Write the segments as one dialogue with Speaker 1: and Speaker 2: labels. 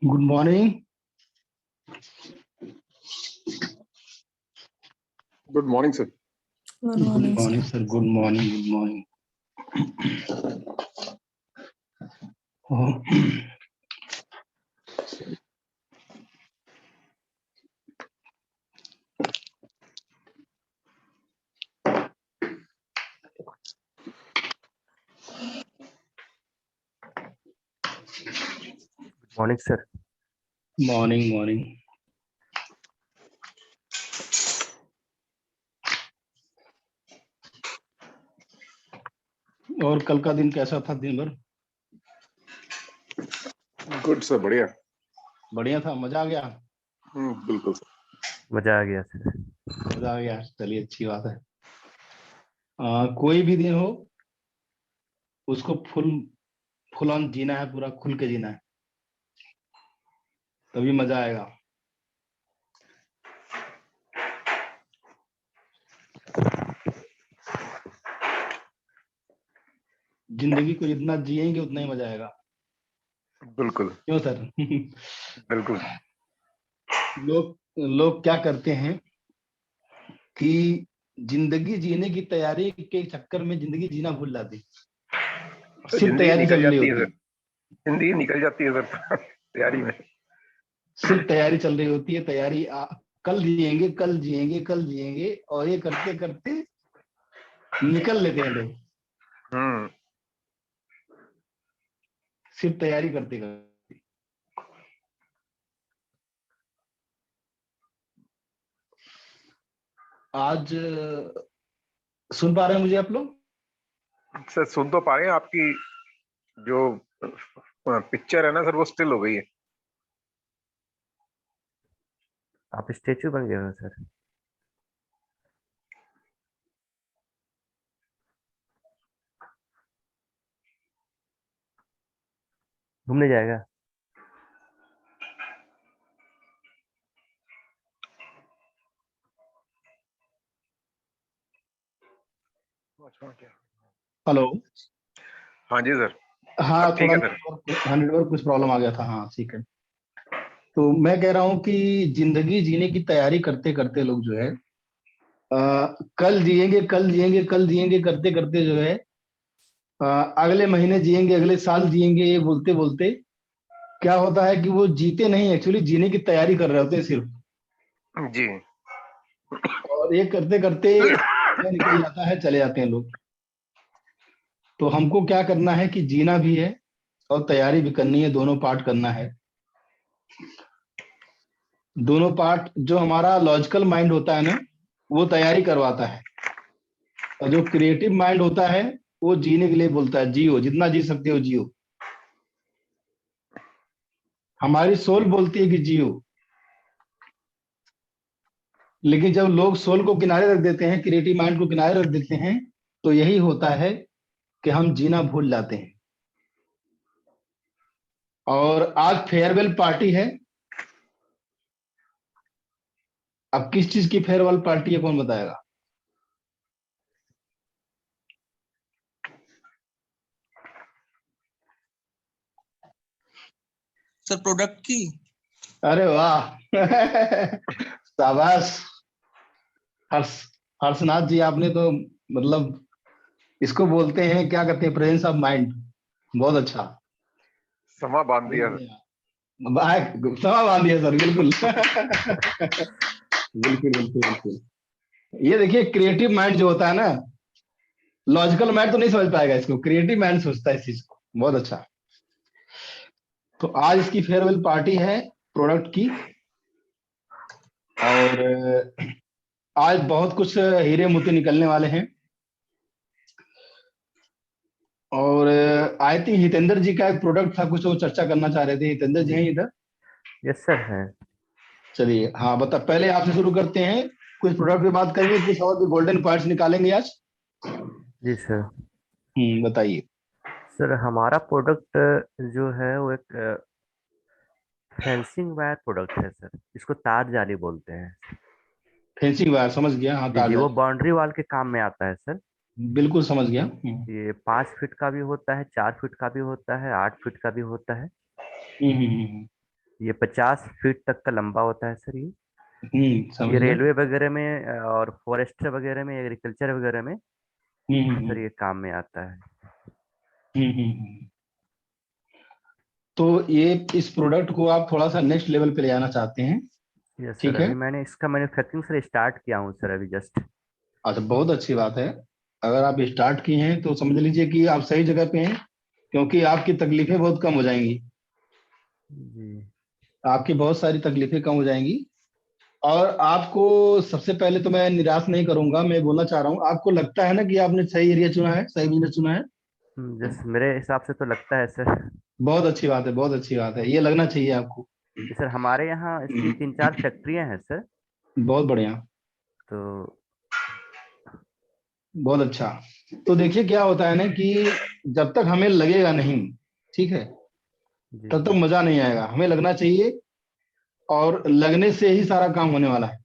Speaker 1: Good morning.
Speaker 2: Good morning sir.
Speaker 3: Good
Speaker 1: good
Speaker 3: morning
Speaker 1: morning sir. Good morning. Good morning.
Speaker 4: Morning sir.
Speaker 1: Morning morning. और कल का दिन कैसा था? दिन भर
Speaker 2: गुड सर, बढ़िया।
Speaker 1: बढ़िया था? मजा आ गया?
Speaker 2: बिल्कुल सर।
Speaker 4: मजा आ गया सर।
Speaker 1: मजा आ गया, चलिए अच्छी बात है। कोई भी दिन हो उसको फुल ऑन जीना है, पूरा खुल के जीना है, तभी मजा आएगा। जिंदगी को जितना जिएंगे उतना ही मजा आएगा।
Speaker 2: बिल्कुल
Speaker 1: क्यों सर?
Speaker 2: बिल्कुल।
Speaker 1: लोग क्या करते हैं कि जिंदगी जीने की तैयारी के चक्कर में जिंदगी जीना भूल जाते हैं। सिर्फ
Speaker 2: जिंदगी
Speaker 1: तैयारी
Speaker 2: निकल
Speaker 1: चल रही
Speaker 2: जाती है
Speaker 1: होती
Speaker 2: सर।
Speaker 1: है,
Speaker 2: जिंदगी निकल जाती है सर तैयारी में।
Speaker 1: सिर्फ तैयारी चल रही होती है। तैयारी कल जिएंगे, कल जिएंगे, कल जिएंगे, और ये करते करते निकल लेते हैं लोग,
Speaker 2: हम्म।
Speaker 1: सिर्फ तैयारी करते करते। आज सुन पा रहे हैं मुझे आप लोग?
Speaker 2: सर सुन तो पा रहे हैं, आपकी जो पिक्चर है ना सर वो स्टिल हो गई है।
Speaker 4: आप स्टेचू बन गए हो सर। घूमने जाएगा?
Speaker 1: हेलो।
Speaker 2: हाँ जी सर।
Speaker 1: हाँ,
Speaker 2: अब ठीक
Speaker 1: थोड़ा
Speaker 2: है सर।
Speaker 1: नेटवर्क कुछ प्रॉब्लम आ गया था। हाँ ठीक है। तो मैं कह रहा हूँ कि जिंदगी जीने की तैयारी करते करते लोग जो है कल जिएंगे, कल जिएंगे, कल जिएंगे करते करते जो है अगले महीने जिएंगे, अगले साल जिएंगे, ये बोलते बोलते क्या होता है कि वो जीते नहीं, एक्चुअली जीने की तैयारी कर रहे होते हैं सिर्फ।
Speaker 2: जी।
Speaker 1: और ये करते करते समय निकल जाता है, चले जाते हैं लोग। तो हमको क्या करना है कि जीना भी है और तैयारी भी करनी है, दोनों पार्ट करना है। दोनों पार्ट, जो हमारा लॉजिकल माइंड होता है ना, वो तैयारी करवाता है, और जो क्रिएटिव माइंड होता है वो जीने के लिए बोलता है, जियो, जितना जी सकते हो जियो। हमारी सोल बोलती है कि जियो, लेकिन जब लोग सोल को किनारे रख देते हैं, क्रिएटिव माइंड को किनारे रख देते हैं, तो यही होता है कि हम जीना भूल जाते हैं। और आज फेयरवेल पार्टी है। अब किस चीज की फेयरवेल पार्टी है, कौन बताएगा?
Speaker 3: सर, प्रोडक्ट की।
Speaker 1: अरे वाह शाबाश। हर्ष हर्षनाथ जी, आपने तो मतलब इसको बोलते हैं, क्या कहते हैं, प्रेजेंस ऑफ माइंड। बहुत अच्छा।
Speaker 2: समा बांध दिया सर।
Speaker 1: समा बांध दिया सर, बिल्कुल बिल्कुल बिल्कुल बिल्कुल। ये देखिए, क्रिएटिव माइंड जो होता है ना, लॉजिकल माइंड तो नहीं समझ पाएगा इसको, क्रिएटिव माइंड सोचता है इस चीज को। बहुत अच्छा। तो आज इसकी फेयरवेल पार्टी है प्रोडक्ट की। और आज बहुत कुछ हीरे मोती निकलने वाले हैं। और आई थिंक हितेंद्र जी का एक प्रोडक्ट था, कुछ वो चर्चा करना चाह रहे थे। हितेंद्र जी हैं इधर?
Speaker 4: यस सर है।
Speaker 1: चलिए, हाँ बता, पहले आपसे शुरू करते हैं। कुछ प्रोडक्ट पे बात करेंगे, कुछ और भी गोल्डन पॉइंट्स निकालेंगे आज।
Speaker 4: जी सर।
Speaker 1: बताइए।
Speaker 4: सर हमारा प्रोडक्ट जो है वो एक फेंसिंग वायर प्रोडक्ट है सर। इसको तार जाली बोलते हैं।
Speaker 1: फेंसिंग वायर, समझ गया। हाँ,
Speaker 4: जी
Speaker 1: तार
Speaker 4: जी, वो
Speaker 1: जाली,
Speaker 4: बाउंड्री वॉल के काम में आता है सर।
Speaker 1: बिल्कुल समझ गया।
Speaker 4: ये 5 फीट का भी होता है, 4 फीट का भी होता है, 8 फीट का भी होता है।
Speaker 1: हम्म, हम्म, हम्म,
Speaker 4: ये 50 फीट तक का लंबा होता है सर। ये
Speaker 1: समझ
Speaker 4: ये
Speaker 1: गया।
Speaker 4: रेलवे वगैरह में और फॉरेस्टर वगैरह में, एग्रीकल्चर वगैरह में सर ये काम में आता है।
Speaker 1: हम्म। तो ये इस प्रोडक्ट को आप थोड़ा सा नेक्स्ट लेवल पे ले जाना चाहते हैं,
Speaker 4: यस सर,
Speaker 1: ठीक है?
Speaker 4: अभी मैंने इसका मैन्युफैक्चरिंग सर स्टार्ट किया हूँ सर, अभी जस्ट।
Speaker 1: अच्छा, बहुत अच्छी बात है। अगर आप स्टार्ट की हैं तो समझ लीजिए कि आप सही जगह पे हैं, क्योंकि आपकी तकलीफें बहुत कम हो जाएंगी।
Speaker 4: जी
Speaker 1: आपकी बहुत सारी तकलीफें कम हो जाएंगी। और आपको सबसे पहले तो मैं निराश नहीं करूंगा, मैं बोलना चाह रहा हूँ, आपको लगता है ना कि आपने सही एरिया चुना है, सही बिजनेस चुना है?
Speaker 4: जस्ट मेरे हिसाब से तो लगता है सर।
Speaker 1: बहुत अच्छी बात है, बहुत अच्छी बात है, ये लगना चाहिए आपको।
Speaker 4: जी सर, हमारे यहाँ इसकी 3-4 फैक्ट्रियाँ हैं सर।
Speaker 1: बहुत बढ़िया,
Speaker 4: तो
Speaker 1: बहुत अच्छा। तो देखिए क्या होता है ना कि जब तक हमें लगेगा नहीं, ठीक है,
Speaker 4: जी
Speaker 1: तब तक
Speaker 4: सर।
Speaker 1: मजा नहीं आएगा। हमें लगना चाहिए, और लगने से ही सारा काम होने वाला है।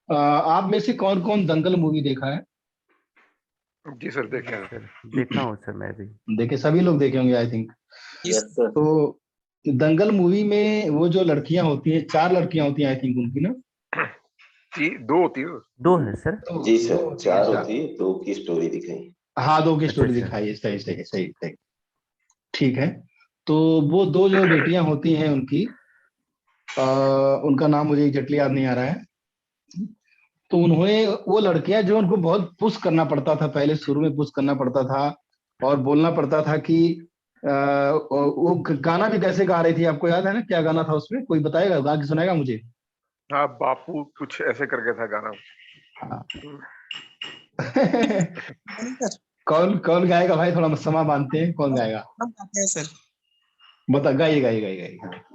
Speaker 1: आप में से कौन कौन दंगल मूवी देखा है?
Speaker 2: जी सर, देखे
Speaker 4: जी
Speaker 2: हैं।
Speaker 4: सर, देखा हूँ सर मैं भी।
Speaker 1: देखे, सभी लोग देखे होंगे आई थिंक।
Speaker 3: Yes sir.
Speaker 1: तो दंगल मूवी में वो जो लड़कियां होती हैं, 4 लड़कियां होती हैं आई थिंक उनकी ना।
Speaker 2: जी, 2 होती है।
Speaker 4: 2 है सर।
Speaker 5: जी
Speaker 1: दो
Speaker 5: सर,
Speaker 1: होती हैं,
Speaker 5: 4
Speaker 1: अच्छा।
Speaker 5: होती है, 2 की स्टोरी दिखाई।
Speaker 1: हाँ, 2 की
Speaker 4: अच्छा
Speaker 1: स्टोरी
Speaker 4: अच्छा।
Speaker 1: दिखाई है, सही सही सही सही। ठीक है। तो वो 2 जो बेटियां होती हैं उनकी, उनका नाम मुझे एग्जैक्टली याद नहीं आ रहा है। तो उन्होंने, वो लड़कियां जो, उनको बहुत पुश करना पड़ता था, पहले शुरू में पुश करना पड़ता था, और बोलना पड़ता था कि वो गाना भी कैसे गा रही थी, आपको याद है ना क्या गाना था उसमें? कोई बताएगा, गा के सुनाएगा मुझे?
Speaker 2: हाँ, बापू कुछ ऐसे करके था गाना।
Speaker 1: हाँ।
Speaker 2: हम्म,
Speaker 3: नहीं सर,
Speaker 1: कौन कौन गाएगा भाई, थोड़ा समा बांधते हैं, कौन गाएगा?
Speaker 3: हम गाते हैं सर।
Speaker 1: बता, गाइए गाइए गाइए गाइए।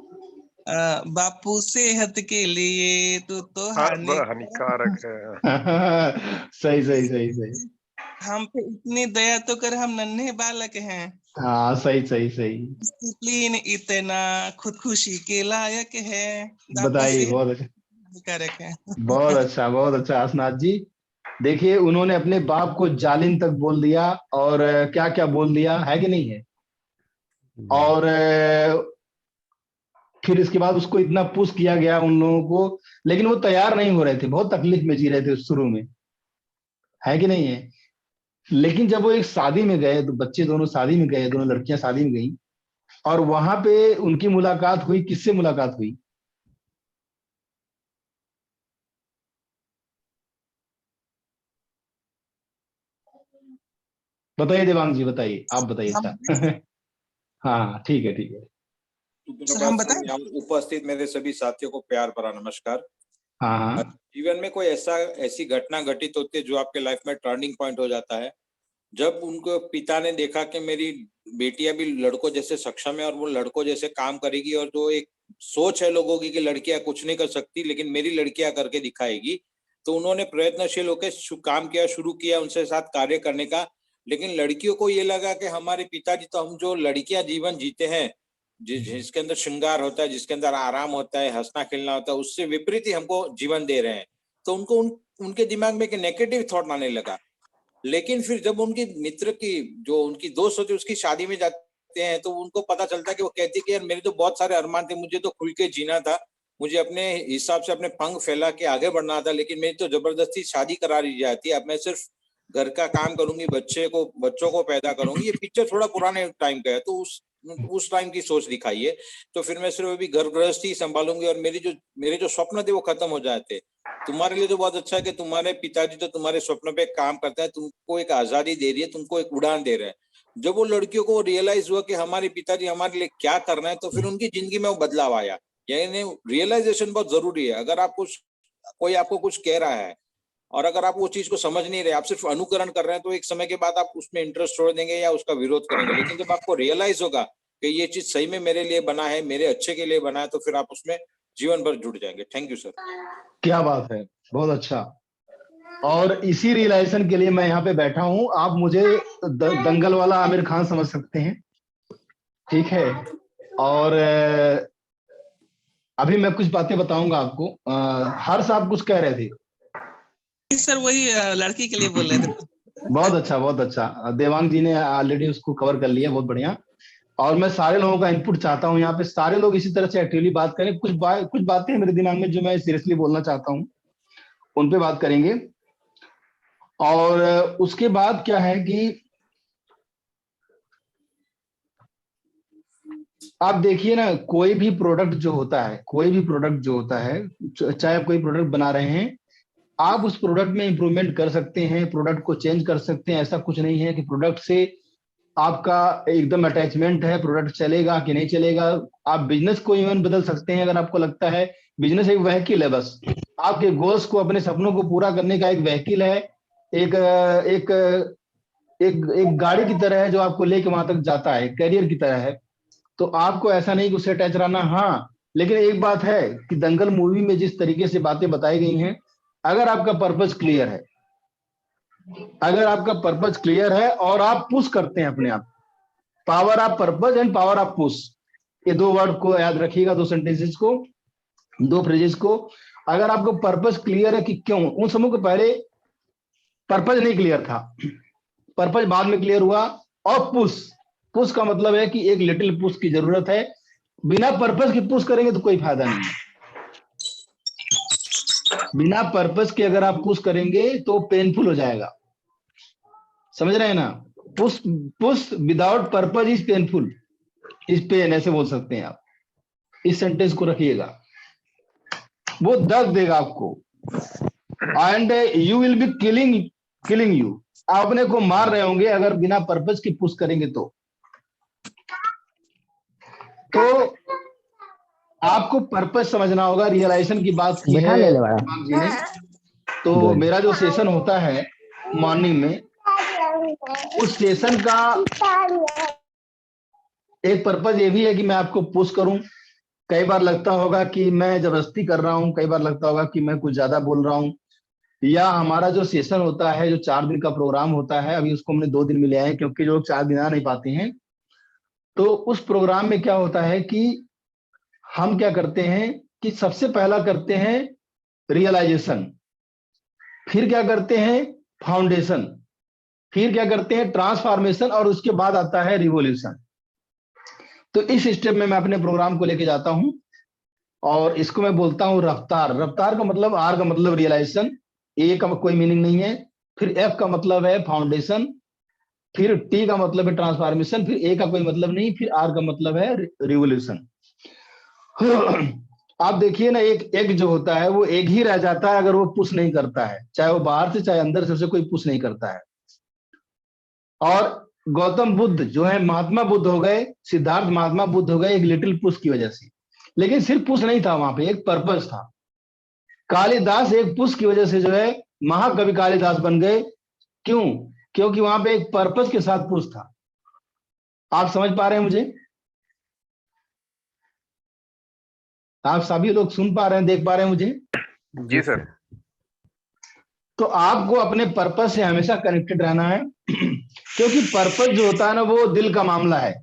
Speaker 3: बापू सेहत के लिए तो
Speaker 2: हाँ, वह
Speaker 3: हानिकारक
Speaker 2: हानिकारक है।
Speaker 1: सही सही सही सही।
Speaker 3: हम पे इतनी दया तो कर, हम नन्हे बालक हैं।
Speaker 1: हाँ, सही सही सही।
Speaker 3: डिसिप्लिन इतना खुदकुशी के लायक है। बापू
Speaker 1: बताइए,
Speaker 3: सेहत
Speaker 1: बहुत अच्छा,
Speaker 3: हानिकारक है।
Speaker 1: बहुत अच्छा, बहुत अच्छा आसनाथ जी। देखिए, उन्होंने अपने बाप को जालिम तक बोल दिया, और क्या क्या बोल दिया है कि नहीं है?
Speaker 4: जी
Speaker 1: और फिर इसके बाद उसको इतना पुश किया गया उन लोगों को, लेकिन वो तैयार नहीं हो रहे थे, बहुत तकलीफ में जी रहे थे शुरू में, है कि नहीं है? लेकिन जब वो एक शादी में गए, तो बच्चे दोनों शादी में गए, दोनों लड़कियां शादी में गई, और वहां पे उनकी मुलाकात हुई, किससे मुलाकात हुई? बताइए देवांग जी, बताइए, आप बताइए
Speaker 3: हम
Speaker 1: अच्छा। हाँ, ठीक है, ठीक है।
Speaker 3: सर हम बताएं।
Speaker 6: उपस्थित मेरे सभी साथियों को प्यार भरा नमस्कार।
Speaker 1: हाँ हाँ।
Speaker 6: जीवन में कोई ऐसी घटना घटित होती है जो आपके लाइफ में टर्निंग पॉइंट हो जाता है। जब उनको पिता ने देखा कि मेरी बेटियां भी लड़कों जैसे सक्षम है और वो लड़कों जैसे काम करेगी, और जो एक सोच है लोगों की कि लड़कियां कुछ नहीं कर सकती लेकिन मेरी लड़कियां करके दिखाएगी, तो उन्होंने प्रयत्नशील होकर काम किया, शुरू किया उनसे साथ कार्य करने का। लेकिन लड़कियों को ये लगा कि हमारे पिताजी तो हम जो लड़कियां जीवन जीते हैं, जिसके अंदर श्रृंगार होता है, जिसके अंदर आराम होता है, हंसना खेलना होता है, उससे विपरीत ही हमको जीवन दे रहे हैं। तो उनको उनके दिमाग में एक नेगेटिव थॉट आने लगा। लेकिन फिर जब उनकी मित्र की, जो उनकी दोस्त होती है, उसकी शादी में जाते हैं, तो उनको पता चलता है कि वो कहती है कि यार मेरे तो बहुत सारे अरमान थे, मुझे तो खुल के जीना था, मुझे अपने हिसाब से अपने पंख फैला के आगे बढ़ना था, लेकिन मेरी तो जबरदस्ती शादी करा दी जाती है। अब मैं सिर्फ घर का काम करूंगी, बच्चों को पैदा करूंगी। ये पिक्चर थोड़ा पुराने टाइम का है, तो उस टाइम की सोच दिखाई है। तो फिर मैं सिर्फ अभी घर गृहस्थी संभालूंगी और मेरे जो स्वप्न थे वो खत्म हो जाते। तुम्हारे लिए तो बहुत अच्छा है कि तुम्हारे पिताजी तो तुम्हारे स्वप्न पे काम करते हैं, तुमको एक आजादी दे रही है, तुमको एक उड़ान दे रहे हैं। जब वो लड़कियों को रियलाइज हुआ कि हमारे पिताजी हमारे लिए क्या कर रहे हैं, तो फिर उनकी जिंदगी में वो बदलाव आया। यानी रियलाइजेशन बहुत जरूरी है। अगर आप कोई आपको कुछ कह रहा है और अगर आप वो चीज को समझ नहीं रहे, आप सिर्फ अनुकरण कर रहे हैं, तो एक समय के बाद आप उसमें इंटरेस्ट छोड़ देंगे या उसका विरोध करेंगे। लेकिन जब आपको रियलाइज होगा कि ये चीज सही में मेरे लिए बना है, मेरे अच्छे के लिए बना है, तो फिर आप उसमें जीवन भर जुड़ जाएंगे। Thank you sir.
Speaker 1: क्या बात है, बहुत अच्छा। और इसी रियलाइजेशन के लिए मैं यहाँ पे बैठा हूँ। आप मुझे दंगल वाला आमिर खान समझ सकते हैं, ठीक है? और अभी मैं कुछ बातें बताऊंगा आपको। हर्ष, आप कुछ कह रहे थे?
Speaker 3: सर वही लड़की के लिए बोल रहे थे।
Speaker 1: बहुत अच्छा, बहुत अच्छा। देवांग जी ने ऑलरेडी उसको कवर कर लिया, बहुत बढ़िया। और मैं सारे लोगों का इनपुट चाहता हूँ, यहाँ पे सारे लोग इसी तरह से एक्टिवली बात करें। कुछ बातें हैं मेरे दिमाग में जो मैं सीरियसली बोलना चाहता हूँ, उन पे बात करेंगे। और उसके बाद क्या है कि आप देखिए ना, कोई भी प्रोडक्ट जो होता है, चाहे आप कोई प्रोडक्ट बना रहे हैं, आप उस प्रोडक्ट में इंप्रूवमेंट कर सकते हैं, प्रोडक्ट को चेंज कर सकते हैं। ऐसा कुछ नहीं है कि प्रोडक्ट से आपका एकदम अटैचमेंट है, प्रोडक्ट चलेगा कि नहीं चलेगा। आप बिजनेस को इवन बदल सकते हैं अगर आपको लगता है। बिजनेस एक व्हीकल है, बस आपके गोल्स को, अपने सपनों को पूरा करने का एक व्हीकल है, एक एक एक एक गाड़ी की तरह है जो आपको लेके वहां तक जाता है, कैरियर की तरह है। तो आपको ऐसा नहीं कि उससे अटैच रहना। हाँ, लेकिन एक बात है कि दंगल मूवी में जिस तरीके से बातें बताई गई हैं, अगर आपका पर्पस क्लियर है, और आप पुश करते हैं अपने आप, power of purpose and power of push, ये दो वर्ड को याद रखिएगा, दो सेंटेंसेस को, दो फ्रेजेस को। अगर आपको पर्पस क्लियर है कि क्यों, उन समूह को पहले पर्पस नहीं क्लियर था, पर्पस बाद में क्लियर हुआ। और पुश का मतलब है कि एक लिटिल पुश की जरूरत है। बिना पर्पस के पुश करेंगे तो कोई फायदा नहीं है। बिना पर्पस के अगर आप पुश करेंगे तो पेनफुल हो जाएगा, समझ रहे हैं ना। Push without purpose is painful, is pain, ऐसे बोल सकते हैं आप। इस सेंटेंस को रखिएगा, वो दर्द देगा आपको। And you will be killing you, आप अपने को मार रहे होंगे अगर बिना पर्पस की पुश करेंगे तो आपको पर्पस समझना होगा। रियलाइजेशन की बात की है जी ने। तो मेरा जो सेशन होता है मॉर्निंग में, उस सेशन का एक पर्पस ये भी है कि मैं आपको पुश करूं। कई बार लगता होगा कि मैं जबरदस्ती कर रहा हूं, कई बार लगता होगा कि मैं कुछ ज्यादा बोल रहा हूं। या हमारा जो सेशन होता है, जो 4 दिन का प्रोग्राम होता है, अभी उसको हमने 2 दिन में ले आए क्योंकि जो लोग 4 दिन आ नहीं पाते हैं। तो उस प्रोग्राम में क्या होता है कि हम क्या करते हैं कि सबसे पहला करते हैं रियलाइजेशन, फिर क्या करते हैं फाउंडेशन, फिर क्या करते हैं ट्रांसफॉर्मेशन, और उसके बाद आता है रिवोल्यूशन। तो इस स्टेप में मैं अपने प्रोग्राम को लेके जाता हूं और इसको मैं बोलता हूं रफ्तार। रफ्तार का मतलब, आर का मतलब रियलाइजेशन, ए का कोई मीनिंग नहीं है, फिर एफ का मतलब है फाउंडेशन, फिर टी का मतलब है ट्रांसफॉर्मेशन, फिर ए का कोई मतलब नहीं, फिर आर का मतलब है रिवोल्यूशन। आप देखिए ना, एक एग जो होता है वो एग ही रह जाता है अगर वो पुश नहीं करता है, चाहे वो बाहर से चाहे अंदर से, उसे कोई पुश नहीं करता है। और गौतम बुद्ध जो है, महात्मा बुद्ध हो गए, सिद्धार्थ महात्मा बुद्ध हो गए एक लिटिल पुश की वजह से। लेकिन सिर्फ पुश नहीं था, वहां पे एक पर्पस था। कालिदास एक पुश की वजह से जो है महाकवि कालिदास बन गए। क्यों? क्योंकि वहां पे एक पर्पस के साथ पुश था। आप समझ पा रहे हैं मुझे? आप सभी लोग सुन पा रहे हैं, देख पा रहे हैं मुझे?
Speaker 2: जी सर।
Speaker 1: तो आपको अपने पर्पस से हमेशा कनेक्टेड रहना है क्योंकि पर्पस जो होता है ना, वो दिल का मामला है।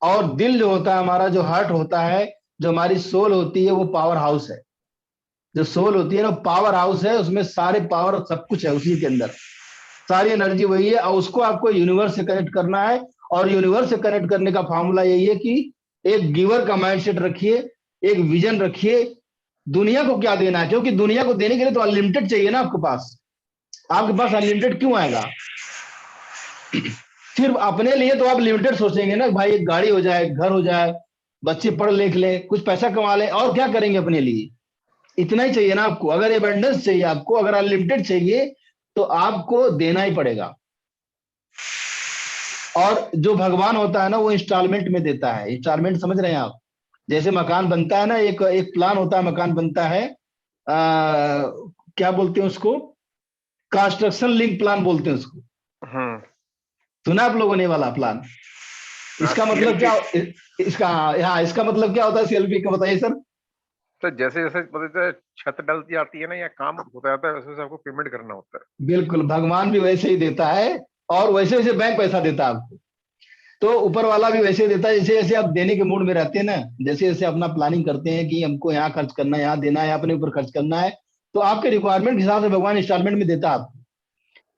Speaker 1: और दिल जो होता है हमारा, जो हार्ट होता है, जो हमारी सोल होती है, वो पावर हाउस है। जो सोल होती है ना, पावर हाउस है, उसमें सारे पावर सब कुछ है, उसी के अंदर सारी एनर्जी वही है। और उसको आपको यूनिवर्स से कनेक्ट करना है। और यूनिवर्स से कनेक्ट करने का फॉर्मूला यही है कि एक गिवर का माइंडसेट रखिए, एक विजन रखिए, दुनिया को क्या देना है। क्योंकि दुनिया को देने के लिए तो अनलिमिटेड चाहिए ना आपके पास। आपके पास अनलिमिटेड क्यों आएगा? सिर्फ अपने लिए तो आप लिमिटेड सोचेंगे ना, भाई एक गाड़ी हो जाए, घर हो जाए, बच्चे पढ़ लिख ले, कुछ पैसा कमा ले, और क्या करेंगे अपने लिए? इतना ही चाहिए ना आपको। अगर एबंडेंस चाहिए आपको, अगर अनलिमिटेड चाहिए, तो आपको देना ही पड़ेगा। और जो भगवान होता है ना, वो इंस्टॉलमेंट में देता है। इंस्टॉलमेंट समझ रहे हैं आप? जैसे मकान बनता है ना, एक प्लान होता है, मकान बनता है, क्या बोलते हैं उसको, कंस्ट्रक्शन लिंक प्लान बोलते हैं उसको। सुना आप लोगों ने वाला प्लान? इसका मतलब क्या, इसका मतलब क्या होता है सीएलपी का, बताइए सर।
Speaker 2: तो जैसे जैसे मतलब छत डलती जाती है ना, या काम होता जाता है, वैसे वैसे आपको पेमेंट करना होता है।
Speaker 1: बिल्कुल, भगवान भी वैसे ही देता है, और वैसे वैसे बैंक पैसा देता है आपको। तो ऊपर वाला भी वैसे देता है, जैसे जैसे आप देने के मूड में रहते हैं ना, जैसे जैसे अपना प्लानिंग करते हैं कि हमको यहाँ खर्च करना है, यहाँ देना है, अपने ऊपर खर्च करना है, तो आपके रिक्वायरमेंट के हिसाब से भगवान इंस्टॉलमेंट में देता है आपको।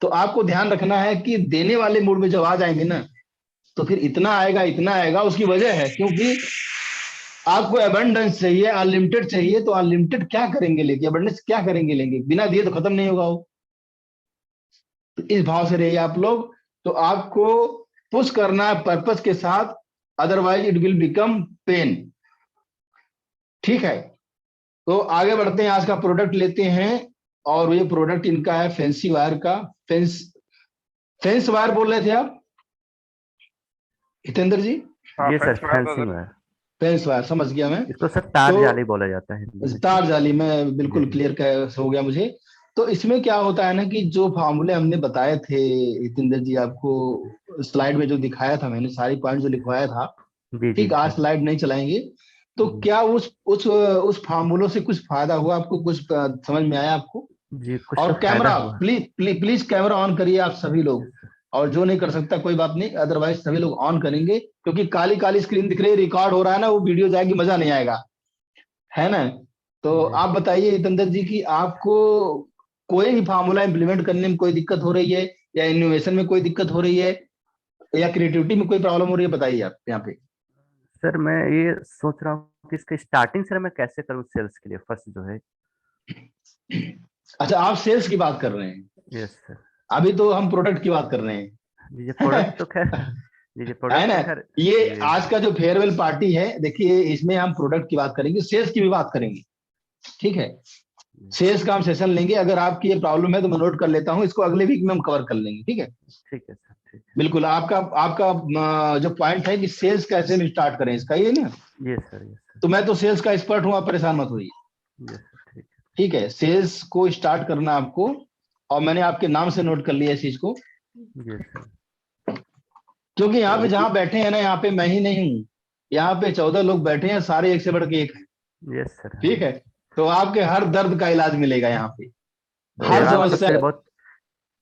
Speaker 1: तो आपको ध्यान रखना है कि देने वाले मूड में जब आ जाएंगे ना, तो फिर इतना आएगा, उसकी वजह है क्योंकि आपको अबंडेंस चाहिए, अनलिमिटेड चाहिए, तो अनलिमिटेड क्या करेंगे लेके, अबंडेंस क्या करेंगे लेंगे, बिना दिए तो खत्म नहीं होगा वो। तो इस भाव से रहिए आप लोग। तो आपको पुश करना है पर्पस के साथ, otherwise it will become pain. ठीक है, तो आगे बढ़ते हैं, आज का प्रोडक्ट लेते हैं। और ये प्रोडक्ट इनका है फैंसी वायर का। फेंस वायर बोल रहे थे आप हितेंद्र जी?
Speaker 2: हाँ,
Speaker 4: ये सर
Speaker 2: फेंस वायर था
Speaker 4: फेंसिंग
Speaker 2: सर।
Speaker 4: है,
Speaker 1: फेंस वायर समझ गया मैं।
Speaker 4: इसको सर तार
Speaker 1: तो
Speaker 4: जाली बोला जाता है हिंदी में।
Speaker 1: तार जाली में बिल्कुल
Speaker 4: जी
Speaker 1: क्लियर हो गया मुझे। तो इसमें क्या होता है ना कि जो फार्मूले हमने बताए थे हितेंद्र जी आपको, स्लाइड में जो दिखाया था मैंने, सारी पॉइंट जो लिखवाया था,
Speaker 4: जी जी
Speaker 1: ठीक, आज
Speaker 4: सर।
Speaker 1: स्लाइड नहीं चलाएंगे। तो
Speaker 4: जी
Speaker 1: क्या उस फार्मूलों से कुछ फायदा हुआ आपको, कुछ समझ में आया आपको?
Speaker 4: जी, कुछ तो
Speaker 1: और
Speaker 4: फायदा
Speaker 1: कैमरा
Speaker 4: हुआ।
Speaker 1: Please please please camera on करिए आप सभी लोग।
Speaker 4: Yes sir.
Speaker 1: और जो नहीं कर सकता कोई बात नहीं, अदरवाइज सभी लोग ऑन करेंगे, क्योंकि काली काली स्क्रीन दिख रही है, रिकॉर्ड हो रहा है ना, वो वीडियो जाएगी, मजा नहीं आएगा, है ना? तो
Speaker 4: जी
Speaker 1: आप बताइए हितेंद्र जी कि आपको कोई भी फार्मूला इंप्लीमेंट करने में कोई दिक्कत हो रही है, या इनोवेशन में कोई दिक्कत हो रही है, या क्रिएटिविटी में कोई प्रॉब्लम हो रही है, बताइए आप यहाँ पे।
Speaker 4: सर, मैं ये सोच रहा हूँ कि इसके स्टार्टिंग सर मैं कैसे करूँ सेल्स के लिए, फर्स्ट जो है।
Speaker 1: अच्छा, आप सेल्स की बात कर रहे हैं?
Speaker 4: Yes sir.
Speaker 1: अभी तो हम प्रोडक्ट की बात कर रहे
Speaker 4: जी जी, प्रोडक्ट तो खैर
Speaker 1: हैं।
Speaker 4: जी जी,
Speaker 1: है
Speaker 4: प्रोडक्ट
Speaker 1: ना?
Speaker 4: तो खैर।
Speaker 1: ये
Speaker 4: जी
Speaker 1: आज का जो फेयरवेल पार्टी है, देखिए इसमें हम प्रोडक्ट की बात करेंगे, सेल्स की भी बात करेंगे। ठीक है,
Speaker 4: जी,
Speaker 1: सेल्स का हम सेशन लेंगे। अगर आपकी ये प्रॉब्लम है तो मैं नोट कर लेता हूँ, इसको अगले वीक में हम कवर कर लेंगे। ठीक है,
Speaker 4: ठीक है सर, ठीक है।
Speaker 1: बिल्कुल। आपका आपका जो पॉइंट है कि सेल्स कैसे में स्टार्ट करें, इसका ये ना,
Speaker 4: यस सर, यस सर।
Speaker 1: तो मैं तो सेल्स का एक्सपर्ट हूँ, आप परेशान मत होइए।
Speaker 4: यस सर, ठीक है।
Speaker 1: ठीक है, सेल्स को स्टार्ट करना आपको, और मैंने आपके नाम से नोट कर लिया इस चीज को,
Speaker 4: यस सर।
Speaker 1: क्योंकि यहाँ
Speaker 4: तो
Speaker 1: पे जहाँ बैठे हैं ना, यहाँ पे मैं ही नहीं हूँ, यहाँ पे 14 लोग बैठे हैं, सारे एक से बढ़ के एक हैं।
Speaker 4: Yes sir.
Speaker 1: ठीक है, तो आपके हर दर्द का इलाज मिलेगा यहाँ पे, हर
Speaker 4: देवांग सर
Speaker 1: समस्या।
Speaker 4: से बहुत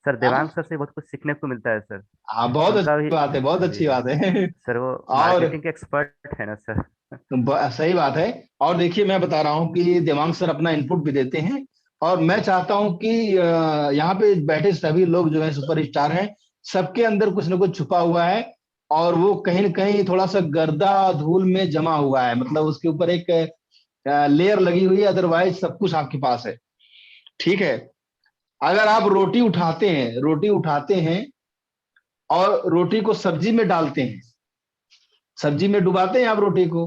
Speaker 4: सर देवांग
Speaker 1: हाँ
Speaker 4: सर से बहुत कुछ सीखने को मिलता है सर।
Speaker 1: हाँ, बहुत
Speaker 4: उनका
Speaker 1: अच्छी
Speaker 4: भी।
Speaker 1: बात है, बहुत
Speaker 4: जी
Speaker 1: अच्छी बात है।
Speaker 4: सर, वो
Speaker 1: और
Speaker 4: मार्केटिंग के एक्सपर्ट है ना सर।
Speaker 1: सही बात है। और देखिए मैं बता रहा हूँ कि देवांग सर अपना इनपुट भी देते हैं, और मैं चाहता हूँ कि यहाँ पे बैठे सभी लोग जो है सुपरस्टार हैं, सबके अंदर कुछ ना कुछ छुपा हुआ है, और वो कहीं ना कहीं थोड़ा सा गर्दा धूल में जमा हुआ है, मतलब उसके ऊपर एक लेयर लगी हुई है, अदरवाइज सब कुछ आपके पास है। ठीक है, अगर आप रोटी उठाते हैं और रोटी को सब्जी में डालते हैं, सब्जी में डुबाते हैं आप रोटी को,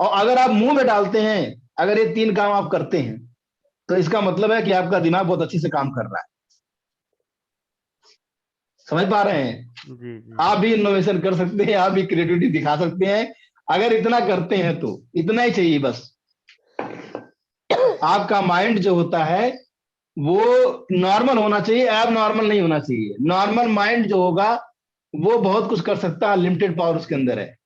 Speaker 1: और अगर आप मुंह में डालते हैं, अगर ये तीन काम आप करते हैं, तो इसका मतलब है कि आपका दिमाग बहुत अच्छे से काम कर रहा है। समझ पा रहे हैं?
Speaker 4: जी जी
Speaker 1: आप भी इनोवेशन कर सकते हैं, आप भी क्रिएटिविटी दिखा सकते हैं, अगर इतना करते हैं तो। इतना ही चाहिए बस। आपका माइंड जो होता है वो नॉर्मल होना चाहिए, एब नॉर्मल नहीं होना चाहिए। नॉर्मल माइंड जो होगा वो बहुत कुछ कर सकता है, लिमिटेड पावर उसके अंदर है।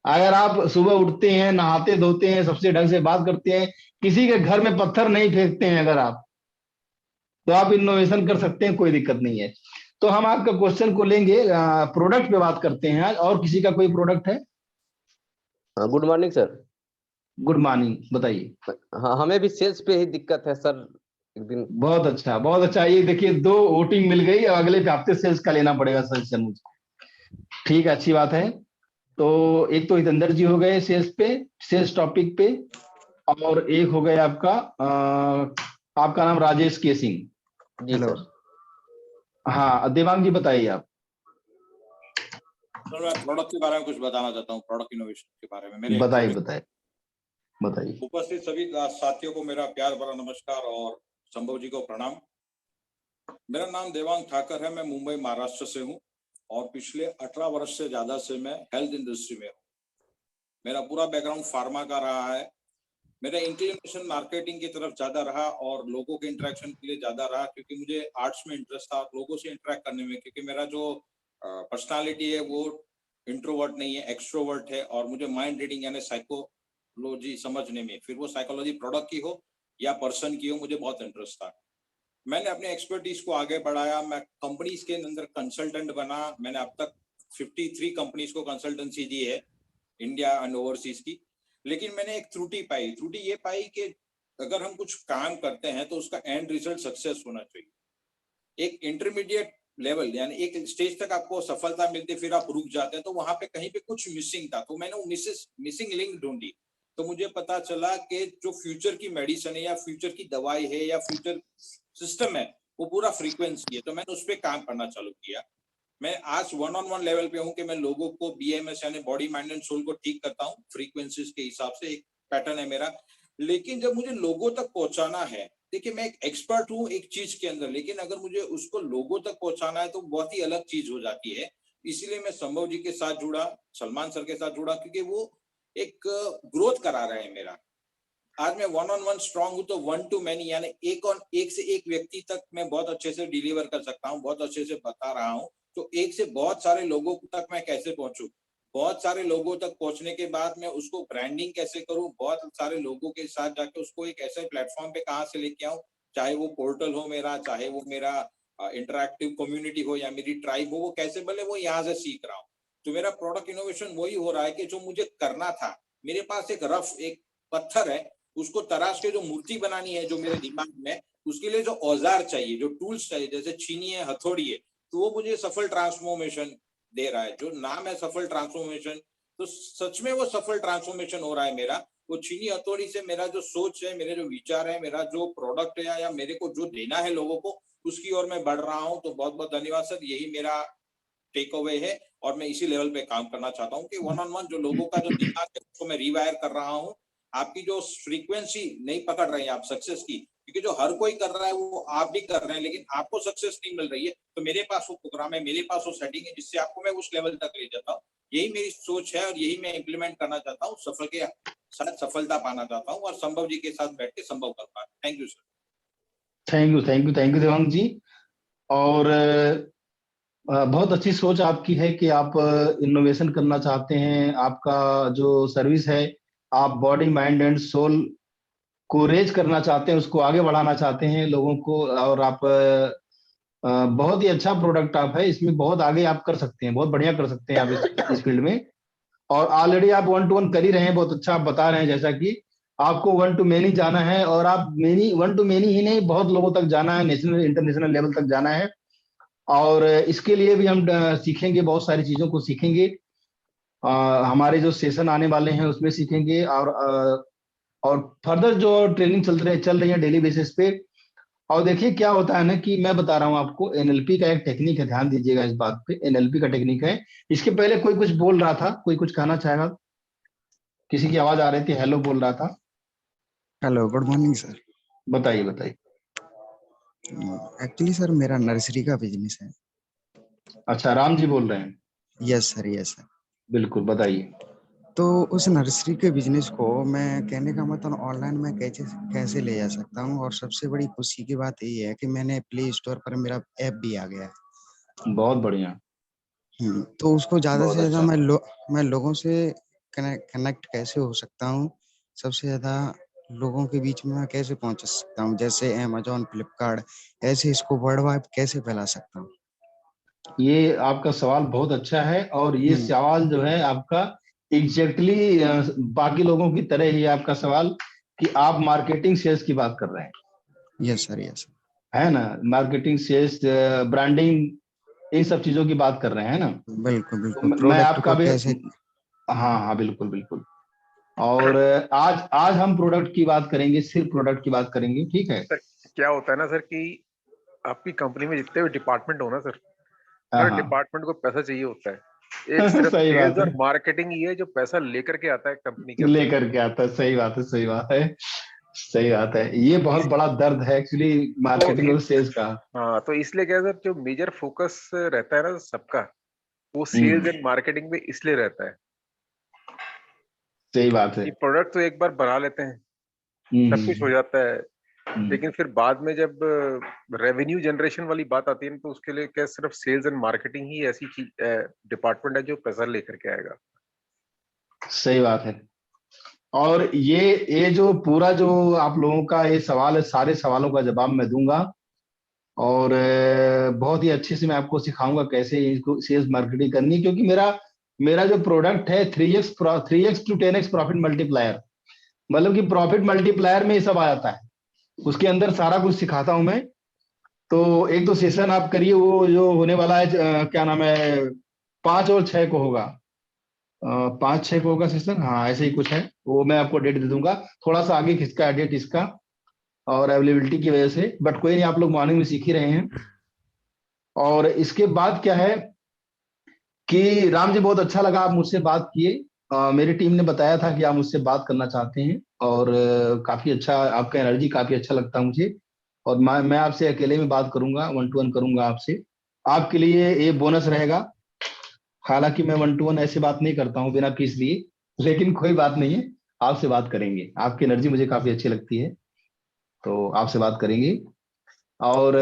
Speaker 1: अगर आप सुबह उठते हैं, नहाते धोते हैं, सबसे ढंग से बात करते हैं, किसी के घर में पत्थर नहीं फेंकते हैं अगर आप, तो आप इनोवेशन कर सकते हैं, कोई दिक्कत नहीं है। तो हम आपका क्वेश्चन को लेंगे, प्रोडक्ट पे बात करते हैं आज। और किसी का कोई प्रोडक्ट है?
Speaker 5: हाँ, good morning sir.
Speaker 1: Good morning, बताइए।
Speaker 5: हाँ, हमें भी सेल्स पे ही दिक्कत है सर। एक दिन
Speaker 1: बहुत अच्छा, बहुत अच्छा। ये देखिए, 2 वोटिंग मिल गई, और अगले हफ्ते सेल्स का लेना पड़ेगा सजेशन मुझको। ठीक है, अच्छी बात है। तो एक तो हितेंद्र जी हो गए सेल्स पे, सेल्स टॉपिक पे, और एक हो गए आपका आपका नाम राजेश के सिंह।
Speaker 5: जी
Speaker 1: हेलो।
Speaker 5: सर।
Speaker 1: हाँ, देवांग जी बताइए आप।
Speaker 6: सर, मैं प्रोडक्ट के बारे में कुछ बताना चाहता हूँ, प्रोडक्ट इनोवेशन के बारे में। मेरे
Speaker 1: बताइए बताइए बताइए।
Speaker 6: उपस्थित सभी साथियों को मेरा प्यार भरा नमस्कार और संभव जी को प्रणाम। मेरा नाम देवांग ठाकर है, मैं मुंबई महाराष्ट्र से हूँ और पिछले 18 वर्ष से ज्यादा से मैं हेल्थ इंडस्ट्री में हूँ। मेरा पूरा बैकग्राउंड फार्मा का रहा है। मेरा इंक्लिनेशन मार्केटिंग की तरफ ज्यादा रहा और लोगों के इंटरेक्शन के लिए ज्यादा रहा, क्योंकि मुझे आर्ट्स में इंटरेस्ट था लोगों से इंटरेक्ट करने में, क्योंकि मेरा जो पर्सनालिटी है वो इंट्रोवर्ट नहीं है, एक्सट्रोवर्ट है, और मुझे माइंड रीडिंग यानी साइकोलॉजी समझने में, फिर वो साइकोलॉजी प्रोडक्ट की हो या पर्सन की हो, मुझे बहुत इंटरेस्ट था। मैंने अपने एक्सपर्टीज को आगे बढ़ाया, मैं कंपनीज के अंदर कंसल्टेंट बना। मैंने अब तक 53 कंपनीज को कंसल्टेंसी दी है, इंडिया एंड ओवरसीज की। लेकिन मैंने एक त्रुटि ये पाई कि अगर हम कुछ काम करते हैं तो उसका एंड रिजल्ट सक्सेस होना चाहिए। एक इंटरमीडिएट लेवल, यानी एक स्टेज तक आपको सफलता मिलती, फिर आप रुक जाते हैं, तो वहां पे कहीं पे कुछ मिसिंग था, तो मैंने वो मिसिंग लिंक ढूंढी। तो मुझे पता चला कि जो फ्यूचर की मेडिसिन है या फ्यूचर की दवाई है या फ्यूचर सिस्टम है, वो पूरा फ्रीक्वेंसी है। तो मैंने उस पर काम करना चालू किया। मैं आज 1-on-1 लेवल पे हूँ कि मैं लोगों को BMS यानी बॉडी माइंड एंड सोल को ठीक करता हूँ फ्रीक्वेंसीज के हिसाब से, एक पैटर्न है मेरा। लेकिन जब मुझे लोगों तक पहुंचाना है, देखिए मैं एक एक्सपर्ट हूँ एक चीज के अंदर, लेकिन अगर मुझे उसको लोगों तक पहुंचाना है तो बहुत ही अलग चीज हो जाती है। इसीलिए मैं संभव जी के साथ जुड़ा, सलमान सर के साथ जुड़ा, क्योंकि वो एक ग्रोथ करा रहे हैं मेरा। आज मैं 1-on-1 स्ट्रांग हूँ, तो 1 to many यानी एक से एक व्यक्ति तक मैं बहुत अच्छे से डिलीवर कर सकता हूँ, बहुत अच्छे से बता रहा हूँ। तो एक से बहुत सारे लोगों तक मैं कैसे पहुंचूं, बहुत सारे लोगों तक पहुंचने के बाद मैं उसको ब्रांडिंग कैसे करूं, बहुत सारे लोगों के साथ जाके उसको एक ऐसे प्लेटफॉर्म पे कहां से लेके आऊं, चाहे वो पोर्टल हो मेरा, चाहे वो मेरा इंटरैक्टिव कम्युनिटी हो या मेरी ट्राइब हो, वो कैसे भले वो यहाँ से सीख रहा हूँ। तो मेरा प्रोडक्ट इनोवेशन वही हो रहा है कि जो मुझे करना था, मेरे पास एक रफ एक पत्थर है, उसको तराश के जो मूर्ति बनानी है जो मेरे दिमाग में, उसके लिए जो औजार चाहिए, जो टूल्स चाहिए, जैसे छीनी है, हथौड़ी है, तो वो मुझे सफल ट्रांसफॉर्मेशन दे रहा है। जो नाम है सफल ट्रांसफॉर्मेशन, तो सच में वो सफल ट्रांसफॉर्मेशन हो रहा है मेरा। वो छीनी हथौड़ी से मेरा जो सोच है, मेरे जो विचार है, मेरा जो प्रोडक्ट है या मेरे को जो देना है लोगों को, उसकी ओर मैं बढ़ रहा हूँ। तो बहुत बहुत धन्यवाद सर, यही मेरा टेक अवे है और मैं इसी लेवल पे काम करना चाहता हूँ कि 1-on-1 जो लोगों का जो दिमाग है उसको मैं रिवायर कर रहा हूँ। आपकी जो फ्रीक्वेंसी नहीं पकड़ रहे हैं आप सक्सेस की, क्योंकि जो हर कोई कर रहा है वो आप भी कर रहे हैं, लेकिन आपको सक्सेस नहीं मिल रही है, तो मेरे पास वो प्रोग्राम है, मेरे पास वो सेटिंग है जिससे आपको मैं उस लेवल तक ले जाता हूँ। यही मेरी सोच है और यही मैं इम्प्लीमेंट करना चाहता हूँ, सफल के साथ सफलता पाना चाहता हूँ और संभव जी के साथ बैठ के संभव कर पाना। Thank you sir.
Speaker 1: Thank you Devang ji. और बहुत अच्छी सोच आपकी है कि आप इनोवेशन करना चाहते हैं। आपका जो सर्विस है, आप बॉडी माइंड एंड सोल को रेज करना चाहते हैं, उसको आगे बढ़ाना चाहते हैं लोगों को। और आप बहुत ही अच्छा प्रोडक्ट आप है, इसमें बहुत आगे आप कर सकते हैं, बहुत बढ़िया कर सकते हैं आप इस फील्ड में। और ऑलरेडी आप 1-to-1 कर ही रहे हैं, बहुत अच्छा आप बता रहे हैं, जैसा कि आपको 1 to many जाना है और आप 1 to many ही नहीं, बहुत लोगों तक जाना है, नेशनल इंटरनेशनल लेवल तक जाना है। और इसके लिए भी हम सीखेंगे, बहुत सारी चीजों को सीखेंगे। हमारे जो सेशन आने वाले हैं उसमें सीखेंगे। और फर्दर जो ट्रेनिंग चल रही है डेली बेसिस पे। और देखिए क्या होता है ना, कि मैं बता रहा हूँ आपको, NLP का एक टेक्निक है, ध्यान दीजिएगा इस बात पे। NLP का टेक्निक है। इसके पहले कोई कुछ बोल रहा था, कोई कुछ कहना चाहेगा? किसी की आवाज आ रही थी, हेलो बोल रहा था।
Speaker 7: Hello, good morning sir.
Speaker 1: बताइए बताइए।
Speaker 7: एक्चुअली सर मेरा नर्सरी का बिजनेस है।
Speaker 1: अच्छा, राम जी बोल रहे हैं?
Speaker 7: Yes sir, yes sir.
Speaker 1: बिल्कुल, बताइए।
Speaker 7: तो उस नर्सरी के बिजनेस को मैं, कहने का मतलब, ऑनलाइन में कैसे ले जा सकता हूँ। और सबसे बड़ी खुशी की बात यही है कि मैंने प्ले स्टोर पर मेरा ऐप भी आ गया है।
Speaker 1: बहुत बढ़िया।
Speaker 7: तो उसको ज्यादा
Speaker 1: बहुत
Speaker 7: से ज्यादा
Speaker 1: अच्छा।
Speaker 7: मैं लोगों से कनेक्ट कैसे हो सकता हूँ, सबसे ज्यादा लोगों के बीच में मैं कैसे पहुंच सकता हूँ, जैसे अमेजोन, फ्लिपकार्ट, ऐसे इसको वर्ल्ड वाइड कैसे फैला सकता हूँ।
Speaker 1: ये आपका सवाल बहुत अच्छा है, और ये सवाल जो है आपका एग्जैक्टली बाकी लोगों की तरह ही आपका सवाल, कि आप मार्केटिंग सेल्स की बात कर रहे हैं।
Speaker 7: Yes sir, yes.
Speaker 1: है ना? मार्केटिंग सेल्स, ब्रांडिंग, इन सब चीजों की बात कर रहे हैं ना?
Speaker 7: बिल्कुल
Speaker 1: तो
Speaker 7: बिल्कुल।
Speaker 1: मैं
Speaker 7: प्रोडक्ट
Speaker 1: आपका
Speaker 7: को
Speaker 1: भी,
Speaker 7: कैसे।
Speaker 1: हाँ हाँ, बिल्कुल बिल्कुल। और आज हम प्रोडक्ट की बात करेंगे, सिर्फ प्रोडक्ट की बात करेंगे, ठीक है?
Speaker 2: सर क्या होता है ना सर कि आपकी कंपनी में जितने भी डिपार्टमेंट हो ना सर,
Speaker 1: हाँ
Speaker 2: हर
Speaker 1: हाँ।
Speaker 2: डिपार्टमेंट को पैसा चाहिए होता है। एक सिर्फ
Speaker 1: सही बात
Speaker 2: सेल्स
Speaker 1: है,
Speaker 2: और मार्केटिंग ही है जो पैसा लेकर के आता है कंपनी के अंदर।
Speaker 1: लेकर के आता है। सही बात है, सही बात है, सही बात है। ये बहुत बड़ा दर्द है एक्चुअली,
Speaker 2: तो
Speaker 1: मार्केटिंग और सेल्स का।
Speaker 2: हाँ, तो इसलिए क्या है सर, जो मेजर फोकस रहता है ना सबका, वो
Speaker 1: हम्म,
Speaker 2: सेल्स एंड मार्केटिंग में इसलिए रहता है
Speaker 1: सही बात है।
Speaker 2: कि प्रोडक्ट तो एक बार बना लेते हैं, सब कुछ हो
Speaker 1: हम्म,
Speaker 2: जाता है,
Speaker 1: हम्म,
Speaker 2: लेकिन फिर बाद में जब रेवेन्यू जनरेशन वाली बात आती है तो उसके लिए क्या सिर्फ सेल्स एंड मार्केटिंग ही ऐसी चीज डिपार्टमेंट है जो पैसा लेकर के आएगा।
Speaker 1: सही बात है। और ये जो पूरा जो आप लोगों का ये सवाल है, सारे सवालों का जवाब मैं दूंगा। और बहुत ही अच्छे से मैं आपको सिखाऊंगा कैसे इसको सेल्स मार्केटिंग करनी है, क्योंकि मेरा मेरा जो प्रोडक्ट है 3x to 10x profit multiplier, मतलब कि प्रॉफिट मल्टीप्लायर में ये सब आ जाता है। उसके अंदर सारा कुछ सिखाता हूं मैं। तो एक तो सेशन आप करिए, वो जो होने वाला है क्या नाम है, 5 और 6 को होगा, 5-6 को होगा सेशन, हाँ ऐसे ही कुछ है। वो मैं आपको डेट दे दूंगा, थोड़ा सा आगे खिसका है डेट इसका और अवेलेबिलिटी की वजह से, बट कोई नहीं, आप लोग मॉर्निंग में सीख ही रहे हैं। और इसके बाद क्या है कि राम जी, बहुत अच्छा लगा आप मुझसे बात किए। मेरी टीम ने बताया था कि आप मुझसे बात करना चाहते हैं, और काफी अच्छा, आपका एनर्जी काफी अच्छा लगता है मुझे। और मैं आपसे अकेले में बात करूंगा, 1-to-1 करूंगा आपसे, आपके लिए ये बोनस रहेगा। हालांकि मैं 1-to-1 ऐसे बात नहीं करता हूँ बिना फीस लिए, लेकिन कोई बात नहीं है, आपसे बात करेंगे, आपकी एनर्जी मुझे काफी अच्छी लगती है, तो आपसे बात करेंगे। और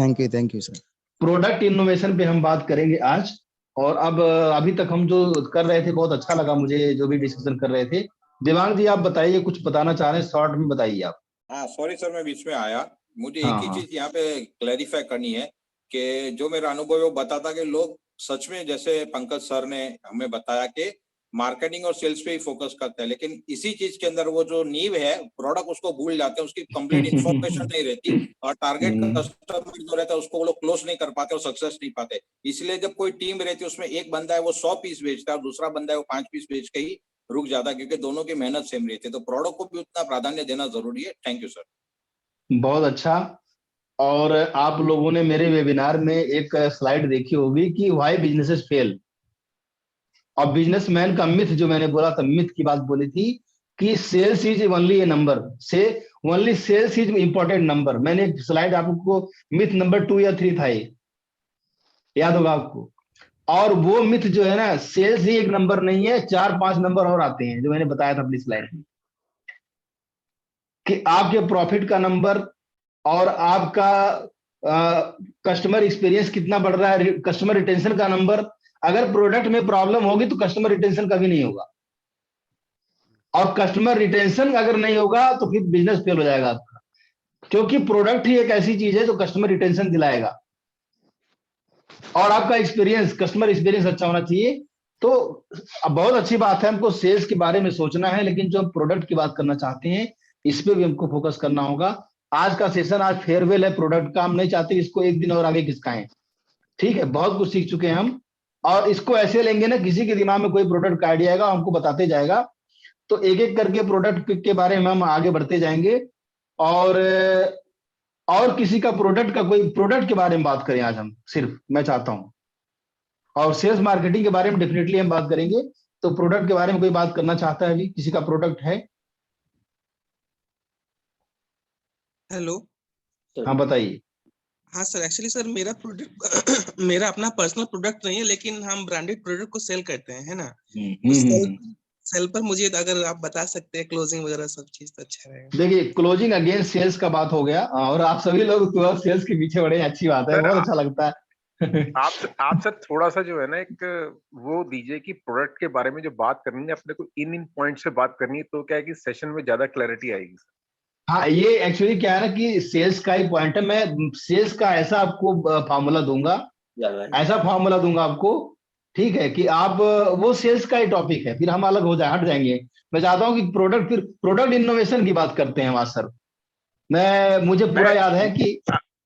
Speaker 7: thank you sir.
Speaker 1: Product innovation पे हम बात करेंगे आज। और अब अभी तक हम जो कर रहे थे बहुत अच्छा लगा मुझे, जो भी डिस्कशन कर रहे थे। दिवांग जी, आप बताइए, कुछ बताना चाह रहे हैं, शॉर्ट में बताइए आप।
Speaker 6: हाँ सॉरी सर, मैं बीच में आया। मुझे
Speaker 1: हाँ
Speaker 6: एक ही
Speaker 1: हाँ
Speaker 6: चीज यहाँ पे क्लैरिफाई करनी है कि जो मेरा अनुभव है वो बताता कि लोग सच में, जैसे पंकज सर ने हमें बताया कि मार्केटिंग और सेल्स पे ही फोकस करते हैं, लेकिन इसी चीज के अंदर वो जो नींव है प्रोडक्ट, उसको भूल जाते हैं, उसकी कंप्लीट इन्फॉर्मेशन नहीं रहती, और टारगेट कस्टमर जो रहता है उसको वो लोग क्लोज नहीं कर पाते और सक्सेस नहीं पाते। इसलिए जब कोई टीम रहती है, उसमें एक बंदा है वो 100 पीस बेचता है और दूसरा बंदा है वो 5 पीस बेच के ही रुक जाता है, क्योंकि दोनों की मेहनत सेम रहती है। तो प्रोडक्ट को भी उतना प्राधान्य देना जरूरी है। Thank you sir.
Speaker 1: बहुत अच्छा। और आप लोगों ने मेरे वेबिनार में एक स्लाइड देखी होगी कि व्हाई बिजनेसेस फेल, और बिजनेसमैन का मिथ जो मैंने बोला था, मिथ की बात बोली थी कि sales is only a number, say only sales is important number. मैंने एक स्लाइड आपको, मिथ नंबर 2 या 3 था ये, याद होगा आपको। और वो मिथ जो है ना, सेल्स ही एक नंबर नहीं है, 4-5 नंबर और आते हैं, जो मैंने बताया था अपनी स्लाइड में, कि आपके प्रॉफिट का नंबर, और आपका कस्टमर एक्सपीरियंस कितना बढ़ रहा है, कस्टमर रिटेंशन का नंबर। अगर प्रोडक्ट में प्रॉब्लम होगी तो कस्टमर रिटेंशन कभी नहीं होगा, और कस्टमर रिटेंशन अगर नहीं होगा तो फिर बिजनेस फेल हो जाएगा आपका, क्योंकि प्रोडक्ट ही एक ऐसी चीज है जो कस्टमर रिटेंशन दिलाएगा। और आपका एक्सपीरियंस, कस्टमर एक्सपीरियंस अच्छा होना चाहिए। तो अब बहुत अच्छी बात है, हमको सेल्स के बारे में सोचना है, लेकिन जो हम प्रोडक्ट की बात करना चाहते हैं, इस पे भी हमको फोकस करना होगा। आज का सेशन, आज फेयरवेल है प्रोडक्ट का, हम नहीं चाहते इसको एक दिन और आगे खिसकाएं। ठीक है, बहुत कुछ सीख चुके हैं हम, और इसको ऐसे लेंगे ना, किसी के दिमाग में कोई प्रोडक्ट का आइडिया आएगा, हमको बताते जाएगा, तो एक एक करके प्रोडक्ट के बारे में हम आगे बढ़ते जाएंगे। और किसी का प्रोडक्ट का, कोई प्रोडक्ट के बारे में बात करें आज हम, सिर्फ मैं चाहता हूं। और सेल्स मार्केटिंग के बारे में डेफिनेटली हम बात करेंगे। तो प्रोडक्ट के बारे में कोई बात करना चाहता है अभी, किसी का प्रोडक्ट है?
Speaker 3: हेलो।
Speaker 1: हाँ बताइए।
Speaker 3: हाँ सर, एक्चुअली सर मेरा प्रोडक्ट मेरा अपना पर्सनल प्रोडक्ट नहीं है, लेकिन हम ब्रांडेड प्रोडक्ट को सेल करते हैं, है ना। तो सेल पर मुझे अगर आप बता सकते हैं क्लोजिंग वगैरह सब चीज, तो अच्छा रहेगा।
Speaker 1: देखिए, क्लोजिंग अगेन सेल्स का बात हो गया, और आप सभी लोग तो सेल्स के पीछे बड़े, अच्छी बात है,
Speaker 2: सर,
Speaker 1: बहुत अच्छा लगता है।
Speaker 2: आप सर थोड़ा सा जो है ना, एक वो दीजिए कि प्रोडक्ट के बारे में जो बात करनी है अपने को, इन पॉइंट से बात करनी है, तो क्या है कि सेशन में ज्यादा क्लैरिटी आएगी।
Speaker 1: हाँ, ये एक्चुअली क्या है ना कि सेल्स का ही पॉइंट है। मैं सेल्स का ऐसा आपको फार्मूला दूंगा, ऐसा फार्मूला दूंगा आपको, ठीक है, कि आप वो सेल्स का ही टॉपिक है, फिर हम अलग हट जाएंगे। मैं चाहता हूँ कि प्रोडक्ट इनोवेशन की बात करते हैं वहां सर। मुझे पूरा याद है कि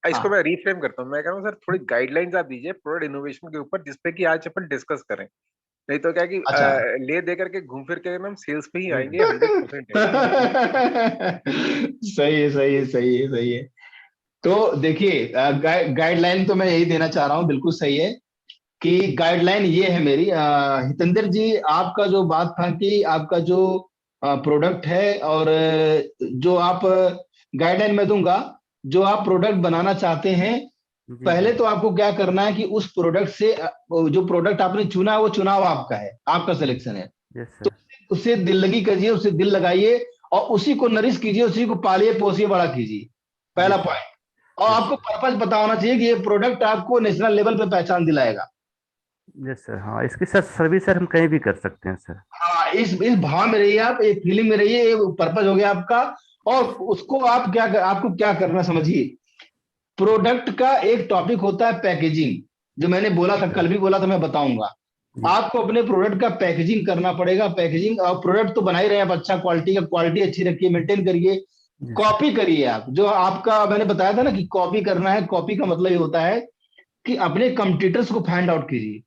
Speaker 2: इसको मैं रीफ्रेम करता हूँ। मैं कह रहा हूँ सर, थोड़ी गाइडलाइंस आप दीजिए प्रोडक्ट इनोवेशन के ऊपर, जिसपे कि आज अपन डिस्कस करें। नहीं तो क्या कि
Speaker 1: अच्छा
Speaker 2: ले दे करके घूम फिर के हम सेल्स पे ही आएंगे 100%।
Speaker 1: सही है, सही है, सही है, सही है। तो देखिए, गाइडलाइन तो मैं यही देना चाह रहा हूँ, बिल्कुल सही है कि गाइडलाइन ये है मेरी। हितेंद्र जी, आपका जो बात था कि आपका जो प्रोडक्ट है, और जो आप गाइडलाइन में दूंगा, जो आप प्रोडक्ट बनाना चाहते हैं, पहले तो आपको क्या करना है कि उस प्रोडक्ट से, जो प्रोडक्ट आपने चुना है वो चुनाव आपका है, आपका सिलेक्शन है। तो उससे दिल लगी करिए, उससे दिल लगाइए, और उसी को नरिश कीजिए, उसी को पालिए पोसिए, बड़ा कीजिए, पहला पॉइंट। और आपको पर्पज पता होना चाहिए कि ये प्रोडक्ट आपको नेशनल लेवल पे पहचान दिलाएगा।
Speaker 4: यस सर, हाँ, इसकी सर सर्विस सर हम कहीं भी कर सकते हैं सर।
Speaker 1: हाँ, इस भाव में रहिए आप, एक फीलिंग में रहिए, ये पर्पज हो गया आपका। और उसको आपको क्या करना, समझिए, प्रोडक्ट का एक टॉपिक होता है पैकेजिंग, जो मैंने बोला था, कल भी बोला था, मैं बताऊंगा। आपको अपने प्रोडक्ट का पैकेजिंग करना पड़ेगा। पैकेजिंग और प्रोडक्ट तो बना ही रहे हैं, आप अच्छा क्वालिटी का, क्वालिटी अच्छी रखिए, मेंटेन करिए, कॉपी करिए आप, जो आपका मैंने बताया था ना कि कॉपी करना है। कॉपी का मतलब ये होता है कि अपने कंपटीटर्स को फाइंड आउट कीजिए।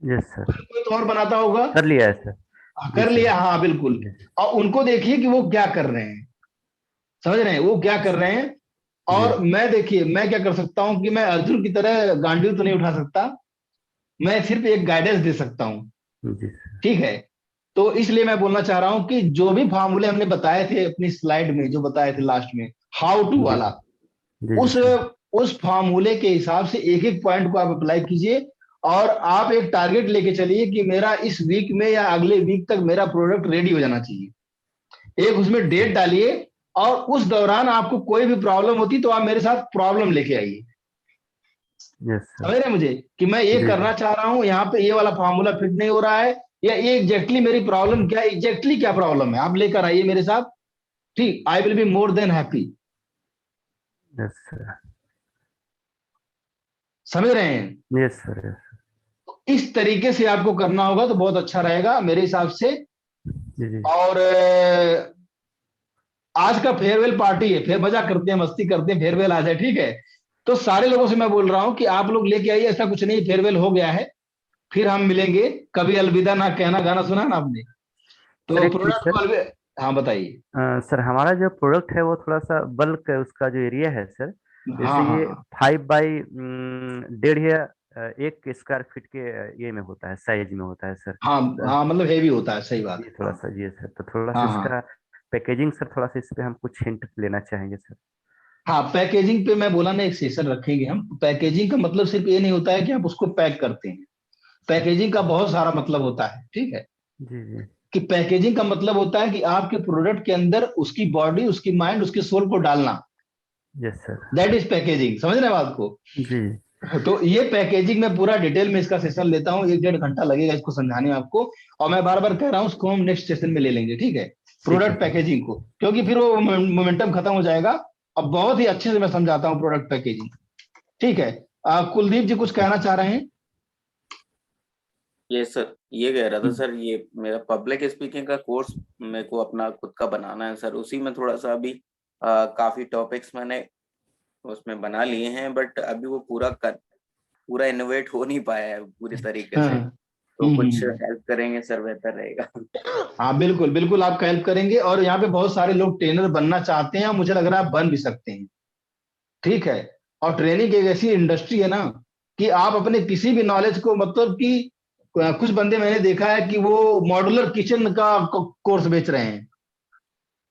Speaker 4: यस सर,
Speaker 1: कोई तो और बनाता होगा,
Speaker 4: कर लिया है सर। जी
Speaker 1: कर
Speaker 4: सर।
Speaker 1: लिया, हाँ बिल्कुल।
Speaker 4: जी
Speaker 1: और उनको देखिए कि वो क्या कर रहे हैं, समझ रहे हैं वो क्या कर रहे हैं। और
Speaker 4: जी
Speaker 1: मैं देखिए मैं क्या कर सकता हूँ कि मैं अर्जुन की तरह गांडीव तो नहीं उठा सकता, मैं सिर्फ एक गाइडेंस दे सकता हूँ,
Speaker 4: जी सर।
Speaker 1: ठीक है। तो इसलिए मैं बोलना चाह रहा हूं कि जो भी फार्मूले हमने बताए थे अपनी स्लाइड में, जो बताए थे लास्ट में, हाउ टू
Speaker 4: जी
Speaker 1: वाला,
Speaker 4: जी जी
Speaker 1: उस
Speaker 4: सर।
Speaker 1: उस फार्मूले के हिसाब से एक एक पॉइंट को आप अप्लाई कीजिए। और आप एक टारगेट लेके चलिए कि मेरा इस वीक में या अगले वीक तक मेरा प्रोडक्ट रेडी हो जाना चाहिए। एक उसमें डेट डालिए, और उस दौरान आपको कोई भी प्रॉब्लम होती तो आप मेरे साथ प्रॉब्लम लेके आइए।
Speaker 4: Yes sir.
Speaker 1: समझ रहे हैं मुझे कि मैं ये
Speaker 4: जी जी
Speaker 1: करना चाह रहा हूं, यहाँ पे ये वाला फार्मूला फिट नहीं हो रहा है, या ये एग्जैक्टली मेरी प्रॉब्लम क्या है, एग्जैक्टली क्या प्रॉब्लम है, आप लेकर आइए मेरे साथ। ठीक, I will be more than happy.
Speaker 4: Yes sir.
Speaker 1: समझ रहे हैं।
Speaker 4: Yes sir. यस।
Speaker 1: इस तरीके से आपको करना होगा तो बहुत अच्छा रहेगा मेरे हिसाब से।
Speaker 4: जी जी
Speaker 1: और आज का फेयरवेल पार्टी है, फिर मजा करते हैं, मस्ती करते हैं, फेयरवेल आज है, ठीक है। तो सारे लोगों से मैं बोल रहा हूं कि आप लोग लेके आइए, ऐसा कुछ नहीं, फेयरवेल हो गया है, फिर हम मिलेंगे। कभी अलविदा ना कहना, गाना सुना ना आपने,
Speaker 4: सर,
Speaker 1: तो
Speaker 4: एक चीज
Speaker 1: प्रोडक्ट को
Speaker 4: सर।
Speaker 1: हाँ बताइए।
Speaker 4: सर, हमारा जो प्रोडक्ट है वो थोड़ा सा बल्क है, उसका जो एरिया है सर,
Speaker 1: हाँ
Speaker 4: जैसे
Speaker 1: हाँ
Speaker 4: ये
Speaker 1: हाँ
Speaker 4: 5 बाई 1.5 या 1 स्क्वायर फीट के ये में होता है, साइज में होता है सर।
Speaker 1: हाँ हाँ, मतलब हेवी होता है, सही बात
Speaker 4: ये
Speaker 1: है,
Speaker 4: थोड़ा
Speaker 1: हाँ
Speaker 4: सा, जी सर, तो थोड़ा सा
Speaker 1: हाँ हाँ।
Speaker 4: इसका पैकेजिंग सर, थोड़ा सा इस पे हम कुछ हिंट लेना चाहेंगे सर।
Speaker 1: हाँ, पैकेजिंग पे मैं बोला ना, एक सेशन रखेंगे हम। पैकेजिंग का मतलब सिर्फ ये नहीं होता है कि आप उसको पैक करते हैं, पैकेजिंग का बहुत सारा मतलब होता है, ठीक है।
Speaker 4: जी जी।
Speaker 1: कि पैकेजिंग का मतलब होता है कि आपके प्रोडक्ट के अंदर उसकी बॉडी, उसकी माइंड, उसके सोल को डालना,
Speaker 4: yes sir.
Speaker 1: That is packaging. समझ रहे हैं बात को।
Speaker 4: जी
Speaker 1: तो ये पैकेजिंग में पूरा डिटेल में इसका सेशन लेता हूँ, 1-1.5 घंटा लगेगा इसको समझाने में आपको। और मैं बार बार कह रहा हूँ, उसको हम नेक्स्ट सेशन में ले लेंगे, ठीक है,
Speaker 4: ठीक है
Speaker 1: प्रोडक्ट
Speaker 4: सर।
Speaker 1: पैकेजिंग को, क्योंकि फिर वो मोमेंटम खत्म हो जाएगा। अब बहुत ही अच्छे से मैं समझाता हूँ प्रोडक्ट पैकेजिंग, ठीक है। कुलदीप जी कुछ कहना चाह रहे हैं।
Speaker 8: ये सर, ये कह रहा था सर, ये मेरा पब्लिक स्पीकिंग का कोर्स मेरे को अपना खुद का बनाना है सर। उसी में थोड़ा सा अभी काफी टॉपिक्स मैंने उसमें बना लिए हैं, बट अभी वो पूरा इनोवेट हो नहीं पाया है पूरी तरीके
Speaker 1: हाँ
Speaker 8: से। तो कुछ
Speaker 1: हम्म।
Speaker 8: हेल्प करेंगे सर, बेहतर रहेगा।
Speaker 1: हाँ बिल्कुल बिल्कुल, आपका हेल्प करेंगे। और यहाँ पे बहुत सारे लोग ट्रेनर बनना चाहते हैं, और मुझे लग रहा है आप बन भी सकते हैं, ठीक है। और ट्रेनिंग एक ऐसी इंडस्ट्री है ना, कि आप अपने किसी भी नॉलेज को, मतलब कि कुछ बंदे मैंने देखा है कि वो मॉड्यूलर किचन का कोर्स बेच रहे हैं,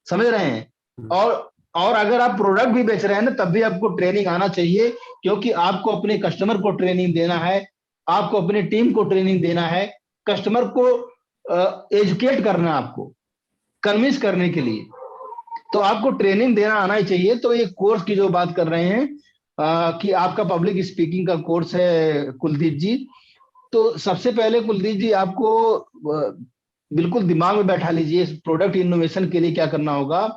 Speaker 1: समझ रहे हैं। और और अगर आप प्रोडक्ट भी बेच रहे हैं ना, तब भी आपको ट्रेनिंग आना चाहिए, क्योंकि आपको अपने कस्टमर को ट्रेनिंग देना है, आपको अपनी टीम को ट्रेनिंग देना है, कस्टमर को एजुकेट करना है, आपको कन्विंस करने के लिए, तो आपको ट्रेनिंग देना आना ही चाहिए। तो ये कोर्स की जो बात कर रहे हैं, कि आपका पब्लिक स्पीकिंग का कोर्स है कुलदीप जी, तो सबसे पहले कुलदीप जी आपको बिल्कुल दिमाग में बैठा लीजिए, प्रोडक्ट इनोवेशन के लिए क्या करना होगा।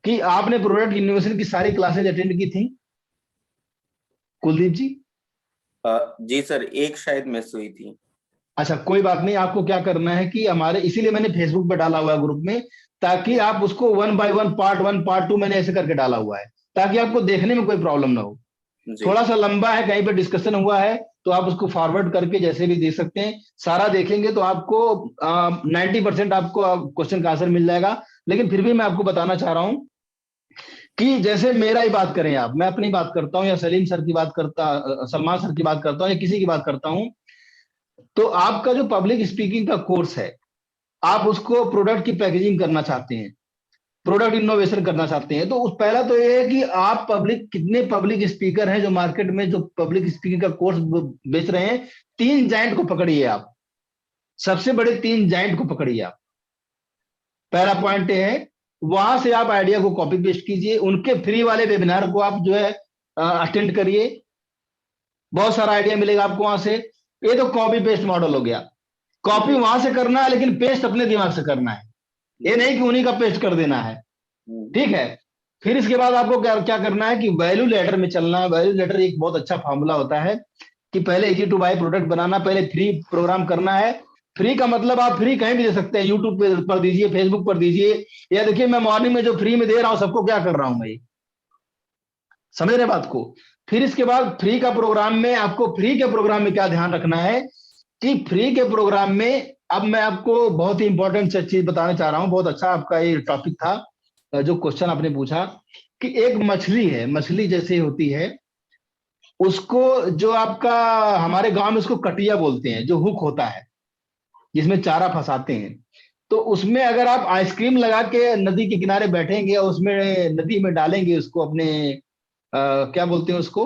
Speaker 1: कि आपने प्रोडक्ट इनोवेशन की सारी क्लासेज अटेंड की थी कुलदीप जी।
Speaker 8: जी सर, एक शायद मिस हुई थी।
Speaker 1: अच्छा कोई बात नहीं, आपको क्या करना है कि हमारे, इसीलिए मैंने फेसबुक पे डाला हुआ है ग्रुप में, ताकि आप उसको 1 बाय 1, पार्ट 1 पार्ट 2 मैंने ऐसे करके डाला हुआ है, ताकि आपको देखने में कोई प्रॉब्लम ना हो।
Speaker 8: जी
Speaker 1: थोड़ा सा लंबा है, कहीं पे डिस्कशन हुआ है, तो आप उसको फॉरवर्ड करके जैसे भी दे सकते हैं। सारा देखेंगे तो आपको 90% आपको क्वेश्चन का आंसर मिल जाएगा। लेकिन फिर भी मैं आपको बताना चाह रहा हूँ कि जैसे मेरा ही बात करें आप, मैं अपनी बात करता हूँ, या सलीम सर की बात करता, सलमान सर की बात करता हूँ, या किसी की बात करता हूँ, तो आपका जो पब्लिक स्पीकिंग का कोर्स है, आप उसको प्रोडक्ट की पैकेजिंग करना चाहते हैं, प्रोडक्ट इनोवेशन करना चाहते हैं, तो उस पहला तो ये है कि आप पब्लिक, कितने पब्लिक स्पीकर हैं जो मार्केट में जो पब्लिक स्पीकिंग का कोर्स बेच रहे हैं, 3 जाइंट को पकड़िए आप, सबसे बड़े 3 जाइंट को पकड़िए आप। पहला पॉइंट ये है, वहां से आप आइडिया को कॉपी पेस्ट कीजिए, उनके फ्री वाले वेबिनार को आप जो है अटेंड करिए, बहुत सारा आइडिया मिलेगा आपको वहां से। ये तो कॉपी पेस्ट मॉडल हो गया, कॉपी वहां से करना है, लेकिन पेस्ट अपने दिमाग से करना है, ये नहीं कि उन्हीं का पेस्ट कर देना है, ठीक है। फिर इसके बाद आपको क्या क्या करना है कि वैल्यू लेटर में चलना है। वैल्यू लेटर एक बहुत अच्छा फॉर्मूला होता है कि पहले इजी टू बाय प्रोडक्ट बनाना, पहले फ्री प्रोग्राम करना है, फ्री का मतलब आप फ्री कहीं भी दे सकते हैं, यूट्यूब पर दीजिए, फेसबुक पर दीजिए, या देखिए मैं मॉर्निंग में जो फ्री में दे रहा हूं सबको क्या कर रहा हूं मैं, समझ रहे बात को। फिर इसके बाद फ्री का प्रोग्राम में आपको, फ्री के प्रोग्राम में क्या ध्यान रखना है कि फ्री के प्रोग्राम में, अब मैं आपको बहुत ही इंपॉर्टेंट चीज बताना चाह रहा हूं, बहुत अच्छा आपका ये टॉपिक था जो क्वेश्चन आपने पूछा, कि एक मछली है, मछली जैसे होती है, उसको जो आपका हमारे गांव में उसको कटिया बोलते हैं, जो हुक होता है जिसमें चारा फंसाते हैं, तो उसमें अगर आप आइसक्रीम लगा के नदी के किनारे बैठेंगे और उसमें नदी में डालेंगे उसको अपने क्या बोलते हैं उसको,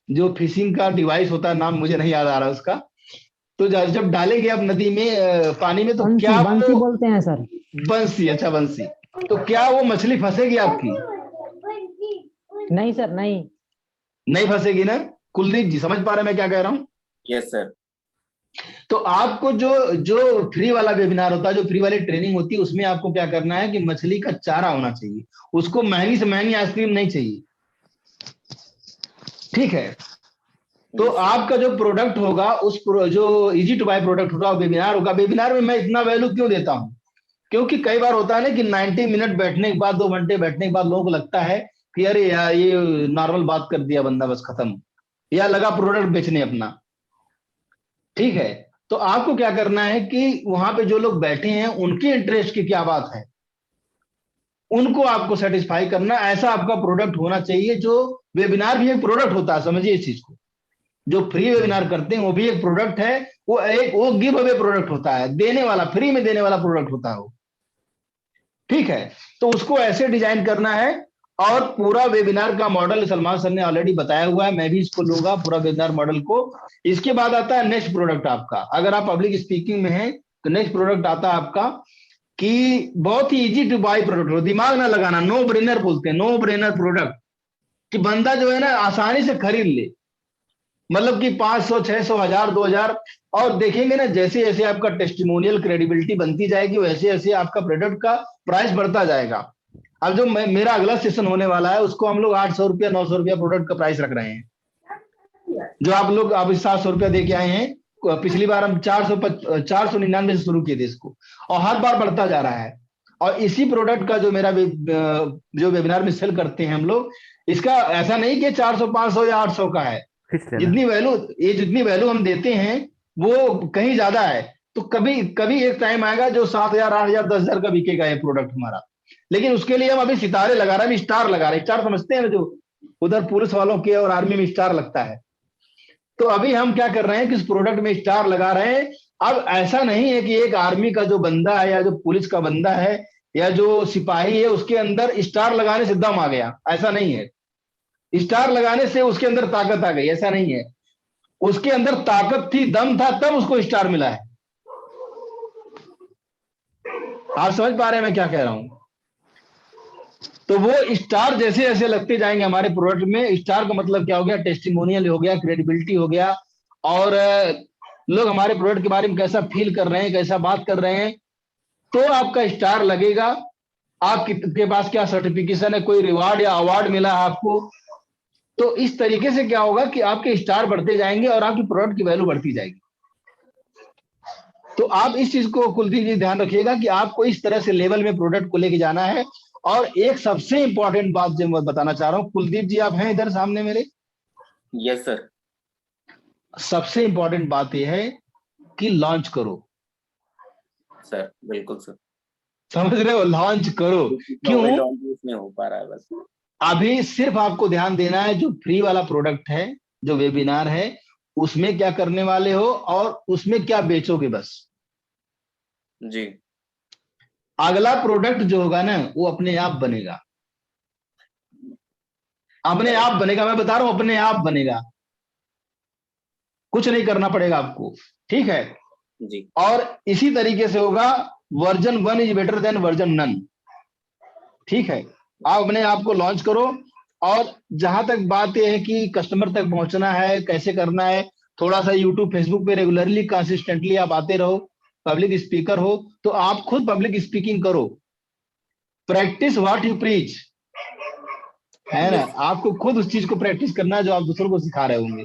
Speaker 1: जो फिशिंग का डिवाइस होता है, नाम मुझे नहीं याद आ रहा उसका, तो जब डालेंगे आप नदी में पानी में, तो
Speaker 9: बंसी,
Speaker 1: क्या
Speaker 9: बंसी
Speaker 1: वो,
Speaker 9: बोलते हैं सर।
Speaker 1: बंसी, अच्छा बंसी, तो क्या वो मछली फंसेगी आपकी?
Speaker 9: नहीं सर, नहीं।
Speaker 1: नहीं फंसेगी ना। कुलदीप जी समझ पा रहे हैं मैं क्या कह रहा हूँ?
Speaker 8: Yes sir.
Speaker 1: तो आपको जो जो फ्री वाला वेबिनार होता है, जो फ्री वाली ट्रेनिंग होती है, उसमें आपको क्या करना है कि मछली का चारा होना चाहिए, उसको महंगी से महंगी आइसक्रीम नहीं चाहिए, ठीक है। तो आपका जो प्रोडक्ट होगा, जो इजी टू बाय प्रोडक्ट होगा, वेबिनार होगा, वेबिनार में मैं इतना वैल्यू क्यों देता हूं, क्योंकि कई बार होता है ना कि 90 मिनट बैठने के बाद, 2 घंटे बैठने के बाद लोगों को लगता है कि अरे यार ये नॉर्मल बात कर दिया बंदा, बस खत्म, या लगा प्रोडक्ट बेचने अपना, ठीक है। तो आपको क्या करना है कि वहां पे जो लोग बैठे हैं उनके इंटरेस्ट की क्या बात है, उनको आपको सेटिस्फाई करना, ऐसा आपका प्रोडक्ट होना चाहिए। जो वेबिनार भी एक प्रोडक्ट होता है, समझिए इस चीज को, जो फ्री वेबिनार करते हैं वो भी एक प्रोडक्ट है, वो गिव अवे प्रोडक्ट होता है, देने वाला, फ्री में देने वाला प्रोडक्ट होता है वो, ठीक है। तो उसको ऐसे डिजाइन करना है, और पूरा वेबिनार का मॉडल सलमान सर ने ऑलरेडी बताया हुआ है, मैं भी इसको लूंगा पूरा वेबिनार मॉडल को। इसके बाद आता है नेक्स्ट प्रोडक्ट आपका, अगर आप पब्लिक स्पीकिंग में हैं तो नेक्स्ट प्रोडक्ट आता है आपका कि बहुत ही इजी टू बाय प्रोडक्ट हो, दिमाग ना लगाना, नो ब्रेनर बोलते हैं, नो ब्रेनर प्रोडक्ट, कि बंदा जो है ना आसानी से खरीद ले, मतलब कि 500, 600, 1000, 2000, और देखेंगे ना जैसे जैसे आपका टेस्टिमोनियल क्रेडिबिलिटी बनती जाएगी, वैसे वैसे आपका प्रोडक्ट का प्राइस बढ़ता जाएगा। अब जो मेरा अगला सेशन होने वाला है उसको हम लोग 800 रुपया, 900 रुपया प्रोडक्ट का प्राइस रख रहे हैं, जो आप लोग अब 700 रुपया दे के आए हैं, पिछली बार हम 499 से शुरू किए थे इसको, और हर बार बढ़ता जा रहा है। और इसी प्रोडक्ट का जो मेरा जो वेबिनार में सेल करते हैं हम लोग, इसका ऐसा नहीं कि 400, 500 या 800 का है, जितनी वैल्यू हम देते हैं वो कहीं ज्यादा है। तो कभी कभी एक टाइम आएगा जो 7,000, 8,000, 10,000 का बिकेगा ये प्रोडक्ट हमारा, लेकिन उसके लिए हम अभी सितारे लगा रहे हैं, स्टार लगा रहे हैं। स्टार समझते हैं ना, जो उधर पुलिस वालों के और आर्मी में स्टार लगता है, तो अभी हम क्या कर रहे हैं कि इस प्रोडक्ट में स्टार लगा रहे हैं। अब ऐसा नहीं है कि एक आर्मी का जो बंदा है या जो पुलिस का बंदा है या जो सिपाही है उसके अंदर स्टार लगाने से दम आ गया, ऐसा नहीं है। स्टार लगाने से उसके अंदर ताकत आ गई, ऐसा नहीं है। उसके अंदर ताकत थी, दम था, तब उसको स्टार मिला है। आप समझ पा रहे हैं मैं क्या कह रहा हूं? तो वो स्टार जैसे जैसे लगते जाएंगे हमारे प्रोडक्ट में, स्टार का मतलब क्या हो गया, टेस्टिमोनियल हो गया, क्रेडिबिलिटी हो गया, और लोग हमारे प्रोडक्ट के बारे में कैसा फील कर रहे हैं, कैसा बात कर रहे हैं, तो आपका स्टार लगेगा। आपके पास क्या सर्टिफिकेशन है, कोई रिवार्ड या अवार्ड मिला है आपको, तो इस तरीके से क्या होगा कि आपके स्टार बढ़ते जाएंगे और आपकी प्रोडक्ट की वैल्यू बढ़ती जाएगी। तो आप इस चीज को कुलदीप जी ध्यान रखिएगा कि आपको इस तरह से लेवल में प्रोडक्ट को लेके जाना है। और एक सबसे इंपॉर्टेंट बात जो मैं बताना चाह रहा हूं, कुलदीप जी आप हैं इधर सामने मेरे?
Speaker 8: Yes sir.
Speaker 1: सबसे इंपॉर्टेंट बात यह है कि लॉन्च करो
Speaker 8: सर। बिल्कुल सर।
Speaker 1: समझ रहे हो, लॉन्च करो। क्यों?
Speaker 8: लॉन्च नहीं हो पा रहा है बस।
Speaker 1: अभी सिर्फ आपको ध्यान देना है, जो फ्री वाला प्रोडक्ट है, जो वेबिनार है, उसमें क्या करने वाले हो और उसमें क्या बेचोगे, बस
Speaker 8: जी।
Speaker 1: अगला प्रोडक्ट जो होगा ना वो अपने आप बनेगा, अपने आप बनेगा, मैं बता रहा हूं अपने आप बनेगा, कुछ नहीं करना पड़ेगा आपको, ठीक है
Speaker 8: जी।
Speaker 1: और इसी तरीके से होगा, version 1 is better than version none, ठीक है। आप अपने आप को लॉन्च करो। और जहां तक बात यह है कि कस्टमर तक पहुंचना है, कैसे करना है, थोड़ा सा यूट्यूब, फेसबुक पे रेगुलरली कंसिस्टेंटली आप आते रहो, पब्लिक स्पीकर हो तो आप खुद पब्लिक स्पीकिंग करो, प्रैक्टिस व्हाट यू प्रीच, है ना। आपको खुद उस चीज को प्रैक्टिस करना है जो आप दूसरों को सिखा रहे होंगे।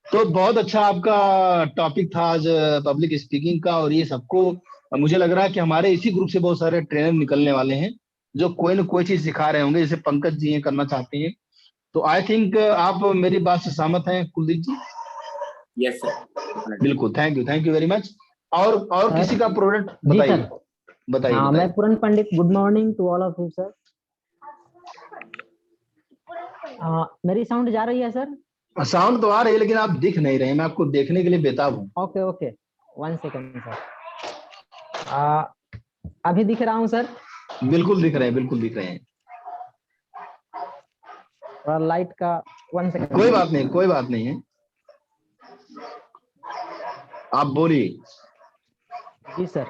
Speaker 1: तो बहुत अच्छा आपका टॉपिक था आज पब्लिक स्पीकिंग का, और ये सबको मुझे लग रहा है कि हमारे इसी ग्रुप से बहुत सारे ट्रेनर निकलने वाले हैं जो कोई न कोई चीज सिखा रहे होंगे, जैसे पंकज जी ये करना चाहते हैं। तो आई थिंक आप मेरी बात से सहमत हैं कुलदीप जी?
Speaker 8: Yes sir.
Speaker 1: बिल्कुल, थैंक यू वेरी मच। और
Speaker 9: सर,
Speaker 1: किसी का प्रोडक्ट
Speaker 9: जी
Speaker 1: बताइए।
Speaker 9: सर।
Speaker 1: बताइए
Speaker 9: हाँ, मैं Puran Pandit, good morning to all of you sir. मेरी साउंड जा रही है सर?
Speaker 1: साउंड तो आ रही है लेकिन आप दिख नहीं रहे हैं, मैं आपको देखने के लिए बेताब हूँ।
Speaker 9: Okay okay, 1 second sir. अभी दिख रहा हूँ सर?
Speaker 1: बिल्कुल दिख रहे हैं, बिल्कुल दिख रहे हैं।
Speaker 9: थोड़ा लाइट का 1 सेकेंड।
Speaker 1: कोई बात नहीं, कोई बात नहीं है, आप बोलिए।
Speaker 9: जी सर।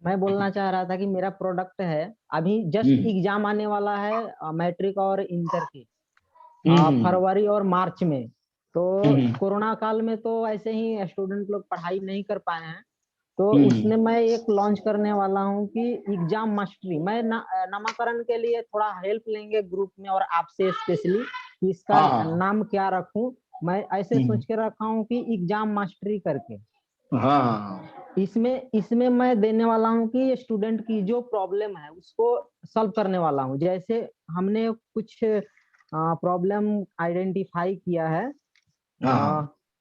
Speaker 9: मैं बोलना चाह रहा था कि मेरा प्रोडक्ट है, अभी जस्ट एग्जाम आने वाला है मैट्रिक और इंटर की फरवरी और मार्च में। तो कोरोना काल में तो ऐसे ही स्टूडेंट लोग पढ़ाई नहीं कर पाए हैं, तो उसमें मैं एक लॉन्च करने वाला हूं कि एग्जाम मास्टरी। मैं नामकरण के लिए थोड़ा हेल्प लेंगे ग्रुप में और आपसे स्पेशली कि इसका नाम क्या रखूं। मैं ऐसे सोच के रखा हूं कि एग्जाम मास्टरी करके। इसमें मैं देने वाला हूं कि स्टूडेंट की जो प्रॉब्लम है उसको सॉल्व करने वाला हूं। जैसे हमने कुछ प्रॉब्लम आइडेंटिफाई किया है।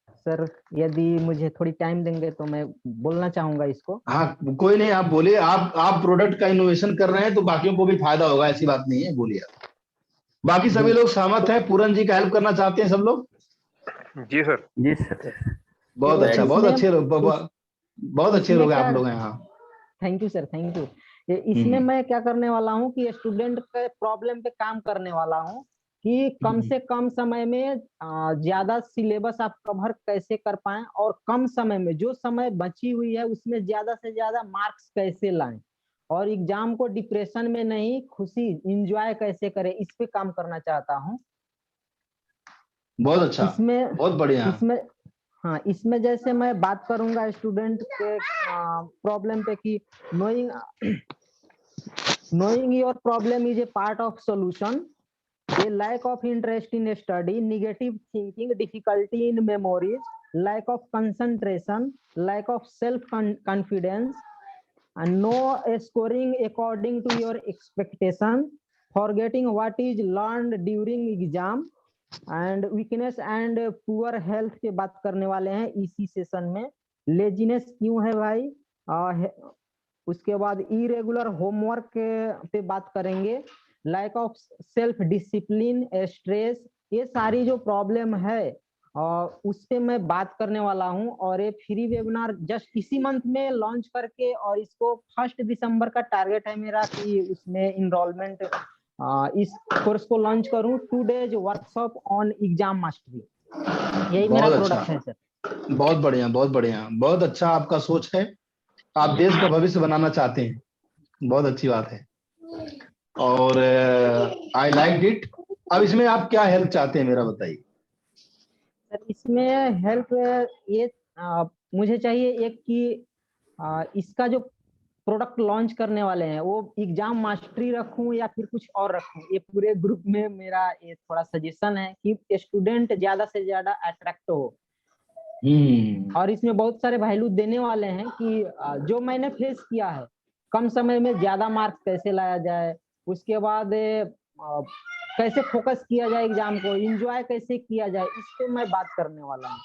Speaker 9: सर यदि मुझे थोड़ी टाइम देंगे तो मैं बोलना चाहूंगा इसको।
Speaker 1: हाँ कोई नहीं, आप बोलिए। आप प्रोडक्ट का इनोवेशन कर रहे हैं तो बाकियों को भी फायदा होगा, ऐसी बात नहीं है, बोलिए आप। बाकी सभी लोग सहमत हैं? पूरन जी का हेल्प करना चाहते हैं सब लोग?
Speaker 2: जी सर।
Speaker 4: जी सर।
Speaker 1: बहुत
Speaker 9: तो
Speaker 1: अच्छा, बहुत अच्छे लोग, बहुत अच्छे लोग
Speaker 9: क्या,
Speaker 1: आप लोग हैं। हाँ,
Speaker 9: thank you sir, thank you. इसमें मैं क्या करने वाला हूँ कि स्टूडेंट के प्रॉब्लम पे काम करने वाला हूँ कि कम से कम समय में ज्यादा सिलेबस आप कवर कैसे कर पाएं, और कम समय में जो समय बची हुई है उसमें ज्यादा से ज्यादा मार्क्स कैसे लाएं, और एग्जाम को डिप्रेशन में नहीं, खुशी इंजॉय कैसे करें, इस पे काम करना चाहता हूँ।
Speaker 1: बहुत अच्छा,
Speaker 9: इसमें
Speaker 1: बहुत बढ़िया।
Speaker 9: इसमें जैसे मैं बात करूंगा स्टूडेंट के प्रॉब्लम पे कि knowing your problem is a part of solution. A lack of interest in study, negative thinking, difficulty in memories, lack of concentration, lack of self-confidence, and no scoring according to your expectation, forgetting what is learned during exam, and weakness and poor health पे बात करने वाले हैं इसी session में। Laziness क्यों है भाई, उसके बाद इरेगुलर होमवर्क पे बात करेंगे, lack of self discipline, stress, ये सारी जो प्रॉब्लम है उस पे मैं बात करने वाला हूं। और ये फ्री वेबिनार जस्ट इसी मंथ में लॉन्च करके, और इसको 1 दिसंबर का टारगेट है मेरा कि उसमें इनरोलमेंट इस कोर्स को लॉन्च करूं। 2 days workshop on exam mastery, यही मेरा प्रोडक्ट है सर।
Speaker 1: बहुत बढ़िया, बहुत बढ़िया, बहुत अच्छा आपका सोच है। आप देश का भविष्य बनाना चाहते हैं, बहुत अच्छी बात है, और आई लाइक इट। अब इसमें आप क्या हेल्प चाहते हैं मेरा बताइए।
Speaker 9: सर इसमें हेल्प ये मुझे चाहिए एक कि इसका जो प्रोडक्ट लॉन्च करने वाले हैं वो एग्जाम मास्टरी रखूं या फिर कुछ और रखूं, ये पूरे ग्रुप में मेरा ये थोड़ा सजेशन है कि स्टूडेंट ज्यादा से ज्यादा अट्रैक्ट हो। और इसमें बहुत सारे वैल्यू देने वाले हैं कि जो मैंने फेस किया है, कम समय में ज्यादा मार्क्स कैसे लाया जाए, उसके बाद कैसे फोकस किया जाए एग्जाम को, एंजॉय कैसे किया जाए, इस पे मैं बात करने वाला हूँ।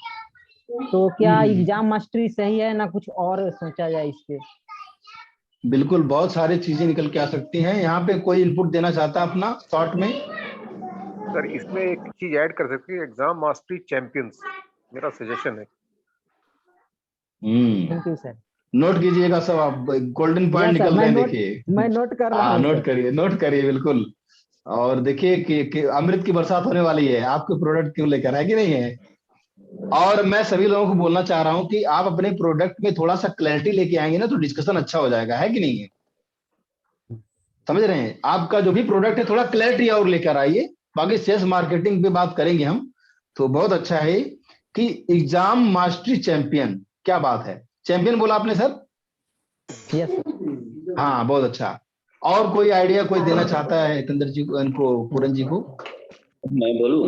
Speaker 9: तो क्या एग्जाम मास्टरी सही है ना कुछ और सोचा जाए इस पे?
Speaker 1: बिल्कुल, बहुत सारी चीजें निकल के आ सकती हैं। यहाँ पे कोई इनपुट देना चाहता है अपना शॉर्ट में?
Speaker 2: सर इसमें एक चीज ऐड कर सकते हैं, एग्जाम मास्टरी चैंपियंस, मेरा सजेशन है।
Speaker 9: Thank you sir.
Speaker 1: नोट कीजिएगा सब, आप गोल्डन पॉइंट निकल रहे हैं, देखिए।
Speaker 9: मैं नोट कर रहा हूँ।
Speaker 1: नोट करिए बिल्कुल। और देखिए कि अमृत की बरसात होने वाली है आपके प्रोडक्ट क्यों लेकर, है कि नहीं है? और मैं सभी लोगों को बोलना चाह रहा हूं कि आप अपने प्रोडक्ट में थोड़ा सा क्लैरिटी लेके आएंगे ना तो डिस्कशन अच्छा हो जाएगा, है कि नहीं है? समझ रहे हैं? आपका जो भी प्रोडक्ट है थोड़ा क्लैरिटी और लेकर आइए। बाकी सेल्स मार्केटिंग पे बात करेंगे हम। तो बहुत अच्छा है कि एग्जाम मास्टरी चैंपियन, क्या बात है। चैंपियन बोला आपने सर?
Speaker 9: यस।
Speaker 1: हाँ, बहुत अच्छा। और कोई आइडिया कोई देना चाहता है तंदर जी को, इनको पूरन जी को?
Speaker 10: मैं बोलूं?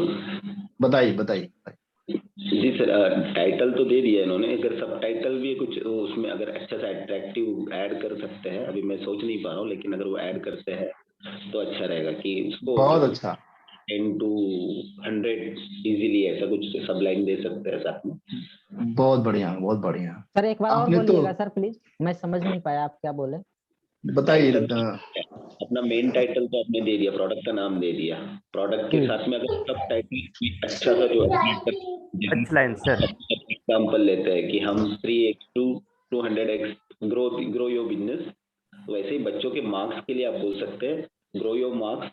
Speaker 1: बताइए बताइए।
Speaker 10: जी सर, टाइटल तो दे दिया इन्होंने, अगर सब टाइटल भी कुछ उसमें अगर अच्छा सा अट्रैक्टिव ऐड कर सकते हैं, अभी मैं सोच नहीं पा रहा हूँ, लेकिन अगर वो ऐड करते हैं तो अच्छा रहेगा कि उसको
Speaker 1: बहुत अच्छा
Speaker 10: 10 to 100 इजीली ऐसा कुछ सब लाइन दे सकते हैं साथ में।
Speaker 1: बहुत बढ़िया बहुत बढ़िया।
Speaker 9: सर एक बार और
Speaker 1: आपने तो
Speaker 9: बोलिएगा सर प्लीज, मैं समझ नहीं पाया आप क्या बोले।
Speaker 1: बताइए।
Speaker 10: अपना मेन टाइटल तो आपने दे दिया, प्रोडक्ट का नाम दे दिया, प्रोडक्ट के साथ में अगर सब टाइटल अच्छा सा जो
Speaker 4: टच लाइन सर,
Speaker 10: एग्जांपल लेते हैं कि हम 3x to 200x grow your business, तो वैसे ही बच्चों के मार्क्स के लिए आप बोल सकते हैं ग्रो योर मार्क्स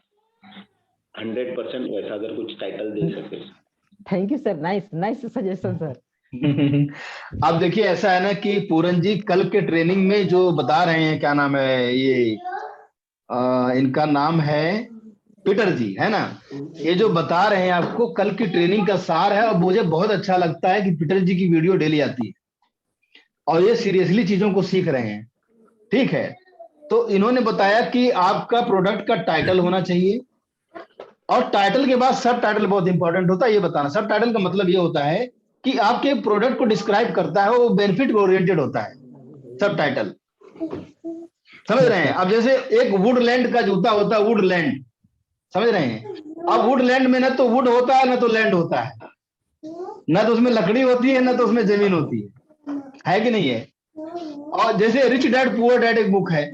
Speaker 10: 100%, वैसा अगर कुछ टाइटल दे सके।
Speaker 9: Thank you sir, nice nice suggestion sir.
Speaker 1: अब देखिए ऐसा है ना कि पूरन जी कल के ट्रेनिंग में जो बता रहे हैं, क्या नाम है ये, इनका नाम है पीटर जी, है ना, ये जो बता रहे हैं आपको कल की ट्रेनिंग का सार है। और मुझे बहुत अच्छा लगता है कि पीटर जी की वीडियो डेली आती है और ये सीरियसली चीजों को सीख रहे हैं। ठीक है, तो इन्होंने बताया कि आपका प्रोडक्ट का टाइटल होना चाहिए और टाइटल के बाद सब टाइटल बहुत इंपॉर्टेंट होता है। ये बताना सब टाइटल का मतलब ये होता है कि आपके प्रोडक्ट को डिस्क्राइब करता है, वो बेनिफिट ओरिएंटेड होता है सब टाइटल, समझ रहे हैं। अब जैसे एक वुडलैंड का जूता होता है, वुडलैंड, समझ रहे हैं। अब वुडलैंड में ना तो वुड होता है ना तो लैंड होता है, ना तो उसमें लकड़ी होती है ना तो उसमें जमीन होती है कि नहीं है। और जैसे रिच डैड पुअर डैड एक बुक है,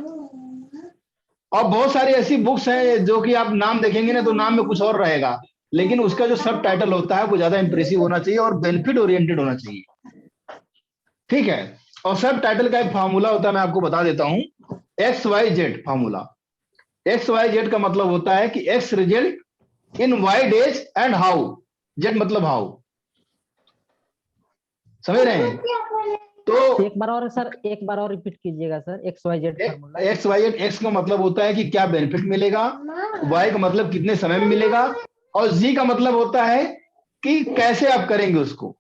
Speaker 1: और बहुत सारी ऐसी बुक्स हैं जो कि आप नाम देखेंगे ना तो नाम में कुछ और रहेगा, लेकिन उसका जो सब टाइटल होता है वो ज्यादा इंप्रेसिव होना चाहिए और बेनिफिट ओरिएंटेड होना चाहिए। ठीक है, और सब टाइटल का एक फार्मूला होता है, मैं आपको बता देता हूं, XYZ फार्मूला। XYZ का मतलब होता है कि X result in Y days and how, Z मतलब हाउ, समझ रहे हैं। तो
Speaker 9: एक बार और सर, एक बार और रिपीट कीजिएगा sir, XYZ formula.
Speaker 1: XYZ, X का मतलब होता है कि क्या बेनिफिट मिलेगा, Y का मतलब कितने समय में मिलेगा, और Z का मतलब होता है कि कैसे आप करेंगे उसको।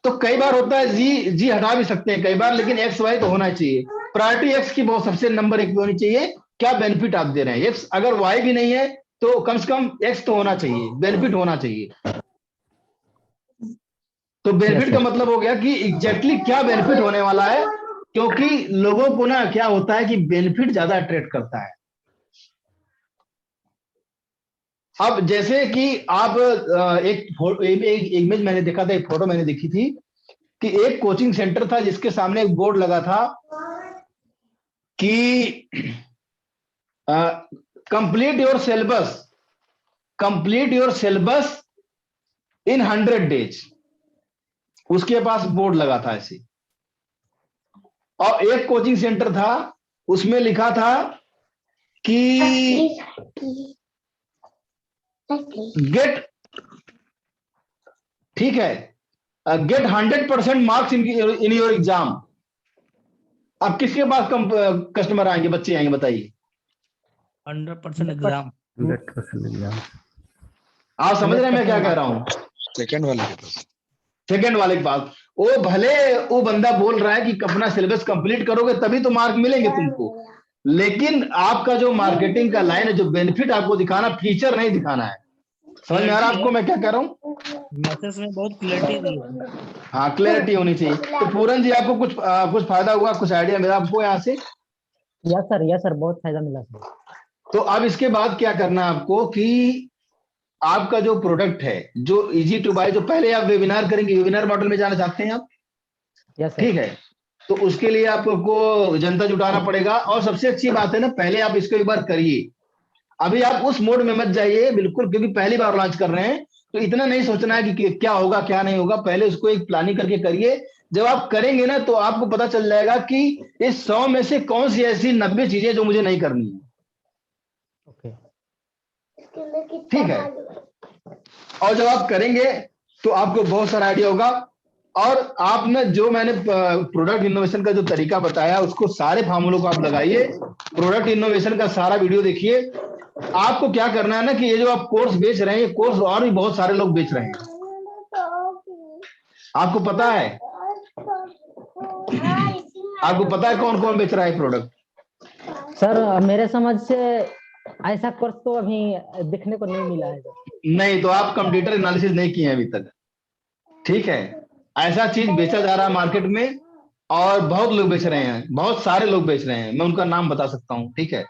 Speaker 1: तो कई बार होता है जी हटा भी सकते हैं कई बार, लेकिन XY तो होना चाहिए। प्रायोरिटी X की बहुत सबसे नंबर 1 होनी चाहिए, क्या बेनिफिट आप दे रहे हैं। X अगर Y भी नहीं है तो कम से कम X तो होना चाहिए, बेनिफिट होना चाहिए। तो बेनिफिट का मतलब हो गया कि एग्जैक्टली क्या बेनिफिट होने वाला है, क्योंकि लोगों को ना क्या होता है कि बेनिफिट ज्यादा अट्रैक्ट करता है। अब जैसे कि आप एक इमेज मैंने देखा था, एक फोटो मैंने देखी थी कि एक कोचिंग सेंटर था जिसके सामने एक बोर्ड लगा था कि complete your syllabus in 100 days, उसके पास बोर्ड लगा था ऐसे। और एक कोचिंग सेंटर था उसमें लिखा था कि गेट, ठीक है, get 100% marks in your exam. अब किसके पास कस्टमर आएंगे, बच्चे आएंगे, बताइए।
Speaker 11: 100% एग्जाम,
Speaker 4: 100% एग्जाम।
Speaker 1: आप समझ रहे हैं मैं क्या कह रहा हूं।
Speaker 12: सेकंड वाले के पास,
Speaker 1: सेकंड वाले के पास वो भले वो बंदा बोल रहा है कि अपना सिलेबस कंप्लीट करोगे तभी तो मार्क मिलेंगे तुमको, लेकिन आपका जो मार्केटिंग का लाइन है, जो बेनिफिट आपको दिखाना, फीचर नहीं दिखाना है। समझ में आ रहा है आपको मैं क्या कह रहा हूँ।
Speaker 11: मैसेज में बहुत क्लैरिटी दी है।
Speaker 1: हाँ, क्लैरिटी होनी चाहिए। तो पूरन जी आपको कुछ फायदा हुआ, कुछ आइडिया मिला आपको यहाँ से।
Speaker 9: यस सर, बहुत फायदा मिला सर।
Speaker 1: तो अब इसके बाद क्या करना है आपको कि आपका जो प्रोडक्ट है जो इजी टू बाय, जो पहले आप वेबिनार करेंगे, वेबिनार मॉडल में जाना चाहते हैं आप, ठीक है, तो उसके लिए आपको जनता जुटाना पड़ेगा। और सबसे अच्छी बात है ना, पहले आप इसको एक बार करिए। अभी आप उस मोड में मत जाइए बिल्कुल, क्योंकि पहली बार लॉन्च कर रहे हैं, तो इतना नहीं सोचना है कि क्या होगा क्या नहीं होगा। पहले उसको एक प्लानिंग करके करिए। जब आप करेंगे ना तो आपको पता चल जाएगा कि इस 100 में से कौन सी ऐसी 90 चीजें जो मुझे नहीं करनी है। ठीक है, और जब आप करेंगे तो आपको बहुत सारा आइडिया होगा। और आप ना जो मैंने प्रोडक्ट इनोवेशन का जो तरीका बताया, उसको सारे फार्मूलों को आप लगाइए, प्रोडक्ट इनोवेशन का सारा वीडियो देखिए। आपको क्या करना है ना कि ये जो आप कोर्स बेच रहे हैं, ये कोर्स और भी बहुत सारे लोग बेच रहे हैं, आपको पता है। आपको पता है कौन कौन बेच रहा है प्रोडक्ट।
Speaker 9: सर मेरे समझ से ऐसा कोर्स तो अभी दिखने को नहीं मिला है।
Speaker 1: नहीं तो आप कंप्यूटर एनालिसिस नहीं किए हैं अभी तक, ठीक है। ऐसा चीज बेचा जा रहा है मार्केट में और बहुत लोग बेच रहे हैं, बहुत सारे लोग बेच रहे हैं, मैं उनका नाम बता सकता हूँ, ठीक है।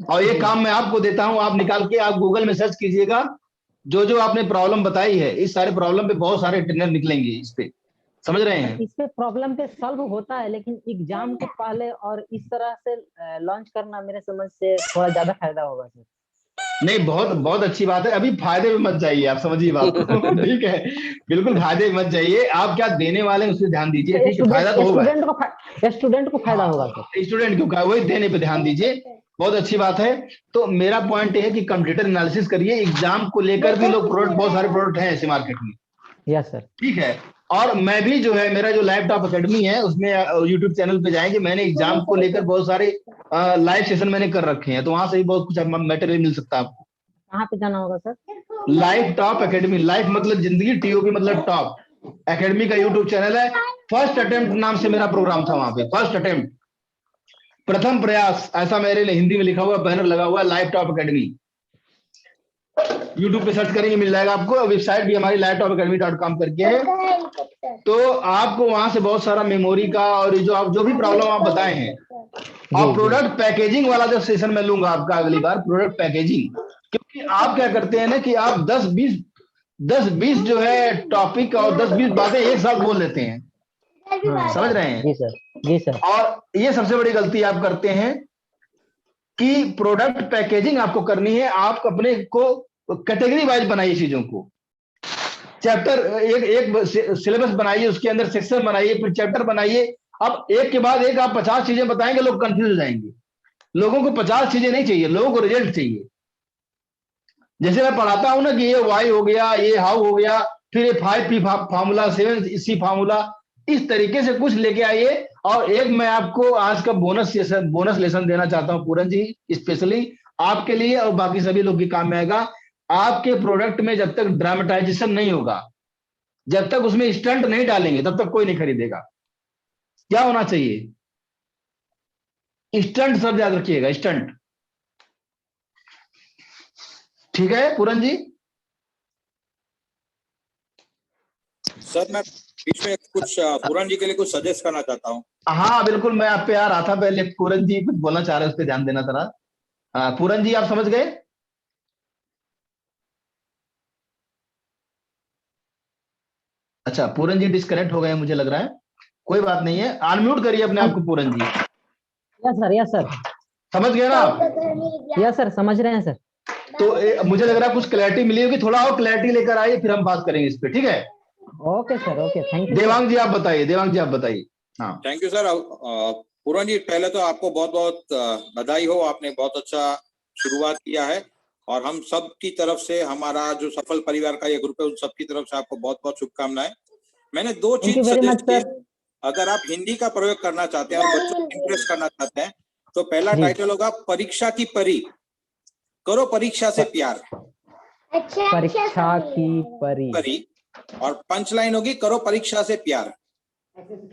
Speaker 1: और ये काम मैं आपको देता हूँ, आप निकाल के आप गूगल में सर्च कीजिएगा, जो जो आपने प्रॉब्लम बताई है, इस सारे प्रॉब्लम पे बहुत सारे ट्रेनर निकलेंगे इस पे, समझ रहे हैं।
Speaker 9: इस पे प्रॉब्लम पे सॉल्व होता है, लेकिन एग्जाम के पहले और इस तरह से लॉन्च करना मेरे समझ से थोड़ा ज्यादा फायदा होगा सर।
Speaker 1: नहीं, बहुत बहुत अच्छी बात है, अभी फायदे में मत जाइए, आप समझिए बात को, ठीक है। बिल्कुल फायदे में मत जाइए, आप क्या देने वाले हैं उस पर ध्यान दीजिए, ठीक है। फायदा तो होगा,
Speaker 9: स्टूडेंट को फायदा होगा सर।
Speaker 1: स्टूडेंट क्यों का वही देने पे ध्यान दीजिए, बहुत अच्छी बात है। तो मेरा पॉइंट ये है कि कंप्यूटर एनालिसिस करिए, एग्जाम को लेकर भी लोग प्रोडक्ट, बहुत सारे प्रोडक्ट हैं ऐसे मार्केट में,
Speaker 9: यस सर,
Speaker 1: ठीक है। और मैं भी जो है, मेरा जो लैपटॉप एकेडमी है उसमें यूट्यूब चैनल पे जाएंगे, मैंने एग्जाम को लेकर बहुत सारे लाइव सेशन मैंने कर रखे हैं, तो वहां से भी बहुत कुछ मटेरियल मिल सकता है आपको।
Speaker 9: कहाँ पे जाना होगा sir?
Speaker 1: Life top academy, life मतलब जिंदगी, टीओपी मतलब टॉप एकेडमी का यूट्यूब चैनल है। फर्स्ट अटेम्प्ट नाम से मेरा प्रोग्राम था वहां पे, फर्स्ट अटेम्प्ट, प्रथम प्रयास, ऐसा मेरे लिए हिंदी में लिखा हुआ बैनर लगा हुआ है, लाइफ टॉप एकेडमी। यूट्यूब पे सर्च करेंगे मिल जाएगा आपको, वेबसाइट भी हमारी laptopacademy.com करके है। तो आपको वहां से बहुत सारा मेमोरी का और जो आप जो भी प्रॉब्लम आप बताए हैं, और प्रोडक्ट पैकेजिंग वाला जो सेशन मैं लूंगा आपका अगली बार, प्रोडक्ट पैकेजिंग, क्योंकि आप क्या करते हैं ना कि आप 10-20 जो है टॉपिक और 10-20 बातें एक साथ बोल लेते हैं, समझ रहे हैं।
Speaker 9: जी सर, जी सर।
Speaker 1: और ये सबसे बड़ी गलती आप करते हैं कि प्रोडक्ट पैकेजिंग आपको करनी है, आप अपने को कैटेगरी वाइज बनाइए चीजों को, चैप्टर एक सिलेबस बनाइए, उसके अंदर सेक्शन बनाइए, फिर चैप्टर बनाइए। अब एक के बाद एक आप 50 चीजें बताएंगे, लोग कंफ्यूज हो जाएंगे। लोगों को 50 चीजें नहीं चाहिए, लोगों को रिजल्ट चाहिए। जैसे मैं पढ़ाता हूं ना कि ये वाई हो गया, ये हाउ हो गया, फिर ये 5P फार्मूला, 7C फार्मूला, इस तरीके से कुछ लेके आइए। और एक मैं आपको आज का बोनस लेसन देना चाहता हूं पूरन जी, स्पेशली आपके लिए और बाकी सभी लोग के काम में आएगा। आपके प्रोडक्ट में जब तक ड्रामेटाइजेशन नहीं होगा, जब तक उसमें स्टंट नहीं डालेंगे, तब तक कोई नहीं खरीदेगा। क्या होना चाहिए? स्टंट, शब्द याद रखिएगा, स्टंट, ठीक है पूरन जी।
Speaker 6: सर मैं बीच में कुछ पूरन जी के लिए कुछ सजेस्ट करना चाहता हूँ।
Speaker 1: हाँ बिल्कुल, मैं आप पे आ रहा था पहले, पूरन जी कुछ बोलना चाह रहे हैं, उस पर ध्यान देना था। पूरन जी आप समझ गए? अच्छा, पूरन जी डिस्कनेक्ट हो गए मुझे लग रहा है, कोई बात नहीं है, अनम्यूट करिए अपने आप को पूरन जी।
Speaker 9: यस सर, यस सर,
Speaker 1: समझ गए ना आप?
Speaker 9: यस सर, समझ रहे हैं सर।
Speaker 1: तो मुझे लग रहा है कुछ क्लैरिटी मिली होगी, थोड़ा और क्लैरिटी लेकर आइए, फिर हम बात करेंगे इस पे, ठीक है।
Speaker 9: Okay sir, okay, thank you.
Speaker 1: Devang ji आप बताइए, देवांग जी आप बताइए। हाँ
Speaker 6: thank you sir. Puran ji पहले तो आपको बहुत बहुत बधाई हो, आपने बहुत अच्छा शुरुआत किया है, और हम सब की तरफ से, हमारा जो सफल परिवार का ये ग्रुप है, उन सब की तरफ से आपको बहुत बहुत शुभकामनाएं। मैंने 2 चीज सजेस्ट की, अगर आप हिंदी का प्रयोग करना चाहते हैं और बच्चों को इंप्रेस करना चाहते हैं, तो पहला टाइटल होगा परीक्षा की परी, करो परीक्षा से प्यार।
Speaker 9: परीक्षा की परी,
Speaker 6: और पंच लाइन होगी करो परीक्षा से प्यार,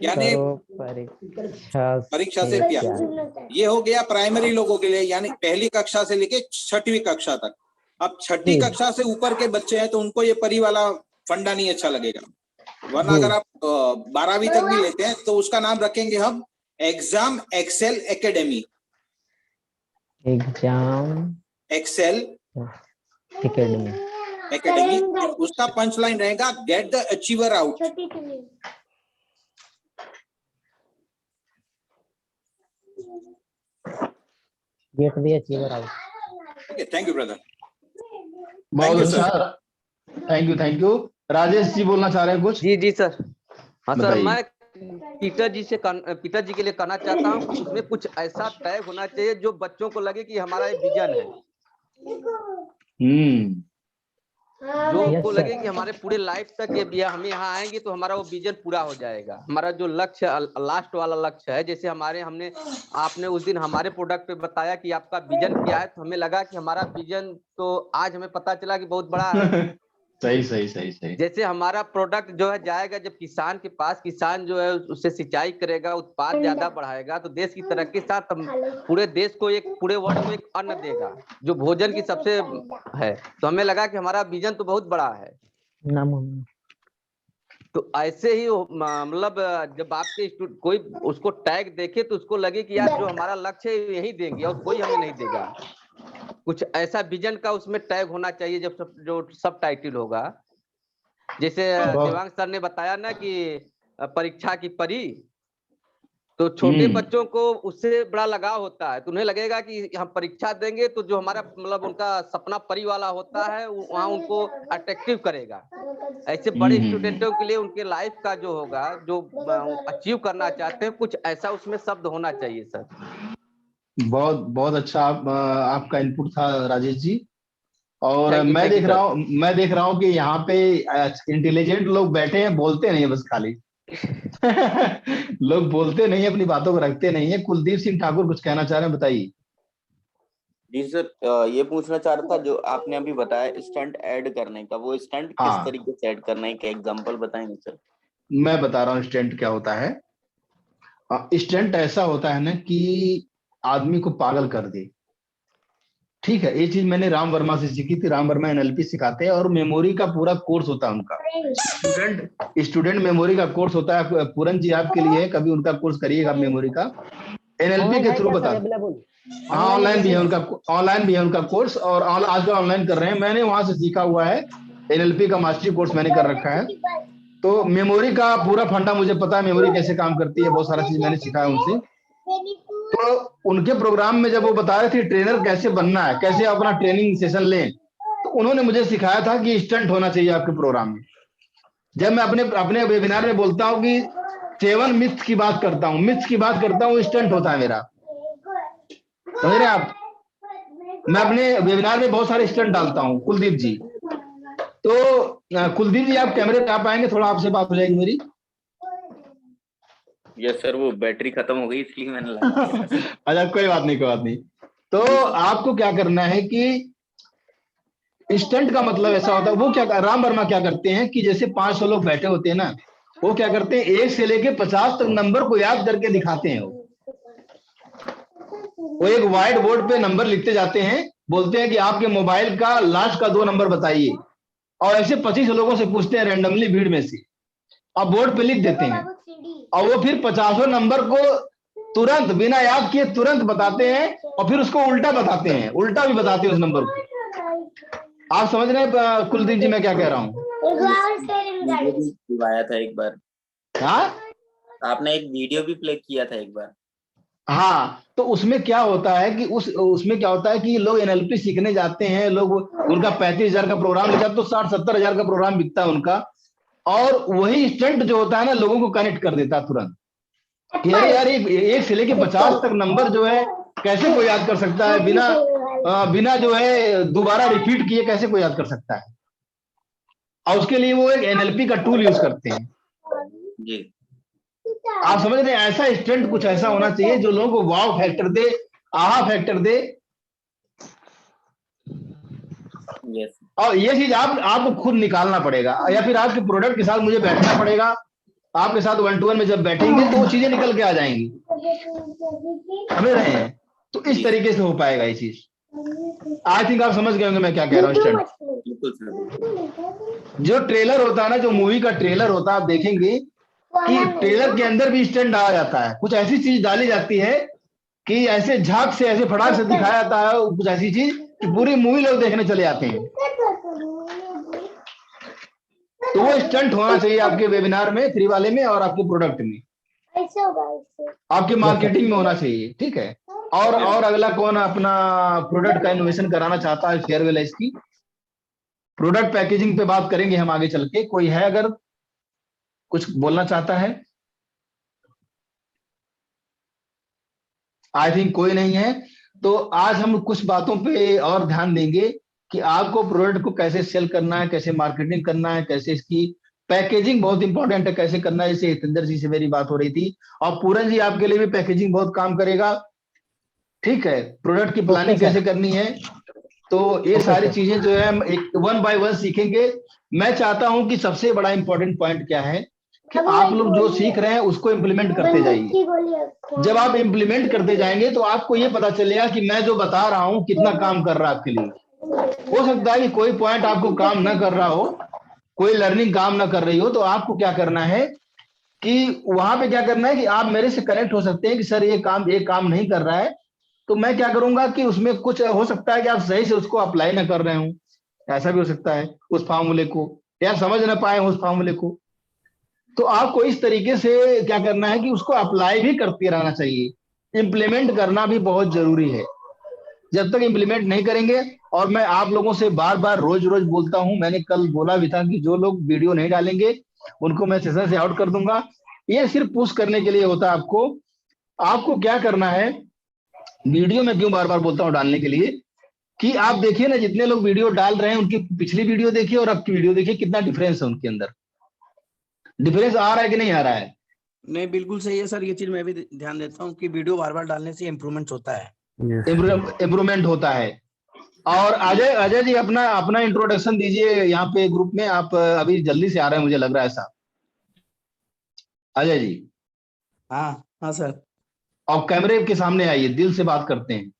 Speaker 6: यानी परीक्षा से प्यार। ये हो गया प्राइमरी लोगों के लिए, यानी पहली कक्षा से लेके 6वीं कक्षा तक। अब 6ठी कक्षा से ऊपर के बच्चे हैं तो उनको ये परी वाला फंडा नहीं अच्छा लगेगा, वरना अगर आप 12वीं तक भी लेते हैं तो उसका नाम रखेंगे हम exam excel academy.
Speaker 9: Exam
Speaker 6: excel academy, और उसका पंच लाइन रहेगा get the achiever out.
Speaker 9: Get the achiever out.
Speaker 6: Okay, thank you brother.
Speaker 1: बहुत अच्छा, थैंक यू। राजेश जी बोलना चाह रहे हैं कुछ?
Speaker 12: जी सर। हाँ सर, मैं पीटर जी के लिए कहना चाहता हूँ, उसमें कुछ ऐसा तय होना चाहिए जो बच्चों को लगे कि हमारा एक विजन है, जो उनको लगे कि हमारे पूरे लाइफ तक ये हम यहाँ आएंगे तो हमारा वो विजन पूरा हो जाएगा। हमारा जो लक्ष्य, लास्ट वाला लक्ष्य है, जैसे आपने उस दिन हमारे प्रोडक्ट पे बताया कि आपका विजन क्या है, तो हमें लगा कि हमारा विजन, तो आज हमें पता चला कि बहुत बड़ा है।
Speaker 1: सही सही सही सही।
Speaker 12: जैसे हमारा प्रोडक्ट जो है जाएगा जब किसान के पास, किसान जो है उससे सिंचाई करेगा, उत्पाद ज्यादा बढ़ाएगा, तो देश की तरक्की के साथ पूरे देश को पूरे वर्ल्ड को एक अन्न देगा जो भोजन की सबसे है। तो हमें लगा कि हमारा विजन तो बहुत बड़ा है। तो ऐसे ही मतलब जब आपके कोई उसको टैग देखे तो उसको लगे कि यार जो हमारा लक्ष्य है यही देंगे और कोई हमें नहीं देगा। कुछ ऐसा विजन का उसमें टैग होना चाहिए जब जो सब टाइटल होगा। जैसे देवांग सर ने बताया ना कि परीक्षा की परी, तो छोटे बच्चों को उससे बड़ा लगाव होता है, तो उन्हें लगेगा कि हम परीक्षा देंगे तो जो हमारा मतलब उनका सपना परी वाला होता है वहाँ उनको अट्रैक्टिव करेगा। ऐसे बड़े स्टूडेंटों के लिए उनके लाइफ का जो होगा, जो अचीव करना चाहते हैं, कुछ ऐसा उसमें शब्द होना चाहिए सर।
Speaker 1: बहुत बहुत अच्छा आपका इनपुट था राजेश जी। और मैं देख रहा हूँ कि यहाँ पे इंटेलिजेंट लोग बैठे हैं, बोलते नहीं है बस खाली लोग बोलते नहीं है, अपनी बातों को रखते नहीं है। कुलदीप सिंह ठाकुर कुछ कहना चाह रहे हैं, बताइए।
Speaker 8: जी सर, ये पूछना चाह रहा था जो आपने अभी बताया स्टंट ऐड करने का, वो स्टंट किस तरीके से ऐड करना है, क्या एग्जांपल बताएंगे सर? मैं
Speaker 1: बता रहा हूँ स्टंट क्या होता है। स्टंट ऐसा होता है ना कि आदमी को पागल कर दे, ठीक है। ये चीज मैंने राम वर्मा से सीखी थी। राम वर्मा एनएलपी सिखाते हैं और मेमोरी का पूरा कोर्स होता है उनका। स्टूडेंट मेमोरी का कोर्स होता है। पूरन जी आपके लिए कभी उनका कोर्स करिएगा मेमोरी का, एनएलपी के थ्रू बता। हाँ, ऑनलाइन भी है उनका कोर्स, और आजकल ऑनलाइन कर रहे हैं। मैंने वहां से सीखा हुआ है, एनएलपी का मास्टरी कोर्स मैंने कर रखा है। तो मेमोरी का पूरा फंडा मुझे पता है, मेमोरी कैसे काम करती है, बहुत सारा चीज मैंने सीखा है उनसे। तो उनके प्रोग्राम में जब वो बता रहे थे ट्रेनर कैसे बनना है, कैसे अपना ट्रेनिंग सेशन लें, तो उन्होंने मुझे सिखाया था कि स्टंट होना चाहिए आपके प्रोग्राम में। जब मैं अपने वेबिनार में बोलता हूँ कि 7 मिथ्स की बात करता हूँ, स्टंट होता है मेरा, समझ रहे आप। मैं अपने वेबिनार में बहुत सारे स्टंट डालता हूँ। कुलदीप जी, तो कुलदीप जी आप कैमरे पे आप आएंगे, थोड़ा आपसे बात हो जाएगी मेरी।
Speaker 8: यस सर, वो बैटरी खत्म हो गई इसलिए मैंने लगा
Speaker 1: अच्छा, कोई बात नहीं। तो आपको क्या करना है कि स्टंट का मतलब ऐसा होता है, वो क्या राम वर्मा क्या करते हैं कि जैसे 500 लोग बैठे होते हैं ना, वो क्या करते हैं 1 से लेके 50 तक नंबर को याद करके दिखाते हैं। वो एक व्हाइट बोर्ड पे नंबर लिखते जाते हैं, बोलते हैं कि आपके मोबाइल का लास्ट का 2 नंबर बताइए, और ऐसे 25 लोगों से पूछते हैं रैंडमली भीड़ में से, अब बोर्ड पे लिख देते हैं, और वो फिर 50 नंबर को तुरंत बिना याद किए तुरंत बताते हैं, और फिर उसको उल्टा बताते हैं, उल्टा भी बताते हैं उस नंबर को। आप समझ रहे हैं कुलदीप जी मैं क्या कह रहा हूँ?
Speaker 8: आया था एक बार।
Speaker 1: हाँ,
Speaker 8: आपने एक वीडियो भी प्ले किया था एक बार।
Speaker 1: हाँ, तो उसमें क्या होता है कि उसमें क्या होता है कि लोग एनएलपी सीखने जाते हैं, लोग उनका 35,000 का प्रोग्राम लिखा तो 60-70 हजार का प्रोग्राम बिकता है उनका, और वही स्टंट जो होता है ना लोगों को कनेक्ट कर देता है तुरंत कि अरे यार 1 से लेके 50 तक नंबर जो है कैसे कोई याद कर सकता है, बिना जो है दोबारा रिपीट किए कैसे कोई याद कर सकता है। और उसके लिए वो एक एनएलपी का टूल यूज करते हैं
Speaker 8: जी।
Speaker 1: आप समझ रहे हैं, ऐसा स्टंट कुछ ऐसा होना चाहिए जो लोगों को वाव फैक्टर दे, आहा फैक्टर दे।
Speaker 8: यस।
Speaker 1: और ये चीज आपको खुद निकालना पड़ेगा, या फिर आपके प्रोडक्ट के साथ मुझे बैठना पड़ेगा। आपके साथ 1-to-1 में जब बैठेंगे तो वो चीजें निकल के आ जाएंगी, समझ रहे हैं। तो इस तरीके से हो पाएगा ये चीज। आई थिंक आप समझ गए होंगे मैं क्या कह रहा हूँ। स्टंट जो ट्रेलर होता है ना, जो मूवी का ट्रेलर होता है, आप देखेंगे कि ट्रेलर के अंदर भी स्टंट डाला जाता है। कुछ ऐसी चीज डाली जाती है कि ऐसे झाग से ऐसे फटाक से दिखाया जाता है कुछ ऐसी चीज कि पूरी मूवी लोग देखने चले जाते हैं। तो वो स्टंट होना चाहिए आपके वेबिनार में, फ्री वाले में, और आपके प्रोडक्ट में, आपके मार्केटिंग में होना चाहिए, ठीक है। और अगला कौन अपना प्रोडक्ट का इनोवेशन कराना चाहता है फेयरवेल इसकी प्रोडक्ट पैकेजिंग पे बात करेंगे हम आगे चल के। कोई है अगर कुछ बोलना चाहता है? आई थिंक कोई नहीं है। तो आज हम कुछ बातों पे और ध्यान देंगे कि आपको प्रोडक्ट को कैसे सेल करना है, कैसे मार्केटिंग करना है, कैसे इसकी पैकेजिंग बहुत इंपॉर्टेंट है, कैसे करना है। जैसे हितेंद्र जी से मेरी बात हो रही थी, और पूरन जी आपके लिए भी पैकेजिंग बहुत काम करेगा, ठीक है। प्रोडक्ट की प्लानिंग कैसे करनी है, तो ये सारी चीजें जो है हम एक 1 by 1 सीखेंगे। मैं चाहता हूं कि सबसे बड़ा इंपॉर्टेंट पॉइंट क्या है कि आप लोग जो सीख रहे हैं उसको इम्प्लीमेंट करते जाइए। जब आप इम्प्लीमेंट करते जाएंगे तो आपको ये पता चलेगा कि मैं जो बता रहा हूं कितना काम कर रहा है आपके लिए। हो सकता है कि कोई पॉइंट आपको काम ना कर रहा हो, कोई लर्निंग काम ना कर रही हो, तो आपको क्या करना है कि वहां पे क्या करना है कि आप मेरे से कनेक्ट हो सकते हैं कि सर ये काम नहीं कर रहा है, तो मैं क्या करूंगा कि उसमें कुछ हो सकता है कि आप सही से उसको अप्लाई ना कर रहे हो, ऐसा भी हो सकता है उस फार्मूले को, या समझ ना पाए उस फार्मूले को। तो आपको इस तरीके से क्या करना है कि उसको अप्लाई भी करते रहना चाहिए। इंप्लीमेंट करना भी बहुत जरूरी है। जब तक इंप्लीमेंट नहीं करेंगे, और मैं आप लोगों से बार बार रोज रोज बोलता हूं, मैंने कल बोला भी था कि जो लोग वीडियो नहीं डालेंगे उनको मैं सेशन से आउट कर दूंगा। ये सिर्फ पुश करने के लिए होता है। आपको क्या करना है, वीडियो में क्यों बार बार बोलता हूं डालने के लिए, कि आप देखिए ना जितने लोग वीडियो डाल रहे हैं उनकी पिछली वीडियो देखिए और अब की वीडियो देखिए, कितना डिफरेंस है उनके अंदर। डिफरेंस आ रहा है कि नहीं आ रहा है?
Speaker 11: नहीं, बिल्कुल सही है सर, ये चीज मैं भी ध्यान देता हूँ कि वीडियो बार बार डालने से इम्प्रूवमेंट होता है।
Speaker 1: इम्प्रूवमेंट होता है। और अजय जी अपना इंट्रोडक्शन दीजिए यहाँ पे ग्रुप में। आप अभी जल्दी से आ रहे हैं मुझे लग रहा है ऐसा। अजय जी।
Speaker 11: हाँ सर।
Speaker 1: और कैमरे के सामने आइए, दिल से बात करते हैं।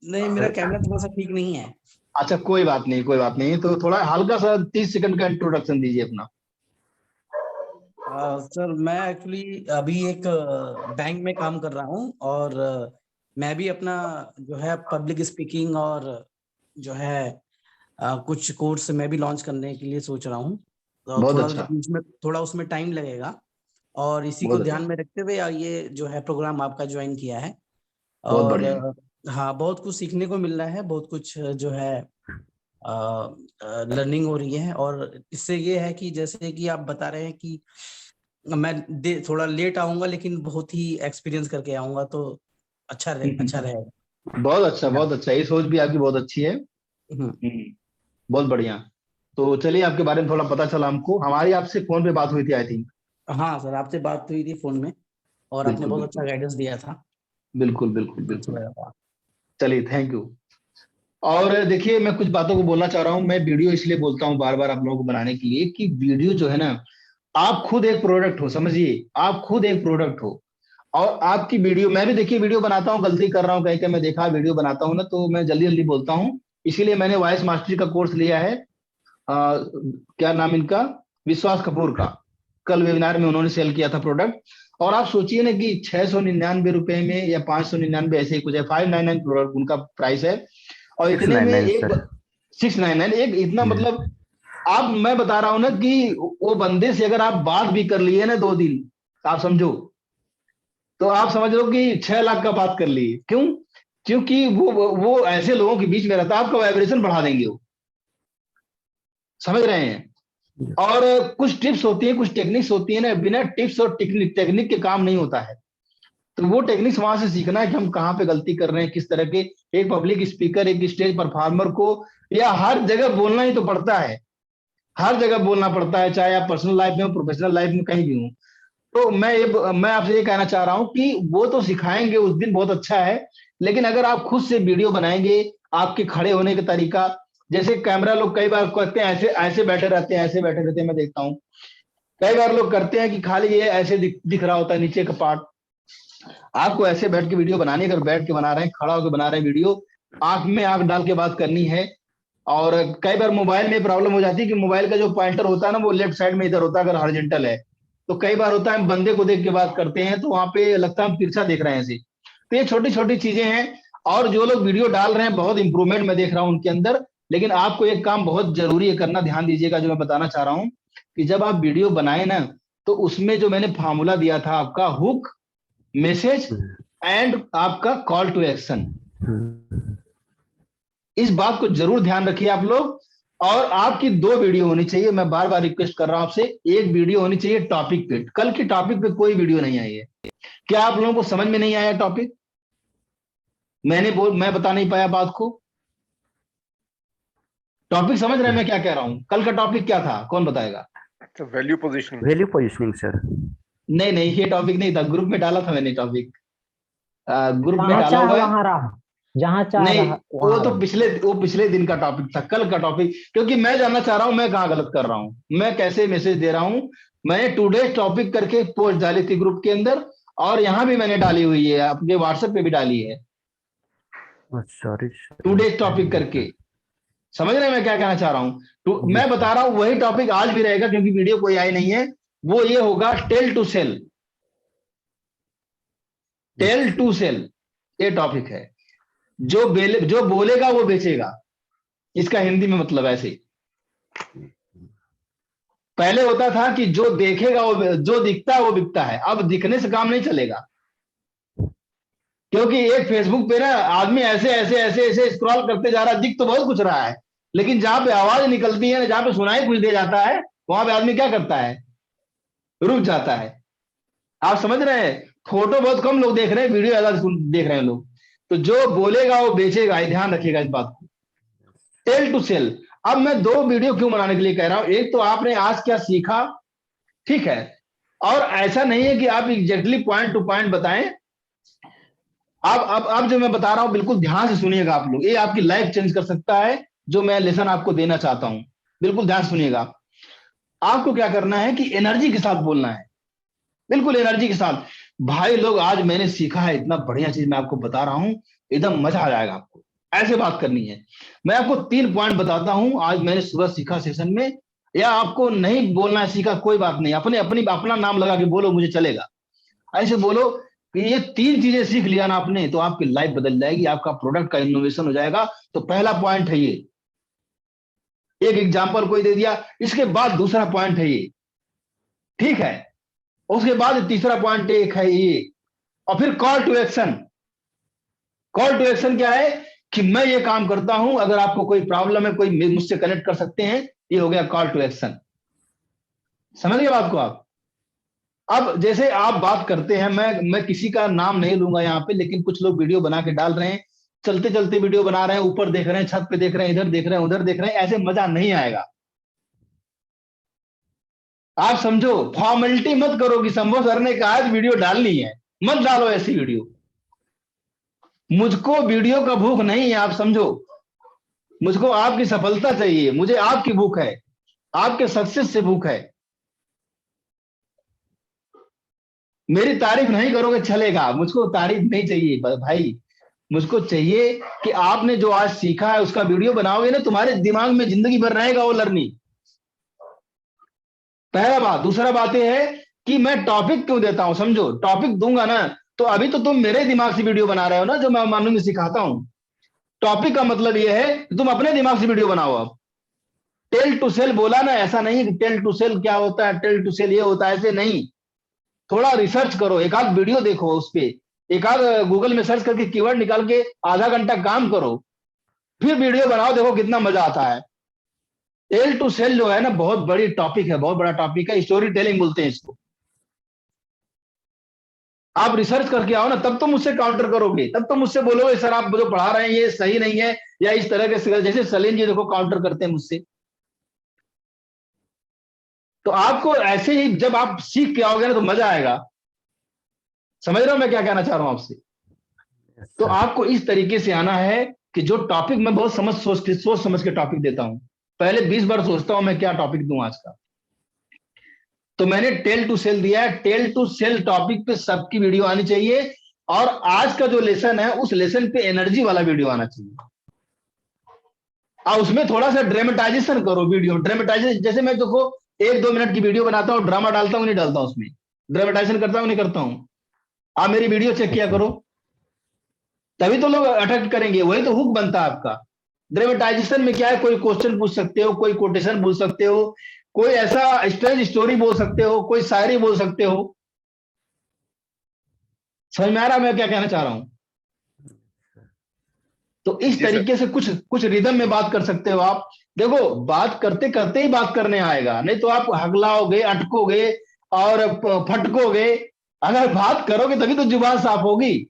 Speaker 11: नहीं, मेरा कैमरा थोड़ा सा ठीक नहीं है।
Speaker 1: अच्छा, कोई बात नहीं। तो थोड़ा हल्का सा 30 सेकंड का इंट्रोडक्शन दीजिए अपना।
Speaker 11: सर मैं एक्चुअली अभी एक बैंक में काम कर रहा हूँ, और मैं भी अपना जो है पब्लिक स्पीकिंग और जो है कुछ कोर्स मैं भी लॉन्च करने के लिए सोच रहा हूँ। तो थोड़ा उसमें टाइम लगेगा, और इसी को ध्यान में रखते हुए ये जो है प्रोग्राम आपका ज्वाइन किया है। और हाँ, बहुत कुछ सीखने को मिल रहा है, बहुत कुछ जो है लर्निंग हो रही है। और इससे ये है कि जैसे कि आप बता रहे हैं कि मैं थोड़ा लेट आऊंगा, लेकिन बहुत ही एक्सपीरियंस करके आऊंगा, तो अच्छा रहेगा।
Speaker 1: बहुत अच्छा। ये सोच भी आपकी बहुत अच्छी है। बहुत बढ़िया। तो चलिए, आपके बारे में थोड़ा पता चला हमको। हमारी आपसे फोन पे बात हुई थी आई थिंक।
Speaker 11: हाँ सर, आपसे बात हुई थी फोन में, और आपने बहुत अच्छा गाइडेंस दिया था।
Speaker 1: बिल्कुल। चलिए, थैंक यू। और देखिए, मैं कुछ बातों को बोलना चाह रहा हूँ। मैं वीडियो इसलिए बोलता हूँ बार बार आप लोगों को बनाने के लिए कि वीडियो जो है ना, आप खुद एक प्रोडक्ट हो, समझिए आप खुद एक प्रोडक्ट हो। और आपकी वीडियो, मैं भी देखिए वीडियो बनाता हूँ, गलती कर रहा हूँ कहीं मैं देखा वीडियो बनाता हूँ ना, तो मैं जल्दी जल्दी बोलता हूँ। इसीलिए मैंने वॉइस मास्टरी का कोर्स लिया है। क्या नाम इनका, विश्वास कपूर का। कल वेबिनार में उन्होंने सेल किया था प्रोडक्ट। और आप सोचिए ना कि 699 रुपए में या 599 ऐसे ही कुछ है, 599 प्रोडक्ट उनका प्राइस है। और इतने में एक 699 एक इतना, मतलब आप, मैं बता रहा हूं ना कि वो बंदे से अगर आप बात भी कर लिए ना 2 दिन, आप समझो, तो आप समझ लो कि 6 लाख का बात कर लिए। क्यों? क्योंकि वो ऐसे लोगों के बीच में रहता है, आपका वाइब्रेशन बढ़ा देंगे वो, समझ रहे हैं। और कुछ टिप्स होती है, कुछ टेक्निक्स होती है ना, बिना टिप्स और टेक्निक के काम नहीं होता है। तो वो टेक्निक्स वहां से सीखना है कि हम कहाँ पे गलती कर रहे हैं, किस तरह के। एक पब्लिक स्पीकर, एक स्टेज परफॉर्मर को या हर जगह बोलना ही तो पड़ता है, हर जगह बोलना पड़ता है, चाहे आप पर्सनल लाइफ में हो, प्रोफेशनल लाइफ में, कहीं भी हो। तो मैं आपसे ये कहना चाह रहा हूं कि वो तो सिखाएंगे उस दिन, बहुत अच्छा है, लेकिन अगर आप खुद से वीडियो बनाएंगे, आपके खड़े होने का तरीका, जैसे कैमरा लोग कई बार करते हैं, ऐसे बैठे रहते हैं, मैं देखता हूँ कई बार लोग करते हैं कि खाली ये ऐसे दिख रहा होता है नीचे का पार्ट। आपको ऐसे बैठ के वीडियो बनानी, अगर बैठ के बना रहे हैं, खड़ा होकर बना रहे हैं वीडियो, आंख में आंख डाल के बात करनी है। और कई बार मोबाइल में प्रॉब्लम हो जाती है कि मोबाइल का जो पॉइंटर होता है ना, वो लेफ्ट साइड में इधर होता है अगर हॉरिजॉन्टल है, तो कई बार होता है बंदे को देख के बात करते हैं तो वहां पे लगता है हम तिरछा देख रहे हैं ऐसे। तो ये छोटी छोटी चीजें हैं। और जो लोग वीडियो डाल रहे हैं, बहुत इंप्रूवमेंट मैं देख रहा हूं उनके अंदर। लेकिन आपको एक काम बहुत जरूरी है करना, ध्यान दीजिएगा जो मैं बताना चाह रहा हूं, कि जब आप वीडियो बनाए ना, तो उसमें जो मैंने फार्मूला दिया था आपका, हुक, मैसेज एंड आपका कॉल टू एक्शन, इस बात को जरूर ध्यान रखिए आप लोग। और आपकी 2 वीडियो होनी चाहिए, मैं बार बार रिक्वेस्ट कर रहा हूं आपसे, एक वीडियो होनी चाहिए टॉपिक पे। कल की टॉपिक पे कोई वीडियो नहीं आई है। क्या आप लोगों को समझ में नहीं आया टॉपिक? मैं बता नहीं पाया बात को? टॉपिक समझ रहे हैं मैं क्या कह रहा हूं? कल का टॉपिक क्या था, कौन बताएगा?
Speaker 2: Value positioning
Speaker 1: sir. नहीं, ये टॉपिक नहीं था, ग्रुप में डाला था मैंने टॉपिक। ग्रुप में डाला हुआ है।
Speaker 9: जहाँ चाह
Speaker 1: नहीं,
Speaker 9: रहा
Speaker 1: वो
Speaker 9: वहाँ
Speaker 1: तो
Speaker 9: रहो।
Speaker 1: वो पिछले दिन का टॉपिक था, कल का टॉपिक, क्योंकि मैं जानना चाह रहा हूं मैं कहाँ गलत कर रहा हूं, मैं कैसे मैसेज दे रहा हूं। मैंने टुडे टॉपिक करके पोस्ट डाली थी ग्रुप के अंदर, और यहाँ भी मैंने डाली हुई है, अपने व्हाट्सएप पे भी डाली है
Speaker 4: सॉरी,
Speaker 1: टुडे टॉपिक करके। समझ रहे हैं मैं क्या कहना चाह रहा हूँ? मैं बता रहा हूँ वही टॉपिक आज भी रहेगा, क्योंकि वीडियो कोई आई नहीं है। वो ये होगा tell to sell, tell to sell ये टॉपिक है। जो बोलेगा वो बेचेगा, इसका हिंदी में मतलब ऐसे। पहले होता था कि जो देखेगा वो, जो दिखता है वो बिकता है, अब दिखने से काम नहीं चलेगा। क्योंकि एक फेसबुक पे ना आदमी ऐसे ऐसे ऐसे ऐसे स्क्रॉल करते जा रहा है, दिख तो बहुत कुछ रहा है, लेकिन जहां पे आवाज निकलती है, जहां पे सुनाई कुछ दे जाता है, वहां पे आदमी क्या करता है? रुक जाता है। आप समझ रहे हैं? फोटो बहुत कम लोग देख रहे हैं, वीडियो ज्यादा देख रहे हैं लोग। तो जो बोलेगा वो बेचेगा, ये ध्यान रखिएगा इस बात को। Tell to sell. अब मैं 2 वीडियो क्यों बनाने के लिए कह रहा हूं? एक तो आपने आज क्या सीखा, ठीक है, और ऐसा नहीं है कि आप एग्जैक्टली पॉइंट टू पॉइंट बताएं। अब जो मैं बता रहा हूं बिल्कुल ध्यान से सुनिएगा आप लोग, ये आपकी लाइफ चेंज कर सकता है, जो मैं लेसन आपको देना चाहता हूं। बिल्कुल ध्यान सुनिएगा। आपको क्या करना है कि एनर्जी के साथ बोलना है, बिल्कुल एनर्जी के साथ। भाई लोग, आज मैंने सीखा है, इतना बढ़िया चीज मैं आपको बता रहा हूं, एकदम मजा आ जाएगा आपको। ऐसे बात करनी है। मैं आपको 3 पॉइंट बताता हूं, आज मैंने सुबह सीखा सेशन में। या आपको नहीं बोलना सीखा, कोई बात नहीं, अपना नाम लगा के बोलो, मुझे चलेगा। ऐसे बोलो कि ये 3 चीजें सीख लिया ना आपने, तो आपकी लाइफ बदल जाएगी, आपका प्रोडक्ट का इनोवेशन हो जाएगा। तो पहला पॉइंट है ये, एक एग्जाम्पल कोई दे दिया। इसके बाद दूसरा पॉइंट है ये, ठीक है। उसके बाद तीसरा पॉइंट एक है ये, और फिर call to action. Call to action क्या है कि मैं ये काम करता हूं, अगर आपको कोई प्रॉब्लम है, कोई मुझसे कनेक्ट कर सकते हैं, ये हो गया कॉल टू एक्शन। समझ गए बात को आप? अब जैसे आप बात करते हैं, मैं किसी का नाम नहीं लूंगा यहाँ पे, लेकिन कुछ लोग वीडियो बना के डाल रहे हैं, चलते चलते वीडियो बना रहे हैं, ऊपर देख रहे हैं, छत पे देख रहे हैं, इधर देख रहे हैं, उधर देख रहे हैं, ऐसे मजा नहीं आएगा। आप समझो, फॉर्मेलिटी मत करो कि शंभू सर ने कहा वीडियो डालनी है, मत डालो ऐसी वीडियो। मुझको वीडियो का भूख नहीं है, आप समझो। मुझको आपकी सफलता चाहिए, मुझे आपकी भूख है, आपके सक्सेस से भूख है। मेरी तारीफ नहीं करोगे चलेगा, मुझको तारीफ नहीं चाहिए भाई। मुझको चाहिए कि आपने जो आज सीखा है उसका वीडियो बनाओगे ना, तुम्हारे दिमाग में जिंदगी भर रहेगा वो लर्निंग। पहला बात। दूसरा बात यह है कि मैं टॉपिक क्यों देता हूं, समझो। टॉपिक दूंगा ना, तो अभी तो तुम मेरे दिमाग से वीडियो बना रहे हो ना, जो मैं मानूंगी सिखाता हूं। टॉपिक का मतलब यह है कि तुम अपने दिमाग से वीडियो बनाओ। अब टेल टू सेल बोला ना, ऐसा नहीं कि टेल टू सेल क्या होता है, टेल टू सेल ये होता है, ऐसे नहीं। थोड़ा रिसर्च करो, एक आध वीडियो देखो, उस पे एक आध गूगल में सर्च करके कीवर्ड निकाल के आधा घंटा काम करो, फिर वीडियो बनाओ, देखो कितना मजा आता है। टेल टू सेल जो है ना, बहुत बड़ी टॉपिक है, बहुत बड़ा टॉपिक है, स्टोरी टेलिंग बोलते हैं इसको। आप रिसर्च करके आओ ना, तब तो मुझसे काउंटर करोगे, तब तो मुझसे बोलोगे सर आप जो पढ़ा रहे हैं ये सही नहीं है, या इस तरह के, जैसे सलीम जी देखो काउंटर करते हैं मुझसे। तो आपको ऐसे ही जब आप सीख के आओगे ना, तो मजा आएगा। समझ रहे हो मैं क्या कहना चाह रहा हूं आपसे? तो आपको इस तरीके से आना है कि जो टॉपिक मैं बहुत सोच समझ के टॉपिक देता हूं, पहले 20 बार सोचता हूं मैं क्या टॉपिक दूं आज का। तो मैंने टेल टू सेल दिया है, टेल टू सेल टॉपिक पे सबकी वीडियो आनी चाहिए, और आज का जो लेसन है उस लेसन पे एनर्जी वाला वीडियो आना चाहिए। और उसमें थोड़ा सा ड्रामेटाइजेशन करो वीडियो, ड्रामेटाइजेशन। जैसे मैं देखो 1-2 मिनट की वीडियो बनाता हूँ, ड्रामा डालता हूँ नहीं डालता हूं, उसमें ड्रामेटाइजेशन करता हूँ नहीं करता हूं। आप मेरी वीडियो चेक किया करो, तभी तो लोग अट्रैक्ट करेंगे, वही तो हुक बनता है आपका। ड्रामेटाइजेशन में क्या है, कोई क्वेश्चन पूछ सकते हो, कोई कोटेशन बोल सकते हो, कोई ऐसा स्ट्रेंज स्टोरी बोल सकते हो, कोई शायरी बोल सकते हो। समझ में आ रहा मैं क्या कहना चाह रहा हूं? तो इस तरीके से कुछ रिदम में बात कर सकते हो आप। देखो, बात करते करते ही बात करने आएगा, नहीं तो आप हगलाओगे, अटकोगे और फटकोगे। अगर बात करोगे तभी तो जुबान साफ होगी।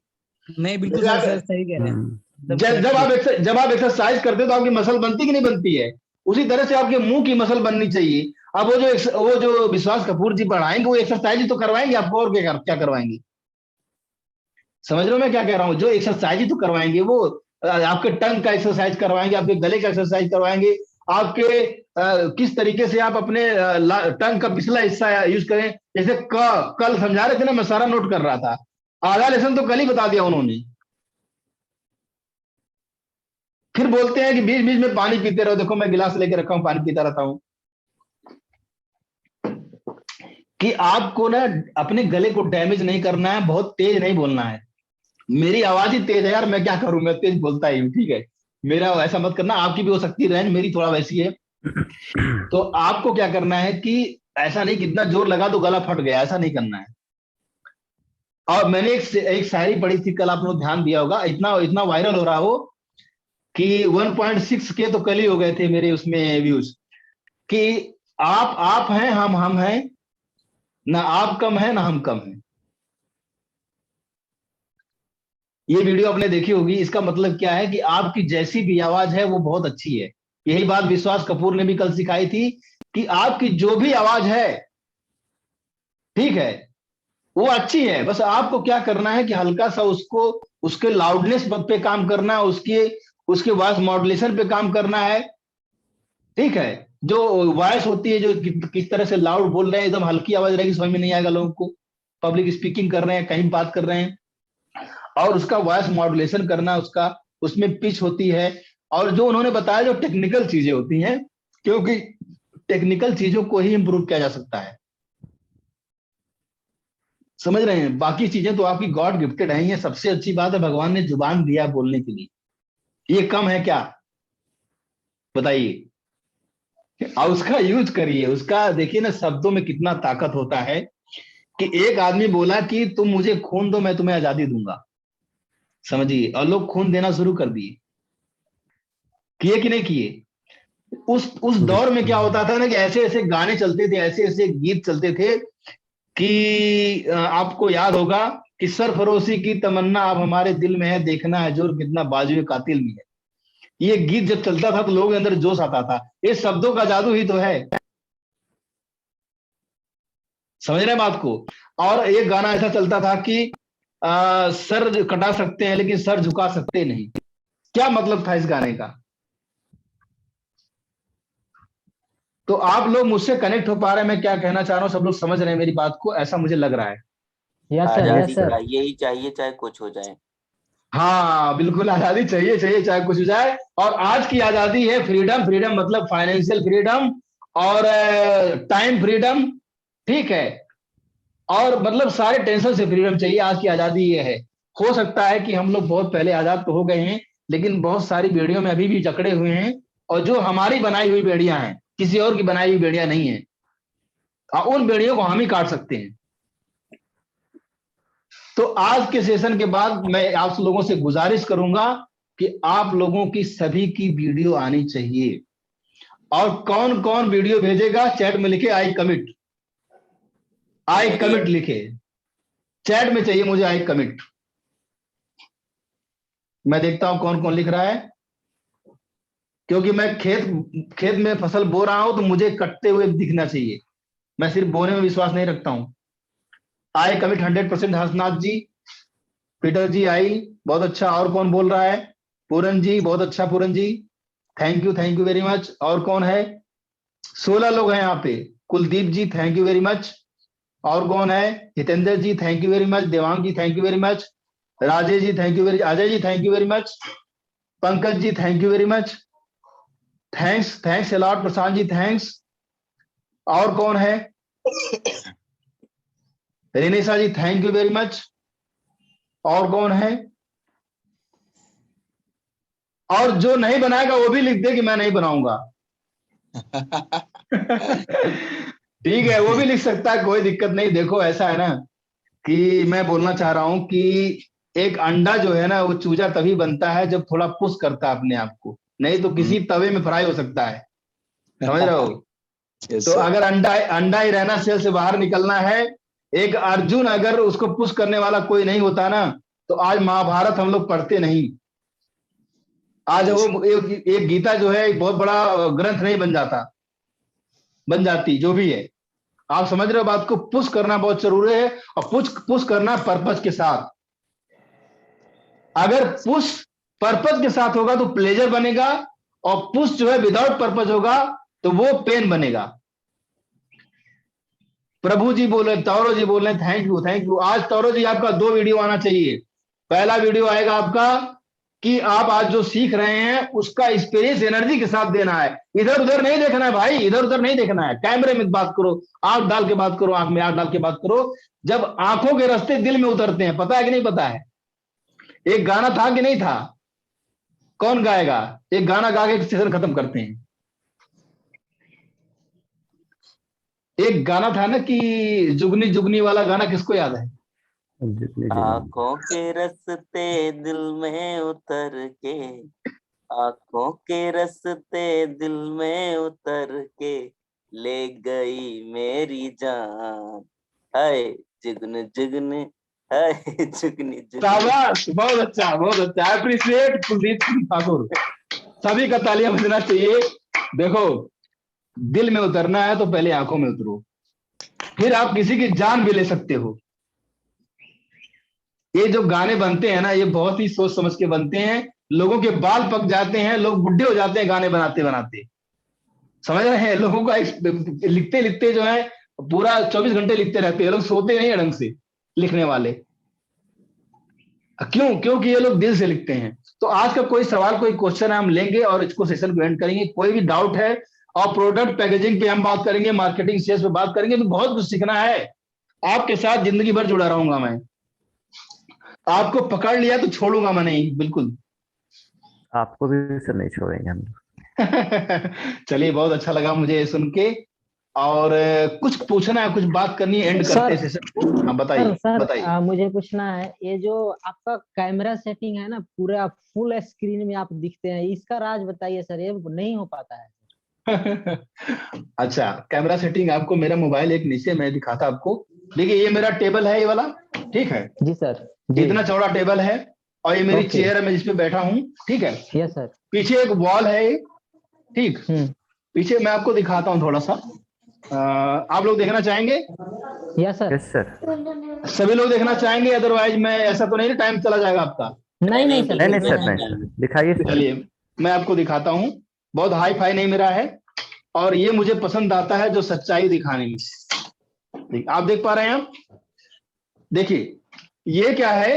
Speaker 11: नहीं, बिल्कुल सर सही कह रहे हैं।
Speaker 1: जब आप एक्सरसाइज करते हो तो आपकी मसल बनती कि नहीं बनती है? उसी तरह से आपके मुंह की मसल बननी चाहिए। अब वो जो विश्वास कपूर जी पढ़ाएंगे, वो एक्सरसाइज तो करवाएंगे आपको, और क्या करवाएंगे? समझ रहे हो मैं क्या कह रहा हूं? जो एक्सरसाइज तो करवाएंगे, वो आपके टंग का एक्सरसाइज करवाएंगे, आपके गले का एक्सरसाइज करवाएंगे, आपके किस तरीके से आप अपने टंग का पिछला हिस्सा यूज करें। जैसे कल समझा रहे थे ना, मैं सारा नोट कर रहा था, आधा लेसन तो कल ही बता दिया उन्होंने। फिर बोलते हैं कि बीच बीच में पानी पीते रहो, देखो मैं गिलास लेके रखा हूं, पानी पीता रहता हूं। कि आपको ना अपने गले को डैमेज नहीं करना है, बहुत तेज नहीं बोलना है। मेरी आवाज ही तेज है यार, मैं क्या करूं, मैं तेज बोलता ही हूं, ठीक है, मेरा ऐसा मत करना। आपकी भी हो सकती है रेंज, मेरी थोड़ा वैसी है। तो आपको क्या करना है कि ऐसा नहीं कि इतना जोर लगा तो गला फट गया, ऐसा नहीं करना है। और मैंने एक शायरी पढ़ी थी कल, आप लोग ध्यान दिया होगा, इतना इतना वायरल हो रहा हो कि 1.6 के तो कल ही हो गए थे मेरे उसमें व्यूज, कि आप हैं, हम हैं, ना आप कम है ना हम कम है। ये वीडियो आपने देखी होगी। इसका मतलब क्या है कि आपकी जैसी भी आवाज है वो बहुत अच्छी है। यही बात विश्वास कपूर ने भी कल सिखाई थी कि आपकी जो भी आवाज है, ठीक है, वो अच्छी है, बस आपको क्या करना है कि हल्का सा उसको, उसके लाउडनेस पे काम करना है, उसके वॉइस मॉड्यूलेशन पे काम करना है, ठीक है। जो वॉइस होती है, जो किस तरह से लाउड बोल रहे हैं, एकदम हल्की आवाज रहेगी, समझ में नहीं आएगा लोगों को। पब्लिक स्पीकिंग कर रहे हैं, कहीं बात कर रहे हैं, और उसका वॉइस मॉड्यूलेशन करना, उसका उसमें पिच होती है, और जो उन्होंने बताया जो टेक्निकल चीजें होती हैं, क्योंकि टेक्निकल चीजों को ही इंप्रूव किया जा सकता है, समझ रहे हैं। बाकी चीजें तो आपकी गॉड गिफ्टेड है। ये सबसे अच्छी बात है, भगवान ने जुबान दिया बोलने के लिए, ये कम है क्या बताइए। और उसका यूज करिए, उसका देखिए ना, शब्दों में कितना ताकत होता है। कि एक आदमी बोला कि तुम मुझे खून दो, मैं तुम्हें आजादी दूंगा, समझिए, और लोग खून देना शुरू कर दिए। किए कि नहीं किए। उस दौर में क्या होता था ना कि ऐसे ऐसे गाने चलते थे, ऐसे ऐसे गीत चलते थे कि आपको याद होगा कि सरफरोशी की तमन्ना अब हमारे दिल में है, देखना है जोर कितना बाजुए कातिल में है। ये गीत जब चलता था तो लोगों के अंदर जोश आता था। ये शब्दों का जादू ही तो है, समझ रहे बात को। और एक गाना ऐसा चलता था कि सर कटा सकते हैं लेकिन सर झुका सकते नहीं। क्या मतलब था इस गाने का। तो आप लोग मुझसे कनेक्ट हो पा रहे हैं, मैं क्या कहना चाह रहा हूं, सब लोग समझ रहे हैं मेरी बात को, ऐसा मुझे लग रहा है।
Speaker 8: आजादी चाहिए ही चाहिए, चाहे कुछ हो जाए।
Speaker 1: हाँ बिल्कुल, आजादी चाहिए चाहिए चाहे कुछ हो जाए। और आज की आजादी है फ्रीडम। फ्रीडम मतलब फाइनेंशियल फ्रीडम और टाइम फ्रीडम, ठीक है, और मतलब सारे टेंशन से फ्रीडम चाहिए। आज की आजादी ये है। हो सकता है कि हम लोग बहुत पहले आजाद तो हो गए हैं, लेकिन बहुत सारी बेड़ियों में अभी भी जकड़े हुए हैं, और जो हमारी बनाई हुई बेड़ियां हैं, किसी और की बनाई हुई बेड़ियां नहीं है, उन बेड़ियों को हम ही काट सकते हैं। तो आज के सेशन के बाद मैं आप लोगों से गुजारिश करूंगा कि आप लोगों की सभी की वीडियो आनी चाहिए। और कौन कौन वीडियो भेजेगा, चैट में लिखे आई कमिट। आई कमिट लिखे चैट में, चाहिए मुझे आई कमिट। मैं देखता हूं कौन कौन लिख रहा है, क्योंकि मैं खेत में फसल बो रहा हूं तो मुझे कटते हुए दिखना चाहिए। मैं सिर्फ बोने में विश्वास नहीं रखता हूं। I commit 100%। Hansnath ji, Peter ji आई, बहुत अच्छा। और कौन बोल रहा है, पूरन जी, बहुत अच्छा Puran ji, thank you very much. और कौन है, 16 लोग हैं यहाँ पे। Kuldeep ji thank you very much. और कौन है, Hitendra ji thank you very much. Devang ji thank you very much. Rajesh ji thank you very, Ajay ji thank you very much. Pankaj ji thank you very much. Thanks a lot. Prashant ji thanks. और कौन है, Renesa ji thank you very much. और कौन है, और जो नहीं बनाएगा वो भी लिख दे कि मैं नहीं बनाऊंगा। ठीक है, वो भी लिख सकता है, कोई दिक्कत नहीं। देखो ऐसा है ना कि मैं बोलना चाह रहा हूं कि एक अंडा जो है ना, वो चूजा तभी बनता है जब थोड़ा पुश करता है अपने आप को, नहीं तो किसी तवे में फ्राई हो सकता है, समझ रहे हो। तो अगर अंडा ही रहना, सेल से बाहर निकलना है, एक अर्जुन अगर उसको पुश करने वाला कोई नहीं होता ना, तो आज महाभारत हम लोग पढ़ते नहीं। आज वो एक गीता जो है एक बहुत बड़ा ग्रंथ नहीं बन जाती, जो भी है। आप समझ रहे हो बात को। पुश करना बहुत जरूरी है, और पुश करना पर्पस के साथ। अगर पुश पर्पज के साथ होगा तो प्लेजर बनेगा, और पुश जो है विदाउट पर्पज होगा तो वो पेन बनेगा। प्रभु जी बोल रहे, तौरो जी बोल रहे, थैंक यू थैंक यू। आज तौरो जी आपका 2 वीडियो आना चाहिए। पहला वीडियो आएगा आपका कि आप आज जो सीख रहे हैं उसका एक्सपीरियंस एनर्जी के साथ देना है, इधर उधर नहीं देखना है भाई, इधर उधर नहीं देखना है। कैमरे में बात करो, आंख डाल के बात करो, आंख में आंख डाल के बात करो। जब आंखों के रास्ते दिल में उतरते हैं, पता है कि नहीं पता है? एक गाना था कि नहीं था? कौन गाएगा? एक गाना गा के सेशन खत्म करते हैं। एक गाना था ना कि जुगनी जुगनी वाला गाना, किसको याद है?
Speaker 8: आंखों के रस्ते दिल में उतर के, आंखों के रस्ते दिल में उतर के ले गई मेरी जान, हाय जुगन जुगन, हाय जुगनी जुगनी।
Speaker 1: शाबाश, बहुत अच्छा बहुत अच्छा। अप्रिशिएट कुलदीप सिंह ठाकुर। सभी का तालियां बजना चाहिए। देखो, दिल में उतरना है तो पहले आंखों में उतरो, फिर आप किसी की जान भी ले सकते हो। ये जो गाने बनते हैं ना, ये बहुत ही सोच समझ के बनते हैं। लोगों के बाल पक जाते हैं, लोग बुढ़े हो जाते हैं गाने बनाते बनाते, समझ रहे हैं? लोगों का लिखते लिखते जो है पूरा 24 घंटे लिखते रहते हैं, लोग सोते नहीं है ढंग से लिखने वाले। क्यों? क्योंकि ये लोग दिल से लिखते हैं। तो आज का कोई सवाल, कोई क्वेश्चन हम लेंगे और इसको सेशन को एंड करेंगे। कोई भी डाउट है, और प्रोडक्ट पैकेजिंग पे हम बात करेंगे, मार्केटिंग सेल्स पे बात करेंगे। तो बहुत कुछ सीखना है, आपके साथ जिंदगी भर जुड़ा रहूंगा मैं। आपको पकड़ लिया तो छोड़ूंगा मैं नहीं, बिल्कुल।
Speaker 4: आपको भी सर नहीं छोड़ेंगे हम।
Speaker 1: चलिए, बहुत अच्छा लगा मुझे ये सुन के। और कुछ पूछना है, कुछ बात करनी है, एंड करते हैं सेशन को। हाँ बताइए बताइए।
Speaker 9: मुझे पूछना है, ये जो आपका कैमरा सेटिंग है ना, पूरा फुल स्क्रीन में आप दिखते हैं, इसका राज बताइए सर, ये नहीं हो पाता है।
Speaker 1: अच्छा, कैमरा सेटिंग आपको मेरा मोबाइल एक नीचे मैं दिखाता आपको। देखिए, ये मेरा टेबल है, ये वाला, ठीक है
Speaker 9: जी सर।
Speaker 1: इतना चौड़ा टेबल है, और ये मेरी चेयर है, मैं जिसपे बैठा हूँ, ठीक है।
Speaker 9: Yes sir.
Speaker 1: पीछे एक वॉल है, ठीक। पीछे मैं आपको दिखाता हूँ थोड़ा सा। आप लोग देखना चाहेंगे?
Speaker 9: Yes sir.
Speaker 4: Yes sir.
Speaker 1: सभी लोग देखना चाहेंगे? अदरवाइज मैं, ऐसा तो नहीं टाइम चला जाएगा आपका?
Speaker 9: नहीं सर,
Speaker 4: नहीं सर, नहीं सर, दिखाइए।
Speaker 1: चलिए मैं आपको दिखाता हूँ। बहुत हाई फाई नहीं मेरा है, और ये मुझे पसंद आता है जो सच्चाई दिखाने में। आप देख पा रहे हैं? आप देखिए, ये क्या है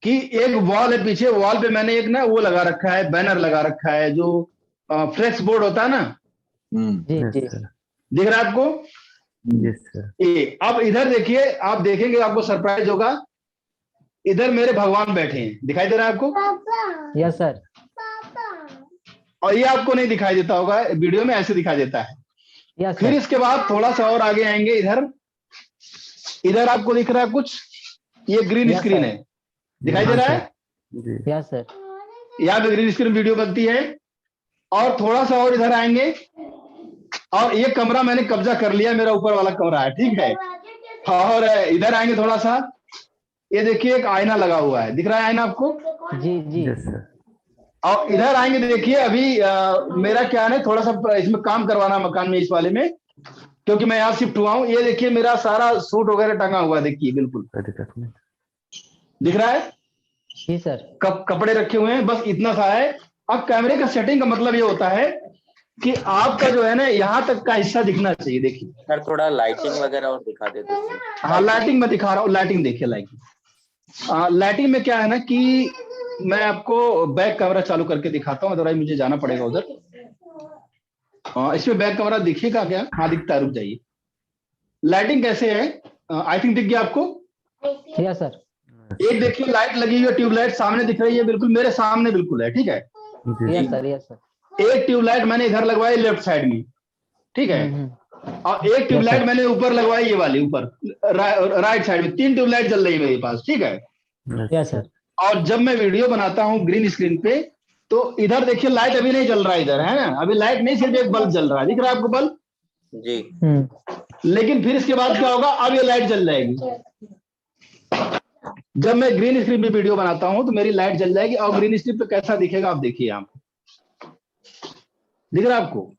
Speaker 1: कि एक वॉल है, पीछे वॉल पे मैंने एक ना वो लगा रखा है, बैनर लगा रखा है, जो फ्लेक्स बोर्ड होता है ना।
Speaker 9: जी जी।
Speaker 1: दिख रहा है आपको?
Speaker 4: Yes sir.
Speaker 1: ये अब इधर देखिए, आप देखेंगे आपको सरप्राइज होगा। इधर मेरे भगवान बैठे हैं, दिखाई दे रहा है आपको?
Speaker 9: Yes sir.
Speaker 1: और ये आपको नहीं दिखाई देता होगा, वीडियो में ऐसे दिखाई देता है।
Speaker 9: यस
Speaker 1: फिर
Speaker 9: सर।
Speaker 1: इसके बाद थोड़ा सा और आगे आएंगे, इधर आपको दिख रहा है कुछ, ये ग्रीन स्क्रीन है, दिखाई दे रहा है?
Speaker 9: Yes sir.
Speaker 1: यहाँ पे ग्रीन स्क्रीन वीडियो बनती है। और थोड़ा सा और इधर आएंगे, और ये कमरा मैंने कब्जा कर लिया, मेरा ऊपर वाला कमरा है, ठीक है। और इधर आएंगे थोड़ा सा, ये देखिए एक आईना लगा हुआ है, दिख रहा है आईना आपको?
Speaker 9: जी जी।
Speaker 1: और इधर आएंगे, देखिए अभी मेरा क्या है, थोड़ा सा इसमें काम करवाना मकान में, इस वाले में, क्योंकि मैं यहाँ शिफ्ट हुआ हूँ। ये देखिए मेरा सारा सूट वगैरह टंगा हुआ है, देखिए बिल्कुल दिख रहा है।
Speaker 9: जी सर।
Speaker 1: कपड़े रखे हुए हैं, बस इतना सा है। अब कैमरे का सेटिंग का मतलब ये होता है कि आपका जो है ना, यहाँ तक का हिस्सा दिखना चाहिए। देखिए
Speaker 8: सर, थोड़ा लाइटिंग वगैरह और दिखा देते हैं।
Speaker 1: हाँ, लाइटिंग में दिखा रहा हूँ। लाइटिंग देखिए, लाइटिंग में क्या है ना कि मैं आपको बैक कैमरा चालू करके दिखाता हूँ, अदरवाइज मुझे जाना पड़ेगा उधर। इसमें बैक कैमरा दिखेगा क्या? हाँ दिखता है, रुक जाइए। लाइटिंग कैसे है? आई थिंक दिख गया आपको?
Speaker 9: Yes sir.
Speaker 1: एक देखिए लाइट लगी हुई है, ट्यूबलाइट सामने दिख रही है, बिल्कुल मेरे सामने बिल्कुल है, ठीक है।
Speaker 9: Yes sir. Yes sir.
Speaker 1: एक ट्यूबलाइट मैंने इधर लगवाई लेफ्ट साइड में, ठीक है। और एक ट्यूबलाइट मैंने ऊपर लगवाई, ये वाली ऊपर राइट साइड में। 3 ट्यूबलाइट जल रही है मेरे पास, ठीक है।
Speaker 9: Yes sir.
Speaker 1: और जब मैं वीडियो बनाता हूँ ग्रीन स्क्रीन पे, तो इधर देखिए लाइट अभी नहीं जल रहा है, इधर है ना, अभी लाइट नहीं, सिर्फ एक बल्ब जल रहा है, दिख रहा है आपको बल्ब?
Speaker 8: जी।
Speaker 1: लेकिन फिर इसके बाद क्या होगा, अब ये लाइट जल जाएगी। जब मैं ग्रीन स्क्रीन पे वीडियो बनाता हूं तो मेरी लाइट जल जाएगी। और ग्रीन स्क्रीन पे कैसा दिखेगा आप देखिए, यहाँ दिख रहा है आपको?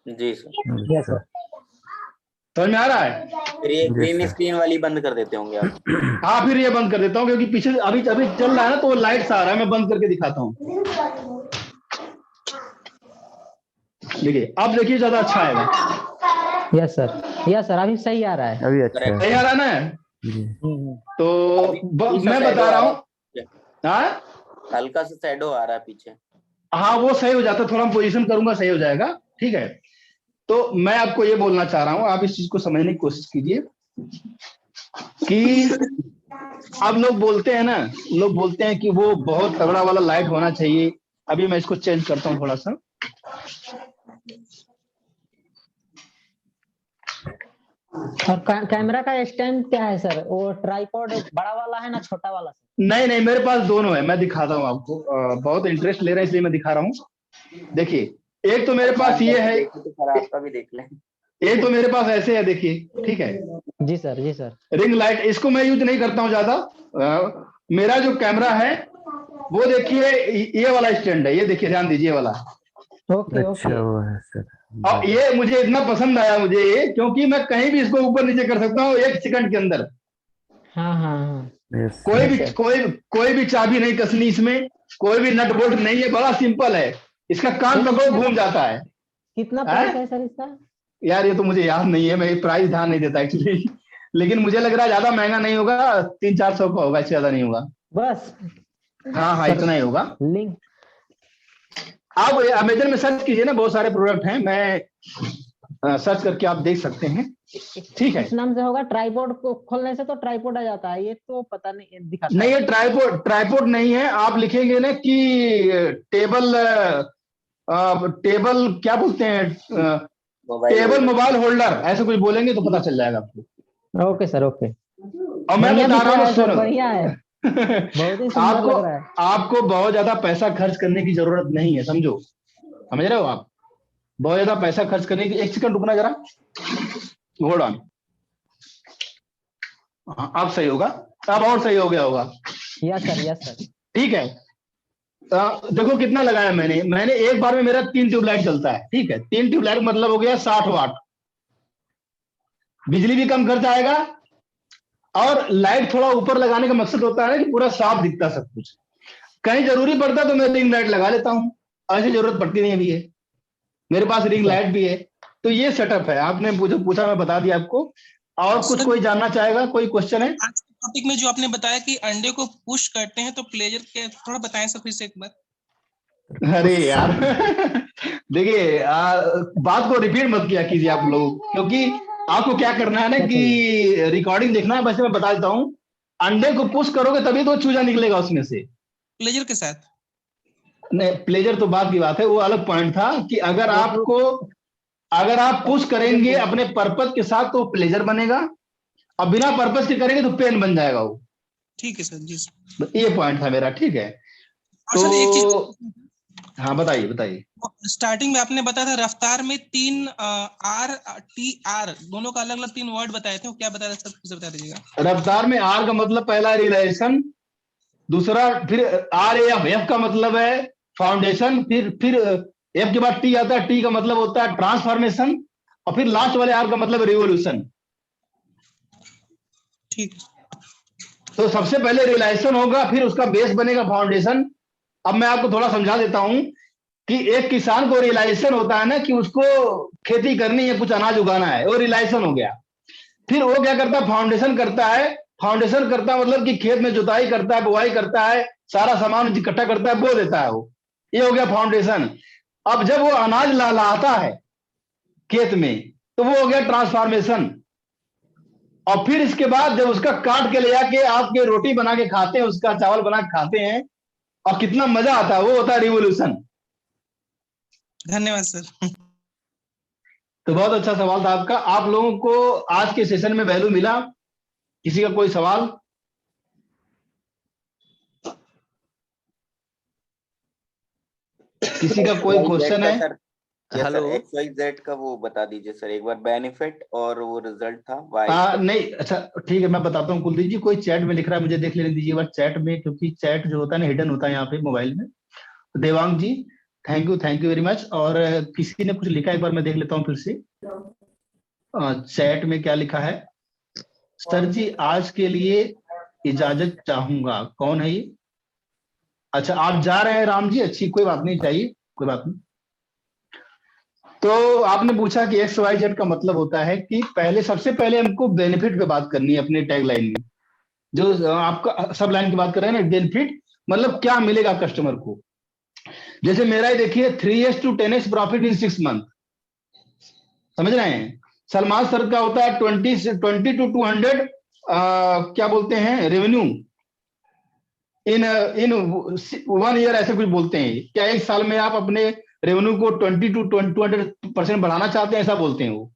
Speaker 8: जी सर।
Speaker 1: Yes sir. समझ में आ रहा है?
Speaker 8: फिर ये ग्रीन स्क्रीन वाली बंद कर देते होंगे आप?
Speaker 1: हाँ, फिर ये बंद कर देता हूँ क्योंकि पीछे अभी अभी चल रहा है ना, तो वो लाइट्स आ रहा है, मैं बंद करके दिखाता हूँ। देखिए, अब देखिए ज्यादा अच्छा आएगा।
Speaker 9: यस सर, अभी सही आ रहा है।
Speaker 4: अभी अच्छा है।
Speaker 1: सही आ रहा है ना? तो मैं बता रहा हूँ, हाँ
Speaker 8: हल्का सा शैडो आ रहा है पीछे।
Speaker 1: हाँ, वो सही हो जाता है, थोड़ा पोजीशन करूंगा सही हो जाएगा। ठीक है, तो मैं आपको ये बोलना चाह रहा हूँ, आप इस चीज को समझने की कोशिश कीजिए कि अब लोग बोलते हैं ना, लोग बोलते हैं कि वो बहुत तगड़ा वाला लाइट होना चाहिए। अभी मैं इसको चेंज करता हूँ थोड़ा सा।
Speaker 9: और कैमरा का स्टैंड क्या है सर? वो ट्राइपॉड बड़ा वाला है ना छोटा वाला?
Speaker 1: नहीं नहीं, मेरे पास दोनों है, मैं दिखाता हूँ आपको। बहुत इंटरेस्ट ले रहे हैं इसलिए मैं दिखा रहा हूँ। देखिए, एक तो मेरे पास ये है,
Speaker 8: आपका भी देख लें।
Speaker 1: एक तो मेरे पास ऐसे है, देखिए। ठीक है
Speaker 9: जी सर, जी सर।
Speaker 1: रिंग लाइट, इसको मैं यूज नहीं करता हूँ ज्यादा। मेरा जो कैमरा है वो देखिए, ये वाला स्टैंड है, ये देखिए, ध्यान दीजिए वाला।
Speaker 9: Okay okay.
Speaker 4: वो है सर।
Speaker 1: और ये मुझे इतना पसंद आया मुझे ये, क्योंकि मैं कहीं भी इसको ऊपर नीचे कर सकता हूँ 1 सेकंड के अंदर।
Speaker 9: हाँ हाँ हाँ।
Speaker 1: कोई भी चाबी नहीं कसनी इसमें, कोई भी नट बोल्ट नहीं है, बड़ा सिंपल है। इसका कान पकड़ो घूम जाता है।
Speaker 9: कितना प्राइस है सर इसका?
Speaker 1: यार ये तो मुझे याद नहीं है, मैं प्राइस ध्यान नहीं देता एक्चुअली, लेकिन मुझे लग रहा है ज्यादा महंगा नहीं होगा, 300-400 का होगा, इससे ज्यादा नहीं होगा
Speaker 9: बस।
Speaker 1: हाँ हाँ, इतना ही होगा।
Speaker 9: लिंक
Speaker 1: आप अमेजन में सर्च कीजिए ना, बहुत सारे प्रोडक्ट हैं, मैं सर्च करके आप देख सकते हैं। ठीक है,
Speaker 9: इस नाम से होगा। ट्राइपॉड को खोलने से तो ट्राइपॉड आ जाता है, ये तो पता नहीं दिखाता
Speaker 1: नहीं, ये ट्राइपॉड नहीं है। आप लिखेंगे ना कि टेबल क्या बोलते हैं, टेबल मोबाइल होल्डर, ऐसे कुछ बोलेंगे तो पता चल जाएगा आपको।
Speaker 9: Okay sir, okay.
Speaker 1: और मैं बता रहा हूँ, सुनो,
Speaker 9: बढ़िया है, बहुत ही सुंदर लग रहा है।
Speaker 1: आपको बहुत ज्यादा पैसा खर्च करने की जरूरत नहीं है, समझो, समझ रहे हो आप? बहुत ज्यादा पैसा खर्च करने की, 1 सेकंड रुकना जरा, होल्ड ऑन। हाँ, अब सही होगा, अब और सही हो गया होगा।
Speaker 9: Yes sir, yes sir.
Speaker 1: ठीक है, देखो कितना लगाया मैंने एक बार में मेरा 3 ट्यूबलाइट चलता है। ठीक है, 3 ट्यूबलाइट मतलब हो गया 60 वाट। बिजली भी कम खर्च आएगा, और लाइट थोड़ा ऊपर लगाने का मकसद होता है कि पूरा साफ दिखता सब कुछ। कहीं जरूरी पड़ता तो मैं रिंग लाइट लगा लेता हूँ, ऐसी जरूरत पड़ती नहीं अभी है, मेरे पास रिंग लाइट भी है। तो ये सेटअप है, आपने मुझे पूछा, मैं बता दिया आपको। और कुछ कोई जानना चाहेगा, कोई क्वेश्चन है?
Speaker 3: आज के टॉपिक में जो आपने बताया कि अंडे को पुश करते हैं तो प्लेजर के, थोड़ा बताएं सर फिर से एक बार।
Speaker 1: अरे यार देखिए, बात को रिपीट मत किया कीजिए आप लोग, क्योंकि आपको क्या करना है ना कि रिकॉर्डिंग देखना है। वैसे मैं बता देता हूँ, अंडे को पुश करोगे तभी तो चूजा निकलेगा उसमें से।
Speaker 3: प्लेजर के साथ
Speaker 1: नहीं, प्लेजर तो बात की बात है, वो अलग पॉइंट था कि अगर आप पुश करेंगे अपने पर्पस के साथ तो प्लेजर बनेगा, और बिना पर्पस के करेंगे तो पेन बन जाएगा वो।
Speaker 3: ठीक है सर, जी
Speaker 1: सर, ये पॉइंट था मेरा। ठीक है,
Speaker 3: तो सर एक चीज,
Speaker 1: हाँ बताइए।
Speaker 3: स्टार्टिंग में आपने बताया था रफ्तार में 3 RTR दोनों का अलग अलग 3 वर्ड बताए थे, वो क्या बताया था सर, बता दीजिएगा।
Speaker 1: रफ्तार में R का मतलब पहला रिलेशन, दूसरा फिर RAF का मतलब है फाउंडेशन, फिर F के बाद T आता है, T का मतलब होता है ट्रांसफॉर्मेशन, और फिर लास्ट वाले R का मतलब रिवोल्यूशन।
Speaker 3: ठीक,
Speaker 1: तो सबसे पहले रिलेशन होगा, फिर उसका बेस बनेगा फाउंडेशन। अब मैं आपको थोड़ा समझा देता हूं कि एक किसान को रियलाइजेशन होता है ना कि उसको खेती करनी है, कुछ अनाज उगाना है, वो रियलाइजेशन हो गया। फिर वो क्या करता है, फाउंडेशन करता है। फाउंडेशन करता मतलब कि खेत में जुताई करता है, बुआई करता है, सारा सामान इकट्ठा करता है, बो देता है वो, ये हो गया फाउंडेशन। अब जब वो अनाज लहलहाता है खेत में तो वो हो गया ट्रांसफॉर्मेशन। और फिर इसके बाद जब उसका काट के ले जाके आपके रोटी बना के खाते हैं, उसका चावल बना के खाते हैं और कितना मजा आता है, वो होता है रिवोल्यूशन।
Speaker 3: धन्यवाद सर।
Speaker 1: तो बहुत अच्छा सवाल था आपका। आप लोगों को आज के सेशन में वैल्यू मिला? किसी का कोई सवाल? किसी का कोई क्वेश्चन है?
Speaker 8: हेलो, XYZ का वो बता दीजिए सर एक बार, बेनिफिट और वो रिजल्ट था वाई।
Speaker 1: नहीं, अच्छा ठीक है, मैं बताता हूँ कुलदीप जी। कोई चैट में लिख रहा है, मुझे देख लेने दीजिए बार चैट में, क्योंकि चैट जो होता है ना हिडन होता है यहाँ पे मोबाइल में। Devang ji thank you very much. और किसी ने कुछ लिखा, एक बार मैं देख लेता हूँ फिर से। चैट में क्या लिखा है? सर जी आज के लिए इजाजत चाहूंगा। कौन है ये? अच्छा आप जा रहे हैं राम जी, अच्छी कोई बात नहीं, चाहिए कोई बात नहीं। तो आपने पूछा कि XYZ का मतलब होता है कि पहले, सबसे पहले हमको बेनिफिट पे बात करनी है अपने टैग लाइन में। जो आपका सब लाइन की बात कर रहे हैं ना, बेनिफिट मतलब क्या मिलेगा कस्टमर को। जैसे मेरा ही देखिए 3x to 10x profit in 6 month, समझ रहे हैं। सलमान सर का होता है 20 to 200 क्या बोलते हैं रेवेन्यू इन 1 ईयर, ऐसे कुछ बोलते हैं। क्या एक साल में आप अपने रेवेन्यू को 20 to 200% बढ़ाना चाहते हैं, ऐसा बोलते हैं वो।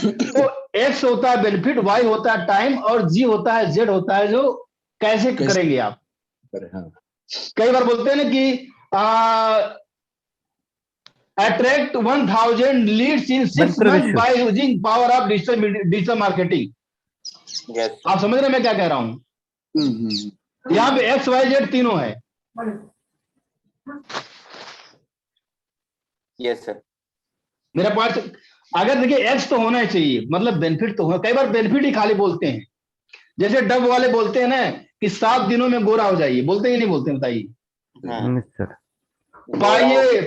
Speaker 1: तो X होता है बेनिफिट, Y होता है टाइम, और G होता है, Z होता है जो कैसे करेंगे आप। कई बार बोलते हैं ना कि attract 1000 leads in 6 months by using power of digital marketing. आप समझ रहे हैं मैं क्या कह रहा हूं? यहाँ पे XYZ तीनों है।
Speaker 8: Yes sir.
Speaker 1: मेरा पॉइंट, अगर देखिए X तो होना ही चाहिए, मतलब बेनिफिट तो होना। कई बार बेनिफिट ही खाली बोलते हैं, जैसे डब वाले बोलते हैं ना कि 7 दिनों में गोरा हो जाइए, बोलते ही नहीं बोलते, बताइए। पाइए,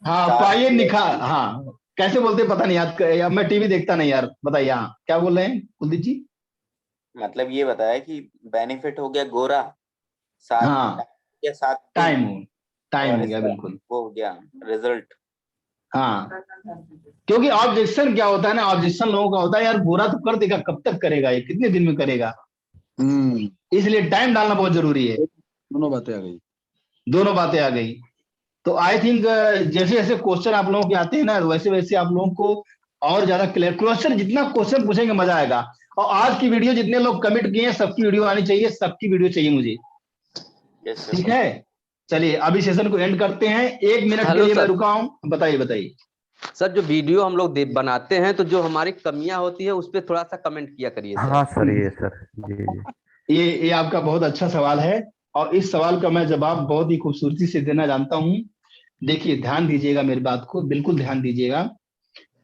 Speaker 1: हाँ पाइए निखार, हाँ कैसे बोलते पता नहीं, याद मैं टीवी देखता नहीं यार, बताइए। हाँ क्या बोल रहे हैं कुलदीप जी?
Speaker 8: मतलब ये बताया कि बेनिफिट हो गया गोरा,
Speaker 1: हाँ
Speaker 8: या 7
Speaker 1: टाइम हो गया, बिल्कुल
Speaker 8: वो हो गया रिजल्ट।
Speaker 1: हाँ क्योंकि ऑब्जेक्शन क्या होता है ना, ऑब्जेक्शन लोगों का होता है यार गोरा तो कर देगा, कब तक करेगा ये, कितने दिन में करेगा। इसलिए टाइम डालना बहुत जरूरी है।
Speaker 13: दोनों बातें आ गई।
Speaker 1: तो आई थिंक जैसे जैसे क्वेश्चन आप लोगों के आते हैं ना, वैसे वैसे आप लोगों को और ज्यादा क्लियर क्वेश्चन, जितना क्वेश्चन पूछेंगे मजा आएगा। और आज की वीडियो जितने लोग कमिट किए हैं सबकी वीडियो आनी चाहिए, सबकी वीडियो चाहिए मुझे, ठीक है। चलिए अभी सेशन को एंड करते हैं, 1 मिनट के लिए मैं रुका हूं। बताइए
Speaker 12: सर। जो वीडियो हम लोग बनाते हैं तो जो हमारी कमियां होती है उस पर थोड़ा सा कमेंट किया करिए।
Speaker 4: हाँ सर, ये सर जी।
Speaker 1: ये आपका बहुत अच्छा सवाल है, और इस सवाल का मैं जवाब बहुत ही खूबसूरती से देना जानता हूं। देखिए ध्यान दीजिएगा मेरी बात को, बिल्कुल ध्यान दीजिएगा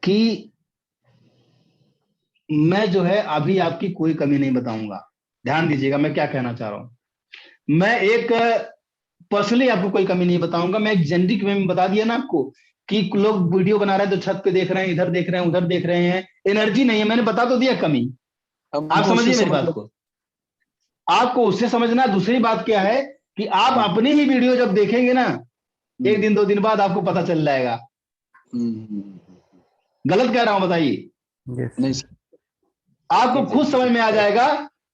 Speaker 1: कि मैं जो है अभी आपकी कोई कमी नहीं बताऊंगा। ध्यान दीजिएगा मैं क्या कहना चाह रहा हूं। मैं एक पर्सनली आपको कोई कमी नहीं बताऊंगा, मैं एक जेनरिक वे में बता दिया ना आपको कि लोग वीडियो बना रहे हैं तो छत पे देख रहे हैं, इधर देख रहे हैं, उधर देख रहे हैं, एनर्जी नहीं है, मैंने बता तो दिया कमी। आप समझिए मेरी बात को, आपको उससे समझना। दूसरी बात क्या है कि आप अपनी ही वीडियो जब देखेंगे ना, 1 दिन 2 दिन बाद आपको पता चल जाएगा। गलत कह रहा हूं बताइए?
Speaker 13: नहीं,
Speaker 1: आपको खुद समझ में आ जाएगा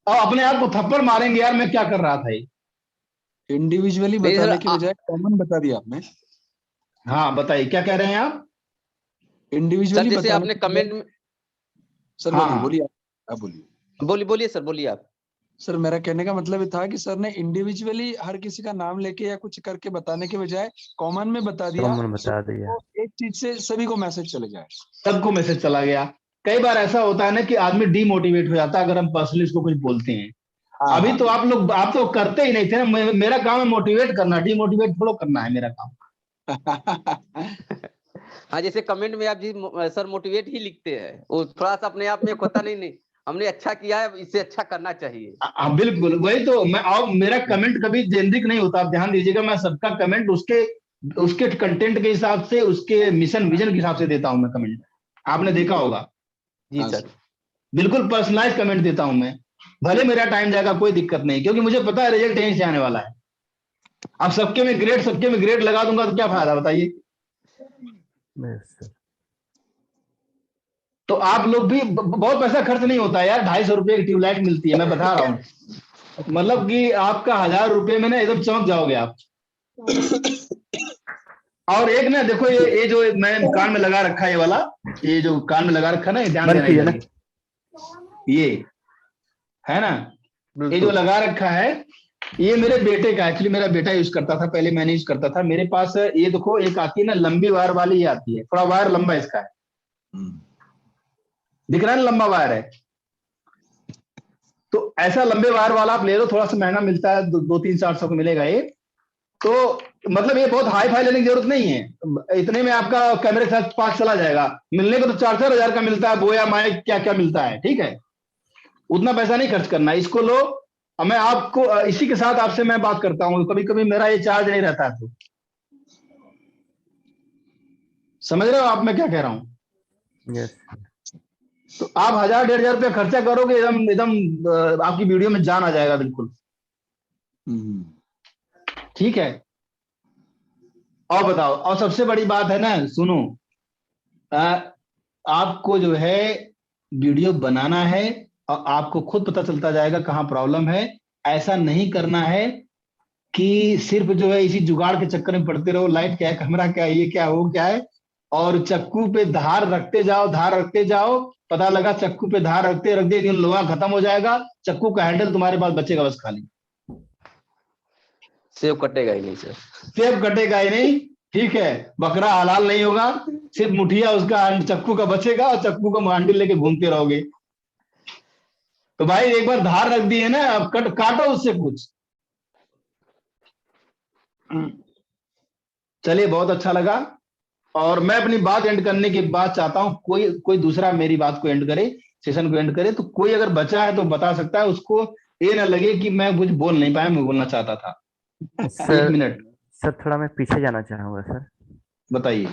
Speaker 1: और अपने आप को थप्पड़ मारेंगे, यार मैं क्या कर रहा था।
Speaker 13: इंडिविजुअली बताने की बजाय कॉमन बता दिया आपने।
Speaker 1: हाँ बताइए क्या कह रहे हैं आप?
Speaker 12: इंडिविजुअली जैसे आपने कमेंट में।
Speaker 13: सर बोलिए, आप
Speaker 12: बोलिए सर, बोलिए आप।
Speaker 13: सर मेरा कहने का मतलब था कि सर ने इंडिविजुअली हर किसी का नाम लेके या कुछ करके बताने के बजाय कॉमन में बता दिया, एक चीज से सभी को मैसेज चले जाए।
Speaker 1: सबको मैसेज चला गया। कई बार ऐसा होता है ना कि आदमी डीमोटिवेट हो जाता है अगर हम पर्सनली इसको कुछ बोलते हैं। अभी तो आप तो करते ही नहीं थे ना, मेरा काम है मोटिवेट करना, डीमोटिवेट थोड़ा करना है मेरा काम।
Speaker 12: हाँ जैसे कमेंट में आप जी सर मोटिवेट ही लिखते हैं, वो थोड़ा सा अपने आप में होता नहीं हमने अच्छा किया है, इससे अच्छा करना चाहिए।
Speaker 1: हाँ बिल्कुल, वही तो मैं, और मेरा कमेंट कभी जेनरिक नहीं होता, आप ध्यान दीजिएगा। मैं सबका कमेंट उसके कंटेंट के हिसाब से, उसके मिशन विजन के हिसाब से देता हूं मैं कमेंट, आपने देखा होगा।
Speaker 12: जी सर,
Speaker 1: बिल्कुल पर्सनलाइज कमेंट देता हूं मैं, भले मेरा टाइम जाएगा कोई दिक्कत नहीं, क्योंकि मुझे पता है रिजल्ट यहीं से आने वाला है। अब सबके में ग्रेड लगा दूंगा तो क्या फायदा बताइए। तो आप लोग भी, बहुत पैसा खर्च नहीं होता यार, 250 रुपए की ट्यूबलाइट मिलती है, मैं बता रहा हूँ। मतलब कि आपका 1000 रुपए में ना एकदम चमक जाओगे आप। और एक ना देखो, ये जो मैंने कान में लगा रखा है, ये वाला, ये जो कान में लगा रखा ना, ध्यान देना, ये है ना, ये जो लगा रखा है, ये मेरे बेटे का, एक्चुअली मेरा बेटा यूज करता था पहले, मैंने यूज करता था। मेरे पास ये देखो एक आती है ना लंबी वायर वाली, ये आती है, थोड़ा वायर लंबा इसका है, दिख रहा है ना, लंबा वायर है। तो ऐसा लंबे वायर वाला आप ले लो, थोड़ा सा महंगा मिलता है, 2-3-400 को मिलेगा ये। तो मतलब ये बहुत हाई फाई लेने की जरूरत नहीं है, इतने में आपका कैमरे के साथ पास चला जाएगा। मिलने को तो 4-4 हजार का मिलता है, बोया माइक क्या क्या मिलता है, ठीक है, उतना पैसा नहीं खर्च करना, इसको लो। और मैं आपको इसी के साथ आपसे मैं बात करता हूँ, कभी कभी मेरा ये चार्ज नहीं रहता है, तो समझ रहे हो आप मैं क्या कह रहा हूँ?
Speaker 4: यस।
Speaker 1: तो आप 1000-1500 रुपया खर्चा करोगे, एकदम एकदम आपकी वीडियो में जान आ जाएगा बिल्कुल। ठीक है, और बताओ, और सबसे बड़ी बात है ना, सुनो, आपको जो है वीडियो बनाना है और आपको खुद पता चलता जाएगा कहाँ प्रॉब्लम है। ऐसा नहीं करना है कि सिर्फ जो है इसी जुगाड़ के चक्कर में पड़ते रहो, लाइट क्या है, कैमरा क्या है, ये क्या है, वो क्या है, और चक्कू पे धार रखते जाओ, धार रखते जाओ, पता लगा चक्कू पे धार रखते रखते एक दिन लोहा खत्म हो जाएगा, चक्कू का हैंडल तुम्हारे पास बचेगा बस खाली,
Speaker 12: सेब कटेगा ही नहीं सर,
Speaker 1: सेब कटेगा ही नहीं, ठीक है, बकरा हलाल नहीं होगा, सिर्फ मुठिया उसका चक्कू का बचेगा और चक्कू का हैंडल लेके घूमते रहोगे। तो भाई एक बार धार रख दी है ना, अब काटो उससे कुछ। चलिए, बहुत अच्छा लगा, और मैं अपनी बात एंड करने के बाद चाहता हूं कोई दूसरा मेरी बात को एंड करे, सेशन को एंड करे। तो कोई अगर बचा है तो बता सकता है, उसको ये ना लगे कि मैं कुछ बोल नहीं पाया, मैं बोलना चाहता था।
Speaker 4: सर,
Speaker 1: 1 मिनट
Speaker 4: सर थोड़ा मैं पीछे जाना चाहूंगा सर।
Speaker 1: बताइए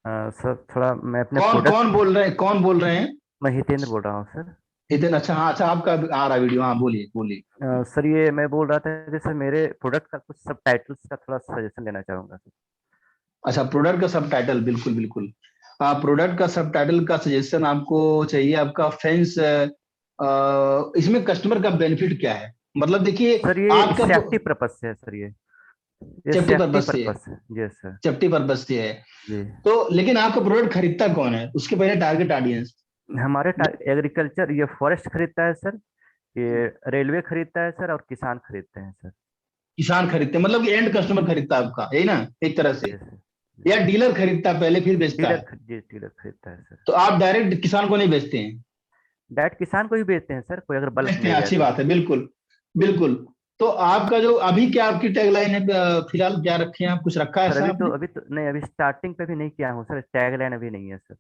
Speaker 4: सर, थोड़ा मैं अपने
Speaker 1: कौन बोल रहे हैं?
Speaker 4: मैं हितेंद्र बोल रहा हूँ सर।
Speaker 1: हितेंद्र, अच्छा, हाँ, अच्छा, आपका आ रहा वीडियो, हाँ, बोलिए।
Speaker 4: सर, ये मैं बोल रहा था कि सर मेरे प्रोडक्ट का कुछ सब टाइटल्स का थोड़ा सजेशन लेना चाहूंगा सर।
Speaker 1: अच्छा, प्रोडक्ट का सब टाइटल, बिल्कुल बिल्कुल। प्रोडक्ट का सब टाइटल का सजेशन आपको चाहिए, आपका फैंस, इसमें कस्टमर का बेनिफिट क्या है? मतलब देखिए
Speaker 4: सर, ये
Speaker 1: आपका
Speaker 4: सेफ्टी पर्पस से है सर, ये
Speaker 1: सेफ्टी पर्पस से,
Speaker 4: यस सर,
Speaker 1: सेफ्टी पर्पस से है।
Speaker 4: जी।
Speaker 1: तो लेकिन आपका प्रोडक्ट खरीदता कौन है, उसके पहले टारगेट ऑडियंस?
Speaker 4: हमारे एग्रीकल्चर, ये फॉरेस्ट खरीदता है सर, ये रेलवे खरीदता है सर, और किसान खरीदते हैं सर।
Speaker 1: किसान खरीदते हैं, मतलब एंड कस्टमर खरीदता है आपका, यही ना, एक तरह से, या डीलर खरीदता है पहले फिर बेचता है?
Speaker 4: डीलर खरीदता है सर।
Speaker 1: तो आप डायरेक्ट किसान को नहीं बेचते हैं?
Speaker 4: डायरेक्ट किसान को ही बेचते हैं सर, कोई अगर बल्क में,
Speaker 1: अच्छी बात है, बिल्कुल बिल्कुल। तो आपका जो अभी क्या आपकी टैगलाइन है, फिलहाल क्या रखे हैं आप, कुछ रखा है?
Speaker 4: सर अभी तो नहीं, अभी स्टार्टिंग पे भी नहीं किया हूँ सर, टैगलाइन अभी नहीं है सर।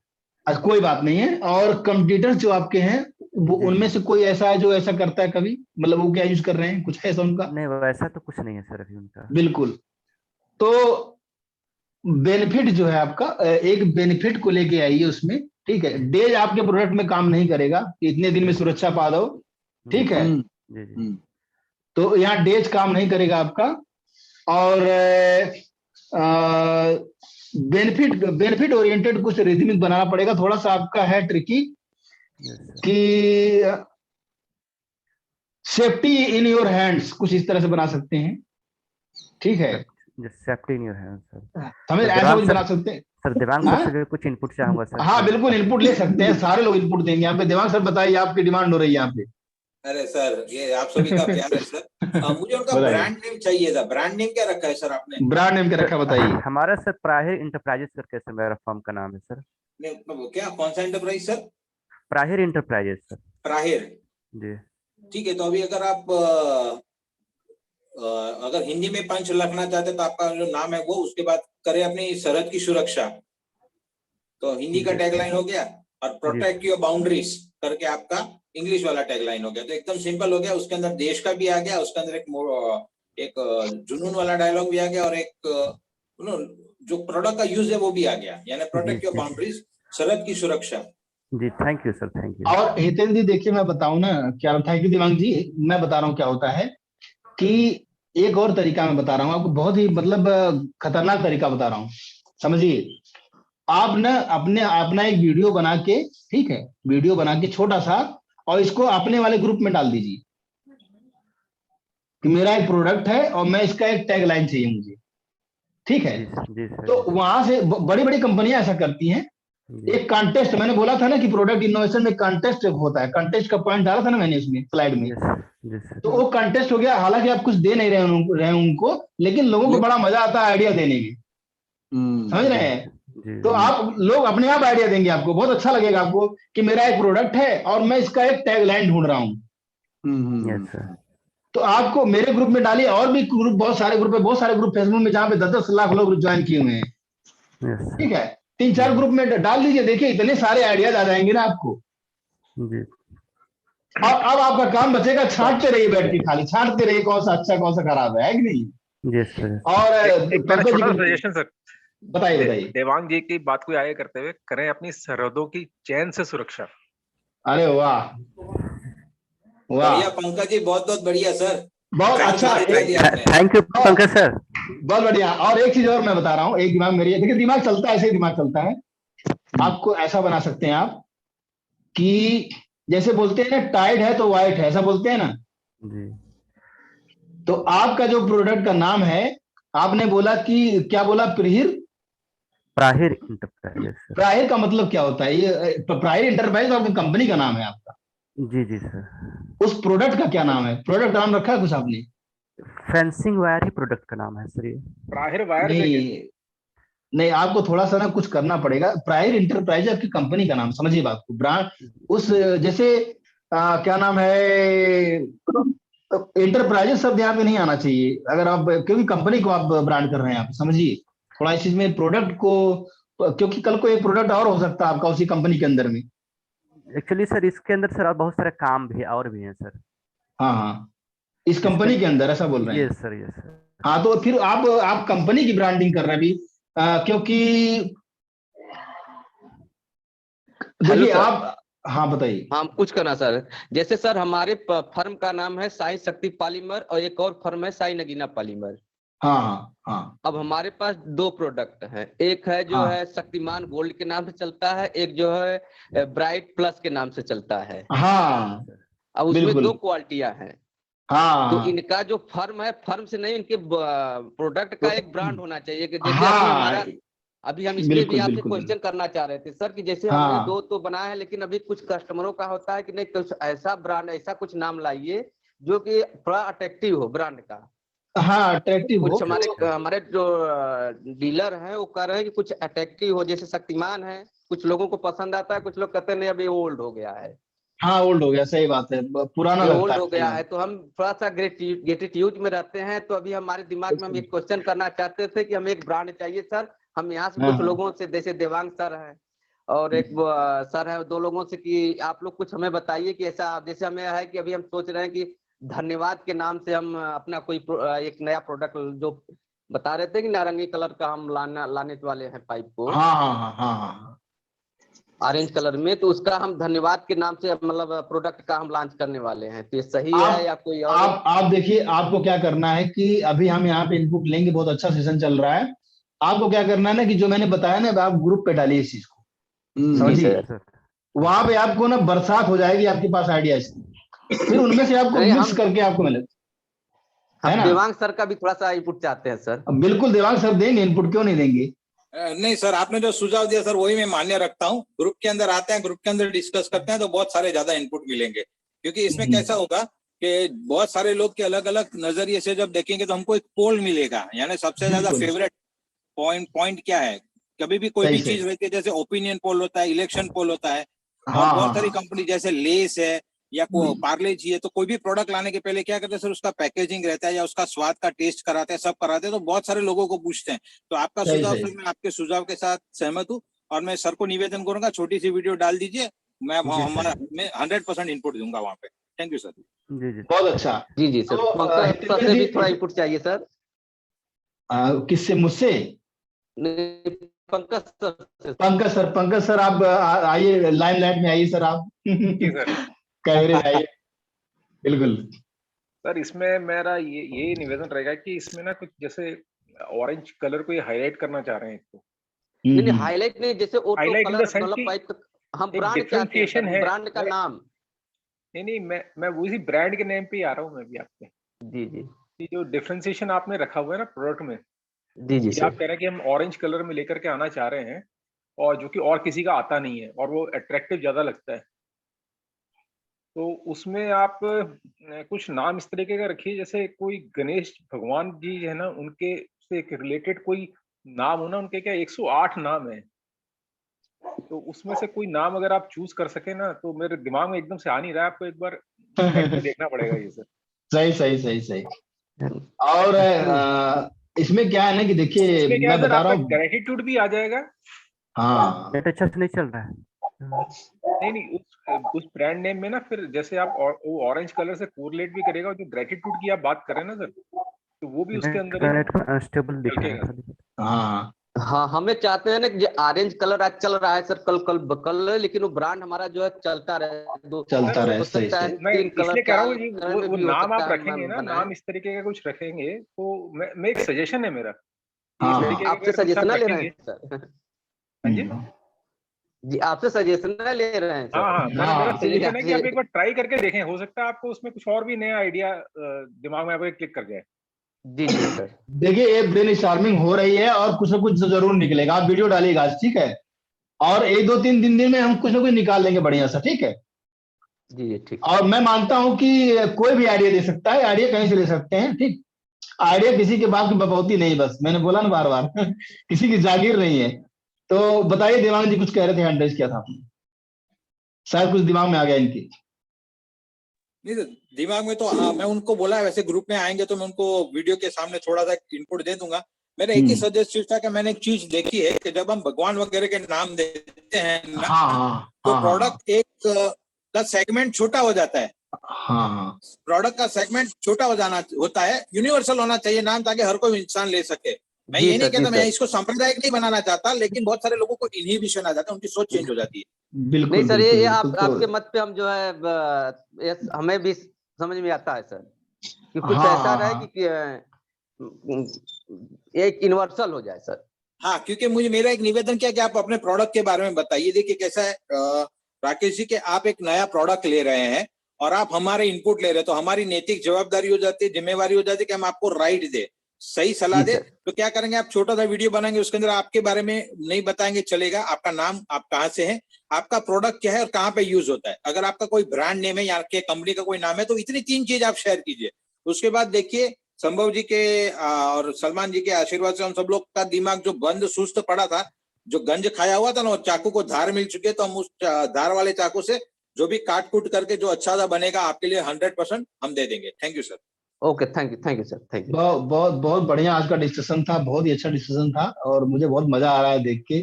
Speaker 1: अच्छा, कोई बात नहीं है। और कंपटीटर्स जो आपके हैं, वो उनमें से कोई ऐसा है जो ऐसा करता है कभी, मतलब वो क्या यूज कर रहे हैं, कुछ है ऐसा उनका?
Speaker 4: नहीं, वैसा तो कुछ नहीं है सर अभी उनका।
Speaker 1: बिल्कुल। तो बेनिफिट जो है आपका, एक बेनिफिट को लेके आइए उसमें, ठीक है। डेज आपके प्रोडक्ट में काम नहीं करेगा कि इतने दिन में सुरक्षा पा दो, ठीक है। तो यहाँ डेज काम नहीं करेगा आपका। और बेनिफिट ओरिएंटेड कुछ रिज्यूमिंग बनाना पड़ेगा, थोड़ा सा आपका है ट्रिकी, कि सेफ्टी इन योर हैंड्स, कुछ इस तरह से बना सकते हैं, ठीक है।
Speaker 4: Safety in your hands sir,
Speaker 1: समझ, ऐसा कुछ बना सकते हैं
Speaker 4: सर। देवांग सर से कुछ इनपुट चाहूंगा सर।
Speaker 1: हाँ बिल्कुल, इनपुट ले सकते हैं, सारे लोग इनपुट देंगे यहाँ पे। देवांग सर बताइए, आपकी डिमांड हो रही है यहाँ पे।
Speaker 6: अरे सर, ये आप सभी का प्यार है सर। मुझे उनका ब्रांड नेम चाहिए था। ब्रांड नेम क्या रखा है सर आपने?
Speaker 1: ब्रांड नेम क्या रखा, बताइए।
Speaker 4: हमारा सर प्राहिर इंटरप्राइजेस करके सर मेरा फर्म का नाम है सर।
Speaker 6: क्या, कौन सा enterprise sir?
Speaker 4: Prahir enterprises sir.
Speaker 6: Prahir
Speaker 4: ji,
Speaker 6: ठीक है। तो अभी अगर आप अगर हिंदी में पंच लिखना चाहते तो आपका जो नाम है वो, उसके बाद करें अपनी सरहद की सुरक्षा, तो हिंदी का टैगलाइन हो गया, और प्रोटेक्ट योर बाउंड्रीज करके आपका इंग्लिश वाला टैगलाइन हो गया। तो एकदम सिंपल हो गया, उसके अंदर देश का भी आ गया, उसके अंदर एक जुनून वाला डायलॉग भी आ गया, और एक जो प्रोडक्ट का यूज है वो भी आ गया, यानी प्रोटेक्ट योर बाउंड्रीज, सरहद की सुरक्षा।
Speaker 4: जी, thank you sir, thank you.
Speaker 1: और हितेंद्र जी देखिए, मैं बताऊं ना क्या, थैंक यू दिवांग जी। मैं बता रहा हूँ क्या होता है, कि एक और तरीका मैं बता रहा हूँ आपको, बहुत ही मतलब खतरनाक तरीका बता रहा हूँ, समझिए। आप ना अपना एक वीडियो बना के, ठीक है, वीडियो बना के छोटा सा, और इसको अपने वाले ग्रुप में डाल दीजिए कि मेरा एक प्रोडक्ट है और मैं इसका एक टैगलाइन चाहिए मुझे, ठीक है। तो वहां से बड़ी बड़ी कंपनियां ऐसा करती हैं। एक कॉन्टेस्ट, मैंने बोला था ना कि प्रोडक्ट इनोवेशन में कॉन्टेस्ट होता है, कॉन्टेस्ट का पॉइंट डाला था ना मैंने इसमें स्लाइड में। तो वो कॉन्टेस्ट हो गया, हालांकि आप कुछ दे नहीं रहे उनको, लेकिन लोगों को बड़ा मजा आता है आइडिया देने में, समझ रहे हैं। तो आप लोग अपने आप आइडिया देंगे, आपको बहुत अच्छा लगेगा आपको कि मेरा एक प्रोडक्ट है और मैं इसका एक टैगलाइन ढूंढ रहा हूँ। तो आपको मेरे ग्रुप में डालिए, और भी ग्रुप, बहुत सारे ग्रुप है, बहुत सारे ग्रुप फेसबुक में जहाँ पे 10-10 लाख लोग ज्वाइन किए हुए हैं। ठीक है, 3-4 ग्रुप में डाल दीजिए, देखिए इतने सारे आइडियाज आ जाएंगे ना आपको।
Speaker 4: जी।
Speaker 1: और अब आपका काम बचेगा, छांटते रहिए, बैठ के खाली छांटते रहिए कौन सा अच्छा कौन सा खराब है कि नहीं।
Speaker 4: जी सर।
Speaker 1: और
Speaker 2: एक मेरा
Speaker 1: पंकज जी
Speaker 2: छोटा
Speaker 1: को
Speaker 2: सजेशन सर,
Speaker 1: बताइए बताइए।
Speaker 2: देवांग जी की बात को आगे करते हुए, करें अपनी सरहदों की चैन से सुरक्षा।
Speaker 1: अरे वाह वाह,
Speaker 6: बढ़िया पंकज जी, बहुत बहुत बढ़िया सर,
Speaker 1: बहुत अच्छा,
Speaker 4: थैंक यू पंकज सर,
Speaker 1: बहुत बढ़िया। और एक चीज और मैं बता रहा हूँ, एक दिमाग मेरी, देखिए दिमाग चलता है, ऐसे ही दिमाग चलता है। आपको ऐसा बना सकते हैं आप कि जैसे बोलते हैं ना, टाइड है तो वाइट है, ऐसा बोलते हैं ना।
Speaker 4: जी।
Speaker 1: तो आपका जो प्रोडक्ट का नाम है, आपने बोला कि क्या बोला,
Speaker 4: प्राहिर इंटरप्राइजेस।
Speaker 1: प्राहिर का मतलब क्या होता है? ये प्राहिर इंटरप्राइज आपकी कंपनी का नाम है आपका?
Speaker 4: जी जी सर।
Speaker 1: उस प्रोडक्ट का क्या नाम है? प्रोडक्ट नाम रखा है कुछ आपने?
Speaker 4: फेंसिंग वायर ही प्रोडक्ट का नाम है सर ये।
Speaker 2: प्राहिर वायर
Speaker 1: नहीं नहीं, आपको थोड़ा सा ना कुछ करना पड़ेगा। प्रायर इंटरप्राइज आपकी कंपनी का नाम, समझिए बात को। ब्रांड उस जैसे क्या नाम है, इंटरप्राइजेस शब्द यहाँ पे नहीं आना चाहिए अगर आप, क्योंकि कंपनी को आप ब्रांड कर रहे हैं, आप समझिए थोड़ा इस चीज में प्रोडक्ट को, क्योंकि कल को एक प्रोडक्ट और हो सकता है आपका उसी कंपनी के अंदर में।
Speaker 4: एक्चुअली सर इसके अंदर सर बहुत सारे काम भी और भी हैं सर।
Speaker 1: हाँ हाँ, इस कंपनी के अंदर ऐसा बोल रहे हैं?
Speaker 4: Yes sir, yes sir.
Speaker 1: हाँ, तो फिर आप कंपनी की ब्रांडिंग कर रहे हैं अभी, क्योंकि देखिए आप, हाँ बताइए।
Speaker 12: हाँ, कुछ करना सर, जैसे सर हमारे फर्म का नाम है साई शक्ति पॉलीमर और एक और फर्म है साई नगीना पॉलीमर।
Speaker 1: हाँ हाँ हाँ।
Speaker 12: अब हमारे पास 2 प्रोडक्ट हैं, एक है जो है शक्तिमान गोल्ड के नाम से चलता है, एक जो है ब्राइट प्लस के नाम से चलता है।
Speaker 1: हाँ,
Speaker 12: अब उसमें
Speaker 1: बिल्कुल।
Speaker 12: 2 क्वालिटियां हैं।
Speaker 1: हाँ,
Speaker 12: तो इनका जो फर्म है, फर्म से नहीं, इनके प्रोडक्ट का एक ब्रांड होना चाहिए कि जैसे
Speaker 1: हाँ,
Speaker 12: अभी हम इसमें भी आपसे क्वेश्चन करना चाह रहे थे सर कि जैसे हमने 2 तो बनाया है, लेकिन अभी कुछ कस्टमरों का होता है कि नहीं, कुछ ऐसा ब्रांड, ऐसा कुछ नाम लाइए जो कि थोड़ा अट्रैक्टिव हो ब्रांड का।
Speaker 1: हाँ, अट्रैक्टिव हो।
Speaker 12: कुछ हमारे जो डीलर हैं वो कह रहे हैं कि कुछ अट्रैक्टिव हो, जैसे शक्तिमान है, कुछ लोगों को पसंद आता है, कुछ लोग कहते हैं नहीं अभी ओल्ड हो गया है।
Speaker 1: हाँ, ओल्ड हो गया, सही बात है, पुराना लगता है।
Speaker 12: ओल्ड हो गया है, तो हम थोड़ा सा ग्रेटिट्यूड में रहते हैं। तो अभी हमारे दिमाग में हम एक क्वेश्चन करना चाहते थे कि हमें एक ब्रांड चाहिए सर। हम यहाँ से कुछ लोगों से, जैसे देवांग सर है और एक सर है, 2 लोगों से कि आप लोग कुछ हमें बताइए कि ऐसा, जैसे हमें है कि अभी हम सोच रहे हैं कि धन्यवाद के नाम से हम अपना कोई एक नया प्रोडक्ट, जो बता रहे थे कि नारंगी कलर का हम लाने वाले हैं पाइप को।
Speaker 1: हाँ हाँ हाँ हाँ हाँ,
Speaker 12: ऑरेंज कलर में, तो उसका हम धन्यवाद के नाम से मतलब प्रोडक्ट का हम लॉन्च करने वाले हैं। तो ये सही है या कोई और?
Speaker 1: आप देखिए, आपको क्या करना है कि अभी हम यहाँ पे इनपुट लेंगे, बहुत अच्छा सेशन चल रहा है। आपको क्या करना है ना कि जो मैंने बताया ना, आप ग्रुप पे डालिए इस चीज को, समझिए। वहां पे आपको ना बरसात हो जाएगी आपके पास आइडियाज, फिर उनमें से आपको मिक्स करके आपको मिले।
Speaker 12: हम देवांग सर का भी थोड़ा सा इनपुट चाहते हैं सर।
Speaker 1: बिल्कुल, देवांग सर देंगे इनपुट, क्यों नहीं देंगे।
Speaker 6: नहीं सर, आपने जो सुझाव दिया सर वही मैं मान्य रखता हूँ। ग्रुप के अंदर आते हैं, ग्रुप के अंदर डिस्कस करते हैं तो बहुत सारे ज्यादा इनपुट मिलेंगे, क्योंकि इसमें कैसा होगा कि बहुत सारे लोग के अलग अलग नजरिए से जब देखेंगे तो हमको एक पोल मिलेगा, यानी सबसे ज्यादा फेवरेट पॉइंट क्या है। कभी भी कोई भी चीज रहती है, जैसे ओपिनियन पोल होता है, इलेक्शन पोल होता है, और बहुत सारी कंपनी जैसे लेस है या पार्ले जी है, तो कोई भी प्रोडक्ट लाने के पहले क्या करते हैं सर, उसका पैकेजिंग रहता है या उसका स्वाद का टेस्ट कराते हैं, सब कराते हैं, तो बहुत सारे लोगों को पूछते हैं। तो आपका सुझाव सर, मैं आपके सुझाव के साथ सहमत हूँ, और मैं सर को निवेदन करूंगा छोटी सी वीडियो डाल दीजिए, मैं 100% इनपुट दूंगा वहाँ पे। Thank you sir.
Speaker 4: जी जी,
Speaker 1: बहुत अच्छा।
Speaker 12: जी जी सर, पंकज से भी थोड़ा इनपुट चाहिए सर।
Speaker 1: किससे? मुझसे? पंकज सर आप आइए, लाइमलाइट में आइए सर, आप कैमरे में आइए। बिल्कुल
Speaker 2: सर, इसमें मेरा ये निवेदन रहेगा कि इसमें ना कुछ जैसे ऑरेंज कलर को ये हाईलाइट करना चाह रहे हैं इसको।
Speaker 12: नहीं, हाईलाइट नहीं, जैसे ऑटो कलर मतलब पाइप, हम ब्रांड चाहते हैं सर, ब्रांड का नाम।
Speaker 2: नहीं, मैं उसी ब्रांड के नेम पे ही आ रहा हूँ मैं भी आपके।
Speaker 12: जी जी,
Speaker 2: जो डिफरेंशिएशन आपने रखा हुआ है ना प्रोडक्ट में,
Speaker 12: जी जी सर,
Speaker 2: आप कह रहे हैं कि हम ऑरेंज कलर में लेकर के आना चाह रहे हैं, और जो कि और किसी का आता नहीं है और वो अट्रैक्टिव ज्यादा लगता है, तो उसमें आप कुछ नाम इस तरीके का रखिए, जैसे कोई गणेश भगवान जी है ना, उनके से रिलेटेड कोई नाम हो ना, उनके क्या 108 नाम है, तो उसमें से कोई नाम अगर आप चूज कर सके ना, तो मेरे दिमाग में एकदम से आ नहीं रहा है, आपको एक बार नेट पे देखना पड़ेगा ये सर।
Speaker 1: सही सही सही सही। और इसमें क्या है ना कि देखिए मैं बता रहा हूँ,
Speaker 2: ग्रेटिट्यूड भी आ जाएगा।
Speaker 1: हाँ
Speaker 4: नेट अच्छा से नहीं चल रहा है।
Speaker 2: नहीं उस ब्रांड नेम में ना फिर जैसे आप वो ऑरेंज कलर से कोरिलेट भी करेगा, जो ग्रेटिट्यूड की आप बात कर रहे हैं ना सर, तो वो भी उसके अंदर
Speaker 4: नेट पर अनस्टेबल दिख रहा है।
Speaker 1: हाँ
Speaker 12: हाँ, हमें चाहते हैं ना कि ऑरेंज कलर आज चल रहा है सर, कल लेकिन वो ब्रांड हमारा जो है चलता रहे,
Speaker 1: चलता रहे।
Speaker 12: हो सकता है
Speaker 2: मैं
Speaker 12: 3 कलर
Speaker 2: इसलिए कह रहा हूँ
Speaker 12: 4
Speaker 2: जी,
Speaker 12: कलर में
Speaker 2: वो
Speaker 12: भी हो
Speaker 2: नाम
Speaker 12: सकता
Speaker 2: आप
Speaker 12: है
Speaker 2: रखेंगे ना,
Speaker 12: बनाएं।
Speaker 2: नाम इस तरीके का कुछ रखेंगे तो मैं एक सजेशन है मेरा, इस
Speaker 1: हाँ
Speaker 2: तरीके का
Speaker 12: आपसे
Speaker 2: अगर कुछ
Speaker 12: सजेशन
Speaker 2: आप
Speaker 12: ले रहे
Speaker 2: रखेंगे।
Speaker 12: हैं सर?
Speaker 2: हाँ जी
Speaker 12: जी, आपसे सजेशन ले रहे हैं सर?
Speaker 2: हाँ, मेरा
Speaker 12: इसीलिए
Speaker 2: सजेशन है कि आप
Speaker 12: आपसे
Speaker 2: एक बार ट्राई करके देखें, हो सकता है आपको उसमें कुछ और भी नया आइडिया दिमाग में आपके क्लिक कर जाए।
Speaker 12: जी जी सर।
Speaker 1: देखिए ये ब्रेन स्टार्मिंग हो रही है और कुछ ना कुछ जरूर निकलेगा। आप वीडियो डालिएगा आज, ठीक है? और 1 2 3 दिन में हम कुछ ना कुछ निकाल लेंगे बढ़िया सा, ठीक है?
Speaker 12: जी ठीक।
Speaker 1: और मैं मानता हूं कि कोई भी आइडिया दे सकता है, आइडिया कहीं से ले सकते हैं, ठीक? आइडिया किसी के बाप की बपौती नहीं, बस मैंने बोला ना बार बार किसी की जागीर नहीं है। तो बताइए देवांग जी कुछ कह रहे थे, हैंड रेज किया था आपने, शायद कुछ दिमाग में आ गया इनके।
Speaker 6: नहीं तो दिमाग में तो मैं उनको बोला है, वैसे ग्रुप में आएंगे तो मैं उनको वीडियो के सामने थोड़ा सा इनपुट दे दूंगा। मेरा एक ही सजेशन था कि मैंने एक चीज देखी है कि जब हम भगवान वगैरह के नाम देते हैं ना, तो प्रोडक्ट एक का सेगमेंट छोटा हो जाता है। प्रोडक्ट का सेगमेंट छोटा हो जाना होता है, यूनिवर्सल होना चाहिए नाम, ताकि हर कोई इंसान ले सके। मैं ये नहीं कहता, मैं इसको सांप्रदायिक नहीं बनाना चाहता, लेकिन बहुत सारे लोगों को इनहिबिशन आ जाता है, उनकी सोच चेंज हो जाती है।
Speaker 1: बिल्कुल
Speaker 12: नहीं सर, ये
Speaker 1: बिल्कुल,
Speaker 12: आपके मत पे हम जो है हमें भी समझ में आता है सर कि कुछ ऐसा रहे कि एक यूनिवर्सल हो जाए सर।
Speaker 6: हाँ, क्योंकि मेरा एक निवेदन क्या कि आप अपने प्रोडक्ट के बारे में बताइए। देखिए कैसा है राकेश जी, कि आप एक नया प्रोडक्ट ले रहे हैं और आप हमारे इनपुट ले रहे हैं, तो हमारी नैतिक जवाबदारी हो जाती है, जिम्मेवारी हो जाती है कि हम आपको राइट दे, सही सलाह दे। तो क्या करेंगे, आप छोटा सा वीडियो बनाएंगे, उसके अंदर आपके बारे में नहीं बताएंगे चलेगा, आपका नाम, आप कहाँ से हैं, आपका प्रोडक्ट क्या है और कहाँ पे यूज होता है। अगर आपका कोई ब्रांड नेम है या आपके कंपनी का कोई नाम है, तो इतनी 3 चीज आप शेयर कीजिए। उसके बाद देखिए संभव जी के और सलमान जी के आशीर्वाद से हम सब लोग का दिमाग जो बंद सुस्त पड़ा था, जो गंज खाया हुआ था ना, वो चाकू को धार मिल चुकी है। तो हम उस धार वाले चाकू से जो भी काट कूट करके जो अच्छा सा बनेगा आपके लिए 100% हम दे देंगे। Thank you sir.
Speaker 12: Okay, thank you sir, thank you.
Speaker 1: बहुत बढ़िया आज का डिस्कशन था, बहुत ही अच्छा डिस्कशन था और मुझे बहुत मजा आ रहा है देख के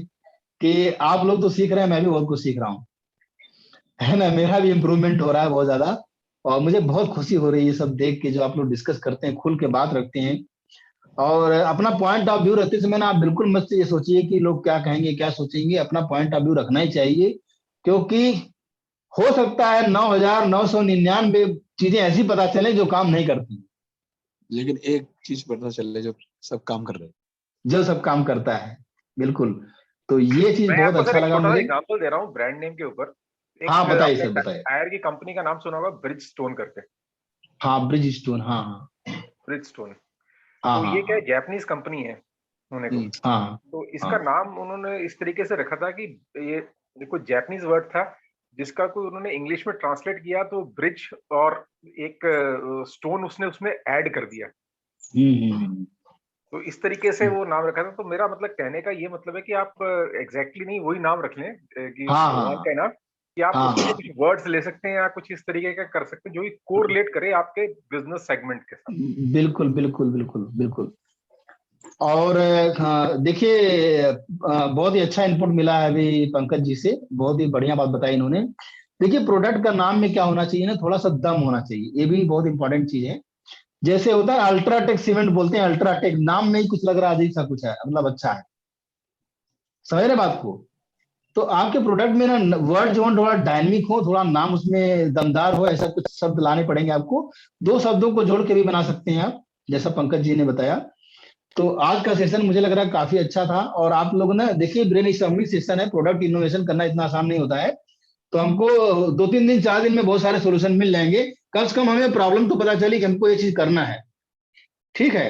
Speaker 1: कि आप लोग तो सीख रहे हैं, मैं भी बहुत कुछ सीख रहा हूँ, है ना? मेरा भी इम्प्रूवमेंट हो रहा है बहुत ज्यादा और मुझे बहुत खुशी हो रही है सब देख के, जो आप लोग डिस्कस करते हैं, खुल के बात रखते हैं और अपना पॉइंट ऑफ व्यू रखते समय ना आप बिल्कुल मत ये सोचिए कि लोग क्या कहेंगे क्या सोचेंगे। अपना पॉइंट ऑफ व्यू रखना ही चाहिए, क्योंकि हो सकता है 9,999 चीजें ऐसी पता चले जो काम नहीं करती,
Speaker 13: लेकिन एक चीज पता चले जो सब काम कर रहे हैं,
Speaker 1: जो सब काम करता है। बिल्कुल, तो ये चीज बहुत अच्छा लगा मुझे।
Speaker 2: एग्जांपल दे रहा हूँ ब्रांड नेम के ऊपर।
Speaker 1: हाँ बताइए सर, बताइए।
Speaker 2: टायर की कंपनी का नाम सुना होगा, ब्रिज स्टोन करके।
Speaker 1: हाँ ब्रिज स्टोन, हाँ
Speaker 2: ब्रिज स्टोन।
Speaker 1: हाँ,
Speaker 2: तो ये क्या जापानीज कंपनी है होने को।
Speaker 1: हाँ,
Speaker 2: तो इसका नाम उन्होंने इस तरीके से रखा था कि ये कोई जापानीज वर्ड था जिसका कोई उन्होंने इंग्लिश में ट्रांसलेट किया, तो ब्रिज और एक स्टोन उसमें ऐड कर दिया। तो इस तरीके से वो नाम रखा था। तो मेरा मतलब कहने का ये मतलब है कि आप एग्जैक्टली नहीं वही नाम रख लें कि भगवान का नाम, कि आप उसमें कुछ वर्ड्स ले सकते हैं या कुछ इस तरीके का कर सकते हैं जो कोरिलेट करे आपके बिजनेस सेगमेंट के साथ।
Speaker 1: बिल्कुल बिल्कुल बिल्कुल बिल्कुल। और देखिए बहुत ही अच्छा इनपुट मिला है अभी पंकज जी से, बहुत ही बढ़िया बात बताई इन्होंने। देखिए प्रोडक्ट का नाम में क्या होना चाहिए ना, थोड़ा सा दम होना चाहिए, ये भी बहुत इंपॉर्टेंट चीज है। जैसे होता है अल्ट्राटेक सीमेंट, बोलते हैं अल्ट्राटेक, नाम में ही कुछ लग रहा है अजीब सा कुछ है, मतलब अच्छा है, समझ रहे बात को? तो आपके प्रोडक्ट में ना वर्ड जो थोड़ा डायनेमिक हो, थोड़ा नाम उसमें दमदार हो, ऐसा कुछ शब्द लाने पड़ेंगे आपको। 2 शब्दों को जोड़ के भी बना सकते हैं आप, जैसा पंकज जी ने बताया। तो आज का सेशन मुझे लग रहा है काफी अच्छा था। और आप लोग ना देखिए ब्रेन स्टॉर्मिंग सेशन है, प्रोडक्ट इनोवेशन करना इतना आसान नहीं होता है। तो हमको 2-3 दिन 4 दिन में बहुत सारे सोल्यूशन मिल जाएंगे। कम से कम हमें प्रॉब्लम तो पता चली कि हमको ये चीज करना है, ठीक है?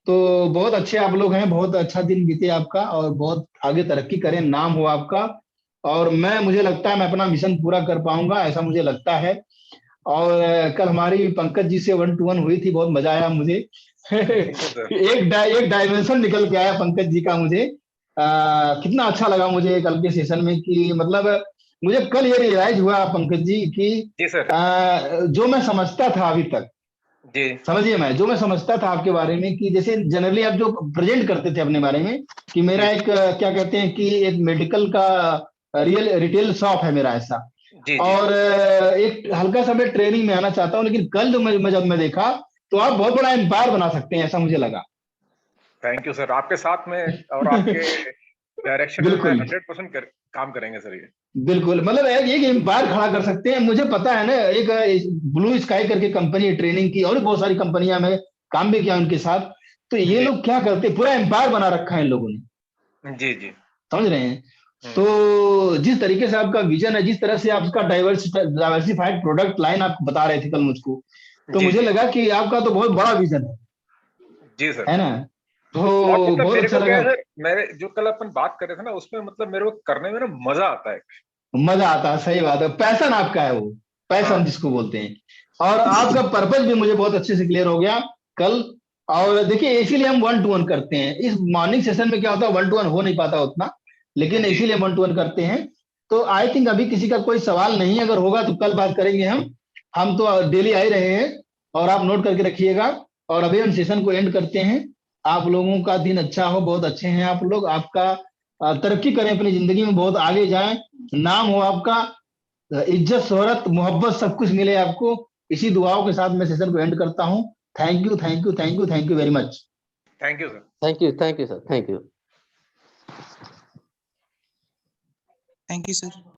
Speaker 1: तो बहुत अच्छे आप लोग हैं, बहुत अच्छा दिन बीते आपका और बहुत आगे तरक्की करें, नाम हो आपका। और मुझे लगता है मैं अपना मिशन पूरा कर पाऊंगा, ऐसा मुझे लगता है। और कल हमारी पंकज जी से 1 to 1 हुई थी, बहुत मजा आया मुझे एक डायमेंशन निकल के आया पंकज जी का मुझे। कितना अच्छा लगा मुझे कल के सेशन में कि मतलब मुझे कल ये रियलाइज हुआ पंकज जी कि जो मैं समझता था अभी तक
Speaker 2: जी
Speaker 1: समझिए, मैं समझता था आपके बारे में कि जैसे जनरली आप जो प्रेजेंट करते थे अपने बारे में कि मेरा एक क्या कहते हैं कि एक मेडिकल का रिटेल शॉप है मेरा ऐसा,
Speaker 2: जी
Speaker 1: और एक हल्का सा मैं ट्रेनिंग में आना चाहता हूँ, लेकिन कल जो जब मैं देखा तो आप बहुत बड़ा एम्पायर बना सकते हैं, ऐसा मुझे लगा।
Speaker 2: थैंक यू सर, आपके साथ में और आपके डायरेक्शन में
Speaker 1: बिल्कुल
Speaker 2: 100% काम करेंगे सर ये।
Speaker 1: बिल्कुल, मतलब एक एम्पायर खड़ा कर सकते हैं। मुझे पता है ना, एक ब्लू स्काई करके कंपनी ट्रेनिंग की, और भी बहुत सारी कंपनियां में काम भी किया उनके साथ। तो ये लोग क्या करते हैं, पूरा एम्पायर बना रखा है इन लोगों ने,
Speaker 2: जी जी
Speaker 1: समझ रहे हैं। तो जिस तरीके से आपका विजन है, जिस तरह से आपका डाइवर्सिफाइड प्रोडक्ट लाइन आप बता रहे थे कल मुझको, तो
Speaker 2: जी
Speaker 1: मुझे
Speaker 2: जी
Speaker 1: लगा कि आपका तो बहुत बड़ा विजन
Speaker 2: जी सर।
Speaker 1: है ना। तो
Speaker 2: और मतलब
Speaker 1: बहुत
Speaker 2: मेरे
Speaker 1: अच्छा
Speaker 2: को क्या
Speaker 1: लगा,
Speaker 2: है सर, मेरे जो कल अपन बात कर रहे थे ना, उसमें मतलब मेरे को करने में ना मजा आता है।
Speaker 1: मजा आता है, सही बात है। पैशन आपका है, वो पैशन
Speaker 2: हाँ
Speaker 1: जिसको बोलते हैं। और आपका पर्पज भी मुझे बहुत अच्छे से क्लियर हो गया कल। और देखिए, इसीलिए हम 1-to-1 करते हैं। इस मॉर्निंग सेशन में क्या होता है, 1-to-1 हो नहीं पाता उतना, लेकिन
Speaker 2: जी
Speaker 1: इसीलिए 1-to-1 करते हैं। तो आई थिंक अभी किसी का कोई सवाल नहीं है, अगर होगा तो कल बात करेंगे हम तो डेली आ ही रहे हैं, और आप नोट करके रखिएगा। और अभी हम सेशन को एंड करते हैं। आप लोगों का दिन अच्छा हो, बहुत अच्छे हैं आप लोग, आपका तरक्की करें अपनी जिंदगी में, बहुत आगे जाएं, नाम हो आपका, इज्जत शोहरत मोहब्बत सब कुछ मिले आपको। इसी दुआओं के साथ मैं सेशन को एंड करता हूं। Thank you, thank you, thank you, thank you very much.
Speaker 2: Thank you sir.
Speaker 12: Thank you sir, thank you.
Speaker 3: Thank you sir.